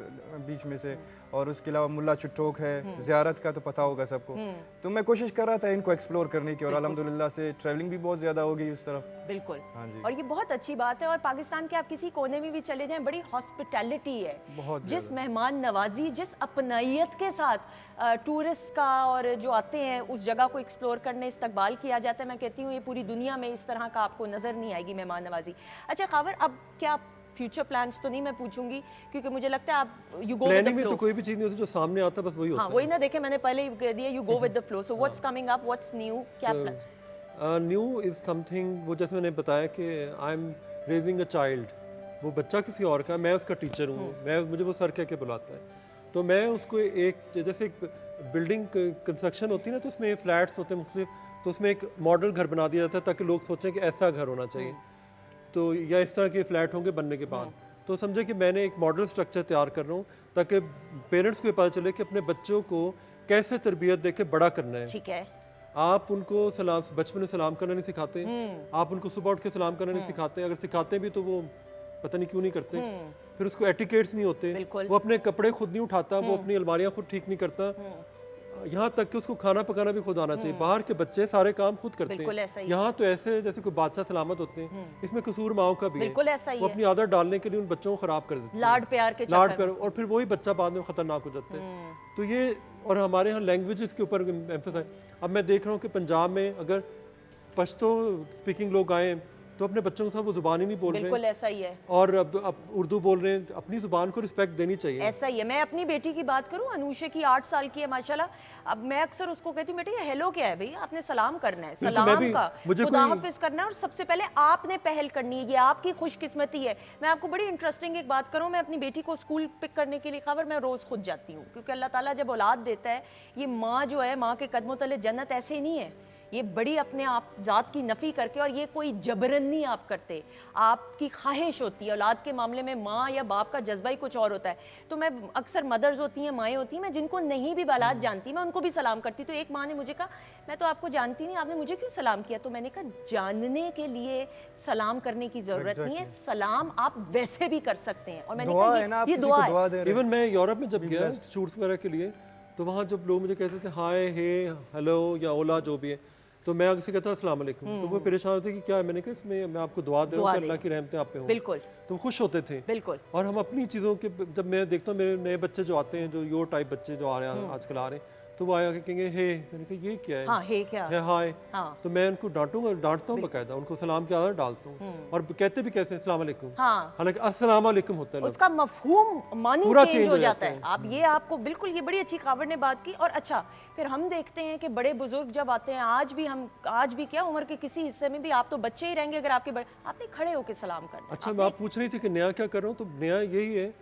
बीच में से, और उसके अलावा मुल्ला चुट्टोक है, ज़ियारत का तो पता होगा सबको। तो मैं कोशिश कर रहा था इनको एक्सप्लोर करने की, और अल्हम्दुलिल्लाह से ट्रैवलिंग भी बहुत ज़्यादा हो गई उस तरफ। बिल्कुल, हाँ जी। और ये बहुत अच्छी बात है, और पाकिस्तान के आप किसी कोने में भी चले जाएं, बड़ी हॉस्पिटैलिटी है, बहुत जिस मेहमान नवाजी, जिस अपनायत के साथ टूरिस्ट का और जो आते हैं उस जगह को एक्सप्लोर करने इस्तकबाल किया जाता है, मैं कहती हूँ ये पूरी दुनिया में इस तरह का आपको नज़र नहीं आएगी मेहमान नवाजी। अच्छा खावर, अब क्या फ्यूचर प्लान्स तो नहीं मैं पूछूंगी, क्योंकि मुझे लगता है आप you go with the planning में फ्लो। तो कोई भी चीज़ नहीं होती, जो सामने आता है बस वही होता हाँ है। वही ना, देखे मैंने पहले ही कह दिया, you go with the flow. So what's coming up, what's new, क्या प्लान? न्यू इज़ समथिंग, वो जैसे मैंने बताया कि I am raising a child, वो बच्चा किसी और का, मैं उसका टीचर हूँ, मुझे वो सर कह के बुलाता है, तो मैं उसको एक, जैसे एक बिल्डिंग कंस्ट्रक्शन होती है ना, तो उसमें फ्लैट्स होते हैं मुख्तलिफ, तो उसमें एक मॉडल घर बना दिया जाता है ताकि लोग सोचें कि ऐसा घर होना चाहिए, तो या इस तरह के फ्लैट होंगे बनने के बाद, तो समझे कि मैंने एक मॉडल स्ट्रक्चर तैयार कर रहा हूँ ताकि पेरेंट्स को ये पता चले कि अपने बच्चों को कैसे तरबियत दे के बड़ा करना है। ठीक है, आप उनको सलाम, बचपन में सलाम करना नहीं सिखाते, आप उनको सुबह उठ के सलाम करना नहीं सिखाते, अगर सिखाते भी तो वो पता नहीं क्यों नहीं करते, फिर उसको एटिकेट्स नहीं होते, वो अपने कपड़े खुद नहीं उठाता, वो अपनी अलमारियां खुद ठीक नहीं करता, यहाँ तक कि उसको खाना पकाना भी खुद आना चाहिए। बाहर के बच्चे सारे काम खुद करते बिल्कुल हैं, ऐसा ही यहाँ तो ऐसे जैसे कोई बादशाह सलामत होते हैं, इसमें कसूर माओ का भी है। बिल्कुल ऐसा ही वो है, अपनी आदत डालने के लिए उन बच्चों को खराब कर देते हैं, लाड प्यार के लाड चक्कर प्यार, और फिर वही बच्चा बाद में खतरनाक हो जाता है। तो ये, और हमारे यहाँ लैंग्वेजेस के ऊपर एम्फसाइज, अब मैं देख रहा हूँ कि पंजाब में अगर पश्तो स्पीकिंग लोग आए तो अपने बच्चों के साथ वो जुबान ही नहीं बोल रहे, बिल्कुल ऐसा ही है, और अब उर्दू बोल रहे हैं, अपनी जुबान को रिस्पेक्ट देनी चाहिए। ऐसा ही है। मैं अपनी बेटी की बात करूं, अनुषे की 8 साल की है माशाल्लाह, अब मैं अक्सर उसको कहती हूँ बेटी ये हेलो क्या है भाई, आपने सलाम करना है, सलाम का खुदा हाफिज करना है, और सबसे पहले आपने पहल करनी है, ये आपकी खुशकिस्मती है। मैं आपको बड़ी इंटरेस्टिंग एक बात करूँ, मैं अपनी बेटी को स्कूल पिक करने के लिए खबर मैं रोज़ खुद जाती हूँ, क्योंकि अल्लाह ताला जब औलाद देता है, ये माँ जो है, माँ के कदमों तले जन्नत ऐसे ही नहीं है, ये बड़ी अपने आप ज़ात की नफ़ी करके, और ये कोई जबरन नहीं आप करते, आपकी ख्वाहिश होती है। औलाद के मामले में माँ या बाप का जज्बा ही कुछ और होता है। तो मैं अक्सर मदर्स होती हैं, माएँ होती हैं, मैं जिनको नहीं भी बालात जानती मैं उनको भी सलाम करती। तो एक माँ ने मुझे कहा मैं तो आपको जानती नहीं, आपने मुझे क्यों सलाम किया? तो मैंने कहा जानने के लिए सलाम करने की ज़रूरत नहीं है, सलाम आप वैसे भी कर सकते हैं। और मैंने कहा ये दुआ है। इवन मैं यूरोप में जब गया शूट्स वगैरह के लिए, तो वहाँ जब लोग मुझे कहते थे हाय, हे, हेलो या ओला जो भी है, तो मैं किसी कहता अस्सलाम वालेकुम, तो वो परेशान होते कि क्या है, मैंने कहा इसमें मैं आपको दुआ दे रहा हूँ कि अल्लाह की रहमतें आप पे हों। बिल्कुल, तो वो खुश होते थे। बिल्कुल। और हम अपनी चीज़ों के, जब मैं देखता हूँ मेरे नए बच्चे जो आते हैं, जो योर टाइप बच्चे जो आ रहे हैं आजकल आ रहे हैं, तो वो आया कहेंगे हे, मैंने कहा ये क्या है, हाँ, हे क्या है, हाय, हाँ। तो मैं उनको डांटता हूँ बकायदा, उनको सलाम की आदत डालता हूँ, और कहते भी कैसे अस्सलाम वालेकुम, हाँ। हालांकि अस्सलाम वालेकुम होता है, उसका मफहूम मानी पूरा चेंज हो जाता है। आप ये आपको बिल्कुल, ये बड़ी अच्छी खबर ने बात की। और अच्छा, फिर हम देखते हैं कि बड़े बुजुर्ग जब आते हैं, आज भी क्या उम्र के किसी हिस्से में भी आप तो बच्चे ही रहेंगे अगर आपके बड़े, आपने खड़े होकर सलाम करना। अच्छा, मैं आप पूछ रही थी कि नया क्या कर रहा हूँ, तो नया यही है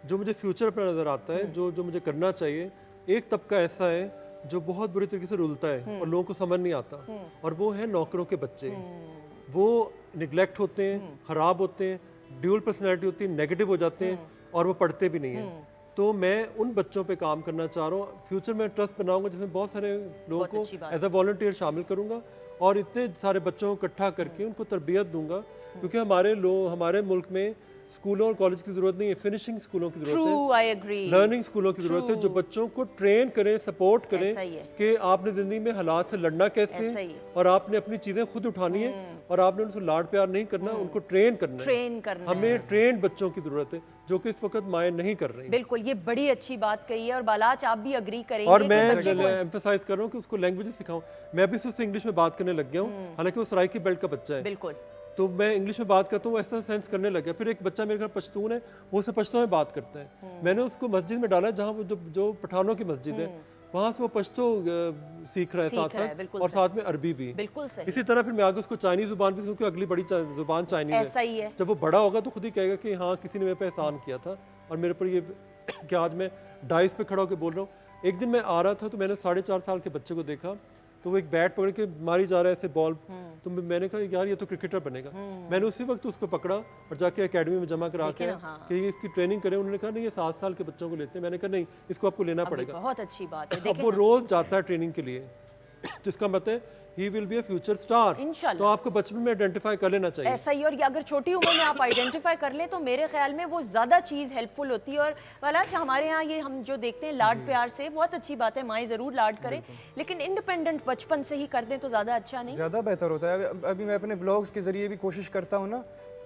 जो मुझे फ्यूचर पर नज़र आता है, जो मुझे करना चाहिए। एक तबका ऐसा है जो बहुत बुरी तरीके से रुलता है और लोगों को समझ नहीं आता, और वो है नौकरों के बच्चे। वो निगलेक्ट होते हैं, ख़राब होते हैं, ड्यूल पर्सनैलिटी होती है, नेगेटिव हो जाते हैं, और वो पढ़ते भी नहीं हैं। तो मैं उन बच्चों पे काम करना चाह रहा हूँ। फ्यूचर में ट्रस्ट बनाऊंगा जिसमें बहुत सारे लोगों को एज अ वॉलंटियर शामिल करूंगा, और इतने सारे बच्चों को इकट्ठा करके उनको तरबियत दूंगा, क्योंकि हमारे मुल्क में स्कूलों और कॉलेज की जरूरत नहीं है, फिनिशिंग स्कूलों की जरूरत है, ट्रू, आई एग्री। लर्निंग स्कूलों की जरूरत है जो बच्चों को ट्रेन करें, सपोर्ट करें ऐसा ही है। कि आपने जिंदगी में हालात से लड़ना कैसे ऐसा ही है है। और आपने अपनी चीजें खुद उठानी है और आपने उनसे लाड प्यार नहीं करना, उनको ट्रेन करना है। ट्रेन करना हमें ट्रेन बच्चों की जरूरत है जो कि इस वक्त माएँ नहीं कर रही। बिल्कुल, ये बड़ी अच्छी बात कही है और बालाच आप भी अग्री करेंगे और कि मैं बच्चे को एम्फेसाइज कर रहा हूँ कि उसको लैंग्वेजेस सिखाऊं। मैं भी उससे इंग्लिश में बात करने लग गया हूँ, हालांकि वो सराइकी बेल्ट का बच्चा है, बिल्कुल तो मैं इंग्लिश में बात करता हूँ, ऐसा सेंस करने लग गया। फिर एक बच्चा मेरे घर पश्तून है, वो उससे पश्तो में बात करता है। मैंने उसको मस्जिद में डाला जहाँ वो जो पठानों की मस्जिद है, वहाँ से वो पश्तो सीख रहा है साथ रहा है, साथ, बिल्कुल और सही। साथ में अरबी भी। बिल्कुल सही, इसी तरह फिर मैं आगे उसको चाइनीज जुबान भी, क्योंकि अगली बड़ी जुबान चाइनीज ऐसा है। ही है। जब वो बड़ा होगा तो खुद ही कहेगा कि हाँ किसी ने मेरे पे एहसान किया था और मेरे पर ये कि आज मैं डाइस पे खड़ा होकर बोल रहा हूँ। एक दिन मैं आ रहा था तो मैंने 4.5 साल के बच्चे को देखा, तो वो एक बैट पकड़ के मारी जा रहा है ऐसे बॉल, तो मैंने कहा यार ये तो क्रिकेटर बनेगा। मैंने उसी वक्त उसको पकड़ा और जाके एकेडमी में जमा करा के कि ये इसकी ट्रेनिंग करें। उन्होंने कहा नहीं, ये 7 साल के बच्चों को लेते हैं। मैंने कहा नहीं, इसको आपको लेना पड़ेगा। बहुत अच्छी बात है। अब देखें वो रोज जाता है ट्रेनिंग के लिए, जिसका मतलब है he will be a future star. इंशाल्लाह। तो आपको बचपन में आइडेंटिफाई कर लेना चाहिए। ऐसा ही, और ये अगर छोटी उम्र में आप आइडेंटिफाई कर लें तो मेरे ख्याल में वो ज़्यादा चीज़ हेल्पफुल होती है। और वाला हमारे यहाँ ये हम जो देखते हैं लाड प्यार से, बहुत अच्छी बात है, माएँ ज़रूर लाड करें, लेकिन इंडिपेंडेंट बचपन से ही कर दें तो ज़्यादा अच्छा नहीं। ज़्यादा बेहतर होता है। अभी मैं अपने व्लॉग्स के ज़रिए भी कोशिश करता हूँ ना,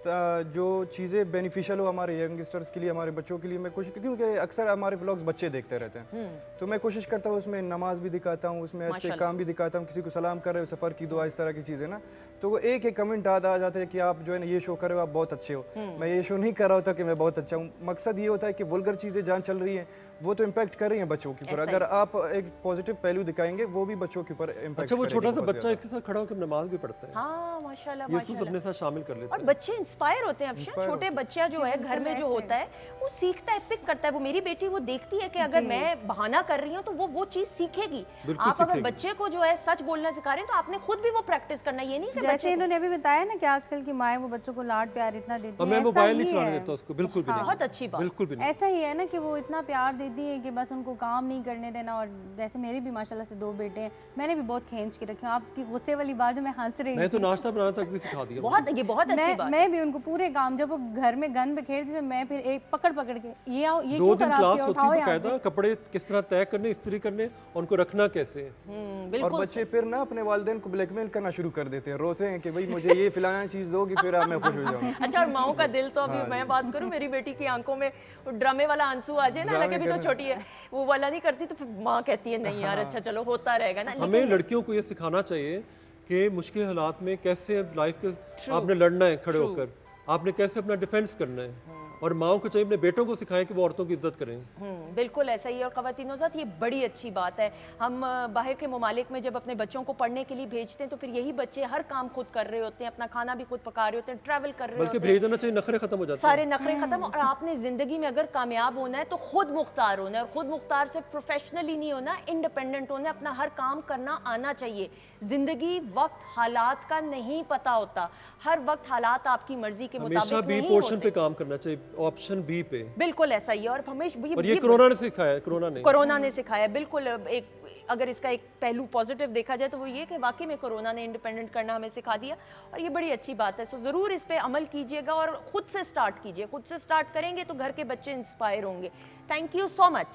जो चीज़ें बेनिफिशियल हो हमारे यंगस्टर्स के लिए, हमारे बच्चों के लिए, मैं कोशिश, क्योंकि अक्सर हमारे व्लॉग्स बच्चे देखते रहते हैं, तो मैं कोशिश करता हूँ उसमें नमाज भी दिखाता हूँ, उसमें अच्छे काम भी दिखाता हूँ, किसी को सलाम कर रहे हो, सफ़र की दुआ, इस तरह की चीज़ें ना, तो वो एक कमेंट आ जाता है कि आप जो है ना ये शो कर रहे हो, आप बहुत अच्छे हो। मैं ये शो नहीं कर रहा होता कि मैं बहुत अच्छा हूँ, मकसद ये होता है कि वल्गर चीज़ें जहाँ चल रही हैं वो तो इम्पैक्ट कर रही हैं बच्चों के ऊपर। अगर आप एक पॉजिटिव पहलू दिखाएंगे वो भी बच्चों के ऊपर इम्पैक्ट। अच्छा, वो छोटा सा बच्चा इसके साथ खड़ा होकर नमाज भी पढ़ता है। हाँ माशाल्लाह, ये उसको अपने साथ शामिल कर लेता और है। बच्चे इंस्पायर होते हैं। अफशा, छोटे बच्चा जो है घर में जो होता है वो सीखता है, पिक करता है। वो मेरी बेटी वो देखती है कि अगर मैं बहाना कर रही हूँ तो वो चीज सीखेगी। आप अगर बच्चे को जो है सच बोलना सिखा रहे हैं तो आपने खुद भी वो प्रैक्टिस करना। ये नहीं कि जैसे इन्होंने अभी बताया ना कि आजकल की माएँ वो बच्चों को लाड प्यार इतना देती और हैं, मैं ऐसा मोबाइल ही नहीं चलाने है। देता उसको, बिल्कुल भी नहीं। बहुत अच्छी बात, बिल्कुल भी नहीं। ऐसा ही है ना कि वो इतना प्यार देती है कि बस उनको काम नहीं करने देना। और जैसे मेरे भी माशाल्लाह से 2 बेटे हैं, मैंने भी बहुत खींच के रखे हैं। आपकी गुस्से वाली बात जो मैं हंस रही मैं तो थी, नाश्ता बनाना तक भी सिखा दिया। ये बहुत अच्छी बात। मैं भी उनको पूरे काम, जब वो घर में गंद बिखेरती तो मैं फिर एक पकड़ के ये आओ, ये 2 क्यों दिन खराब क्लास किया, होती उठाओ है यहाँ बकायदा, कपड़े किस तरह तय करने, इस्त्री करने और उनको रखना कैसे है। और बिल्कुल बच्चे फिर ना अपने वालिदैन को ब्लैकमेल करना शुरू कर देते हैं, रोते हैं कि भाई मुझे ये फलाना चीज़ दोगी फिर आप मैं खुश हो जाऊंगा। अच्छा, और माओ का दिल तो अभी मैं बात करूं, मेरी बेटी की आंखों में ड्रामे वाला आंसू आ जाए ना, हालांकि अभी तो छोटी है, वो वाला नहीं करती तो फिर माँ कहती है नहीं यार अच्छा चलो होता रहेगा ना। हमें लड़कियों को ये सिखाना चाहिए कि मुश्किल हालात में कैसे लाइफ के आपने लड़ना है, खड़े होकर आपने कैसे अपना डिफेंस करना है। और माओ को चाहिए अपने बेटों को सिखाएं कि वो औरतों की इज्जत करें। बिल्कुल ऐसा ही है। और ख़वातीनों साथ ये बड़ी अच्छी बात है। हम बाहर के ममालिक में जब अपने बच्चों को पढ़ने के लिए भेजते हैं तो फिर यही बच्चे हर काम खुद कर रहे होते हैं, अपना खाना भी खुद पका रहे होते हैं, ट्रैवल कर रहे बल्कि होते भेज देना चाहिए, नखरे खत्म हो जाते हैं। सारे नखरे खत्म। और आपने जिंदगी में अगर कामयाब होना है तो खुद मुख्तार होना है। और खुद मुख्तार सिर्फ प्रोफेशनली नहीं होना, इंडिपेंडेंट होना है, अपना हर काम करना आना चाहिए। जिंदगी वक्त हालात का नहीं पता होता, हर वक्त हालात आपकी मर्जी के हमेशा मुताबिक बी नहीं पोर्शन होते। पे काम करना चाहिए, ऑप्शन बी पे। बिल्कुल ऐसा ही है। और हमेशा और ये कोरोना ने सिखाया है, कोरोना ने सिखाया। बिल्कुल एक अगर इसका एक पहलू पॉजिटिव देखा जाए तो वो ये कि वाकई में कोरोना ने इंडिपेंडेंट करना हमें सिखा दिया और ये बड़ी अच्छी बात है। सो ज़रूर इस पे अमल कीजिएगा और खुद से स्टार्ट कीजिए। खुद से स्टार्ट करेंगे तो घर के बच्चे इंस्पायर होंगे। थैंक यू सो मच,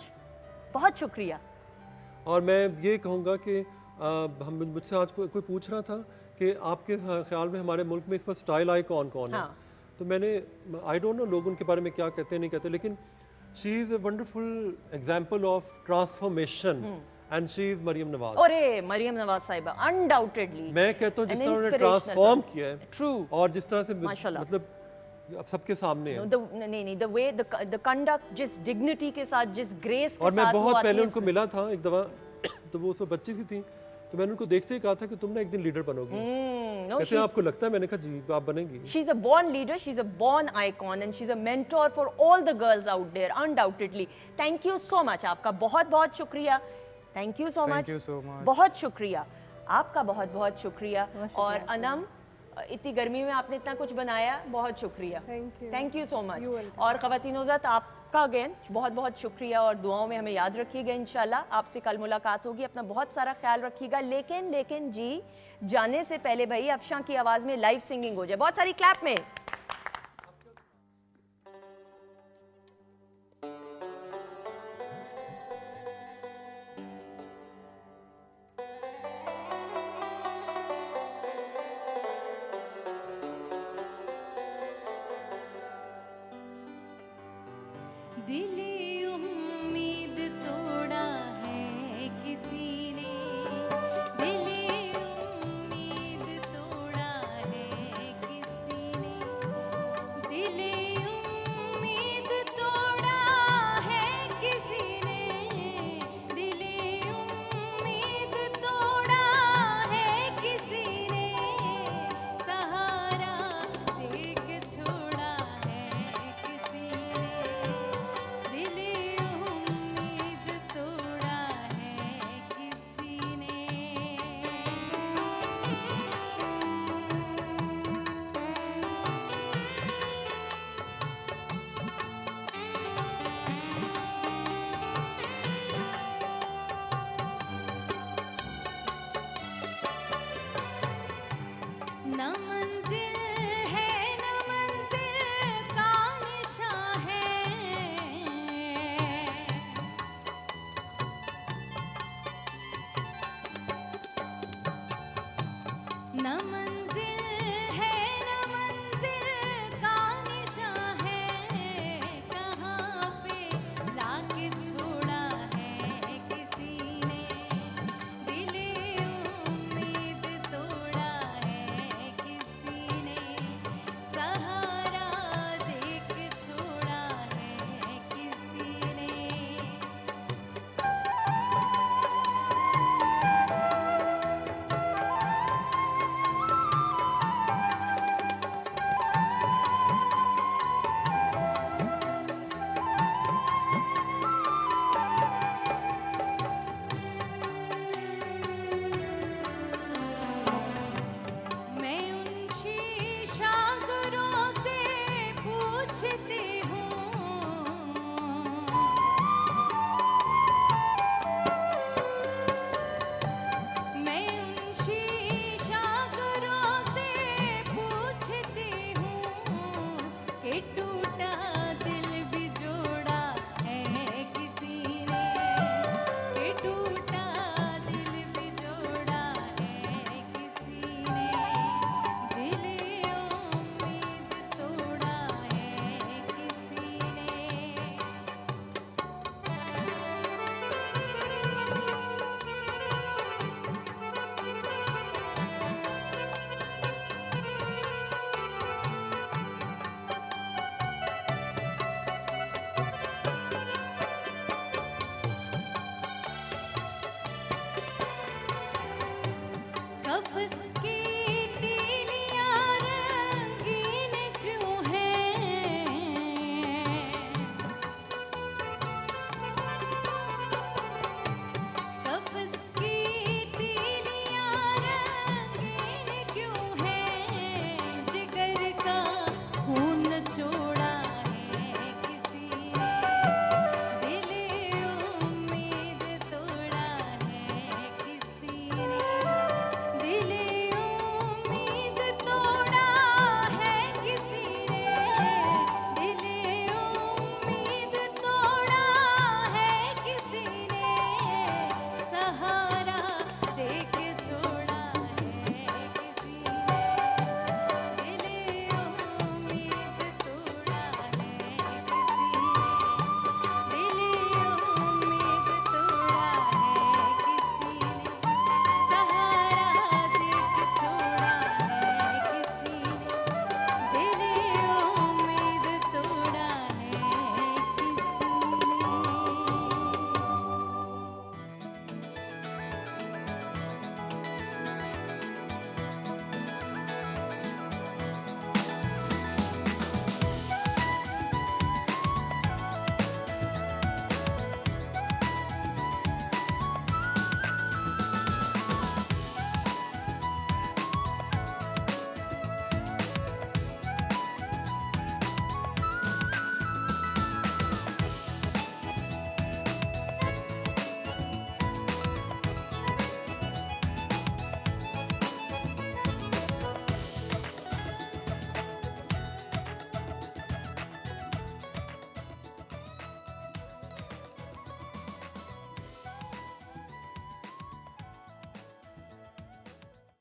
बहुत शुक्रिया। और मैं ये कहूँगा कि हम मुझसे आज कोई पूछ रहा था कि आपके ख्याल में हमारे मुल्क में इस पर स्टाइल आइकॉन कौन है। तो मैंने आई डोंट नो लोग उनके बारे में क्या कहते हैं नहीं कहते, लेकिन she is a wonderful example of transformation and she is Mariam Nawaz. अरे मरियम नवाज साहिबा अनडाउटेडली मैं कहता हूँ जिस तरह उन्होंने ट्रांसफॉर्म किया है, ट्रू, और जिस तरह से माशाल्लाह, मतलब अब सबके सामने है। नहीं द वे द कंडक्ट, जिस डिग्निटी के साथ, जिस ग्रेस के और मैं साथ बहुत पहले उनको मिला था एक दफ़ा, तो वो उसमें बच्ची सी थी, तो मैंने उनको देखते ही कहा था कि तुम ना एक दिन लीडर बनोगी। कहते हैं आपको लगता है? मैंने कहा जी आप बनेंगी। She's a born leader, she's a born icon and she's a mentor for all the girls out there, undoubtedly. Thank you so much, आपका बहुत बहुत शुक्रिया। Thank you so much. Thank you so much. बहुत शुक्रिया, आपका बहुत बहुत शुक्रिया। और अनम, इतनी गर्मी में आपने इतना कुछ बनाया, बहुत शुक्रिया। Thank you so much. और ख़वातीनोज़ात आपका अगेन बहुत बहुत शुक्रिया और दुआओं में हमें याद रखिएगा। इंशाल्लाह आपसे कल मुलाकात होगी, अपना बहुत सारा ख्याल रखिएगा। लेकिन जी जाने से पहले भाई अफशा की आवाज़ में लाइव सिंगिंग हो जाए, बहुत सारी क्लैप में। टूटा दिल भी जोड़ा है किसी ने, दिल उम्मीद तोड़ा है किसी ने। कफ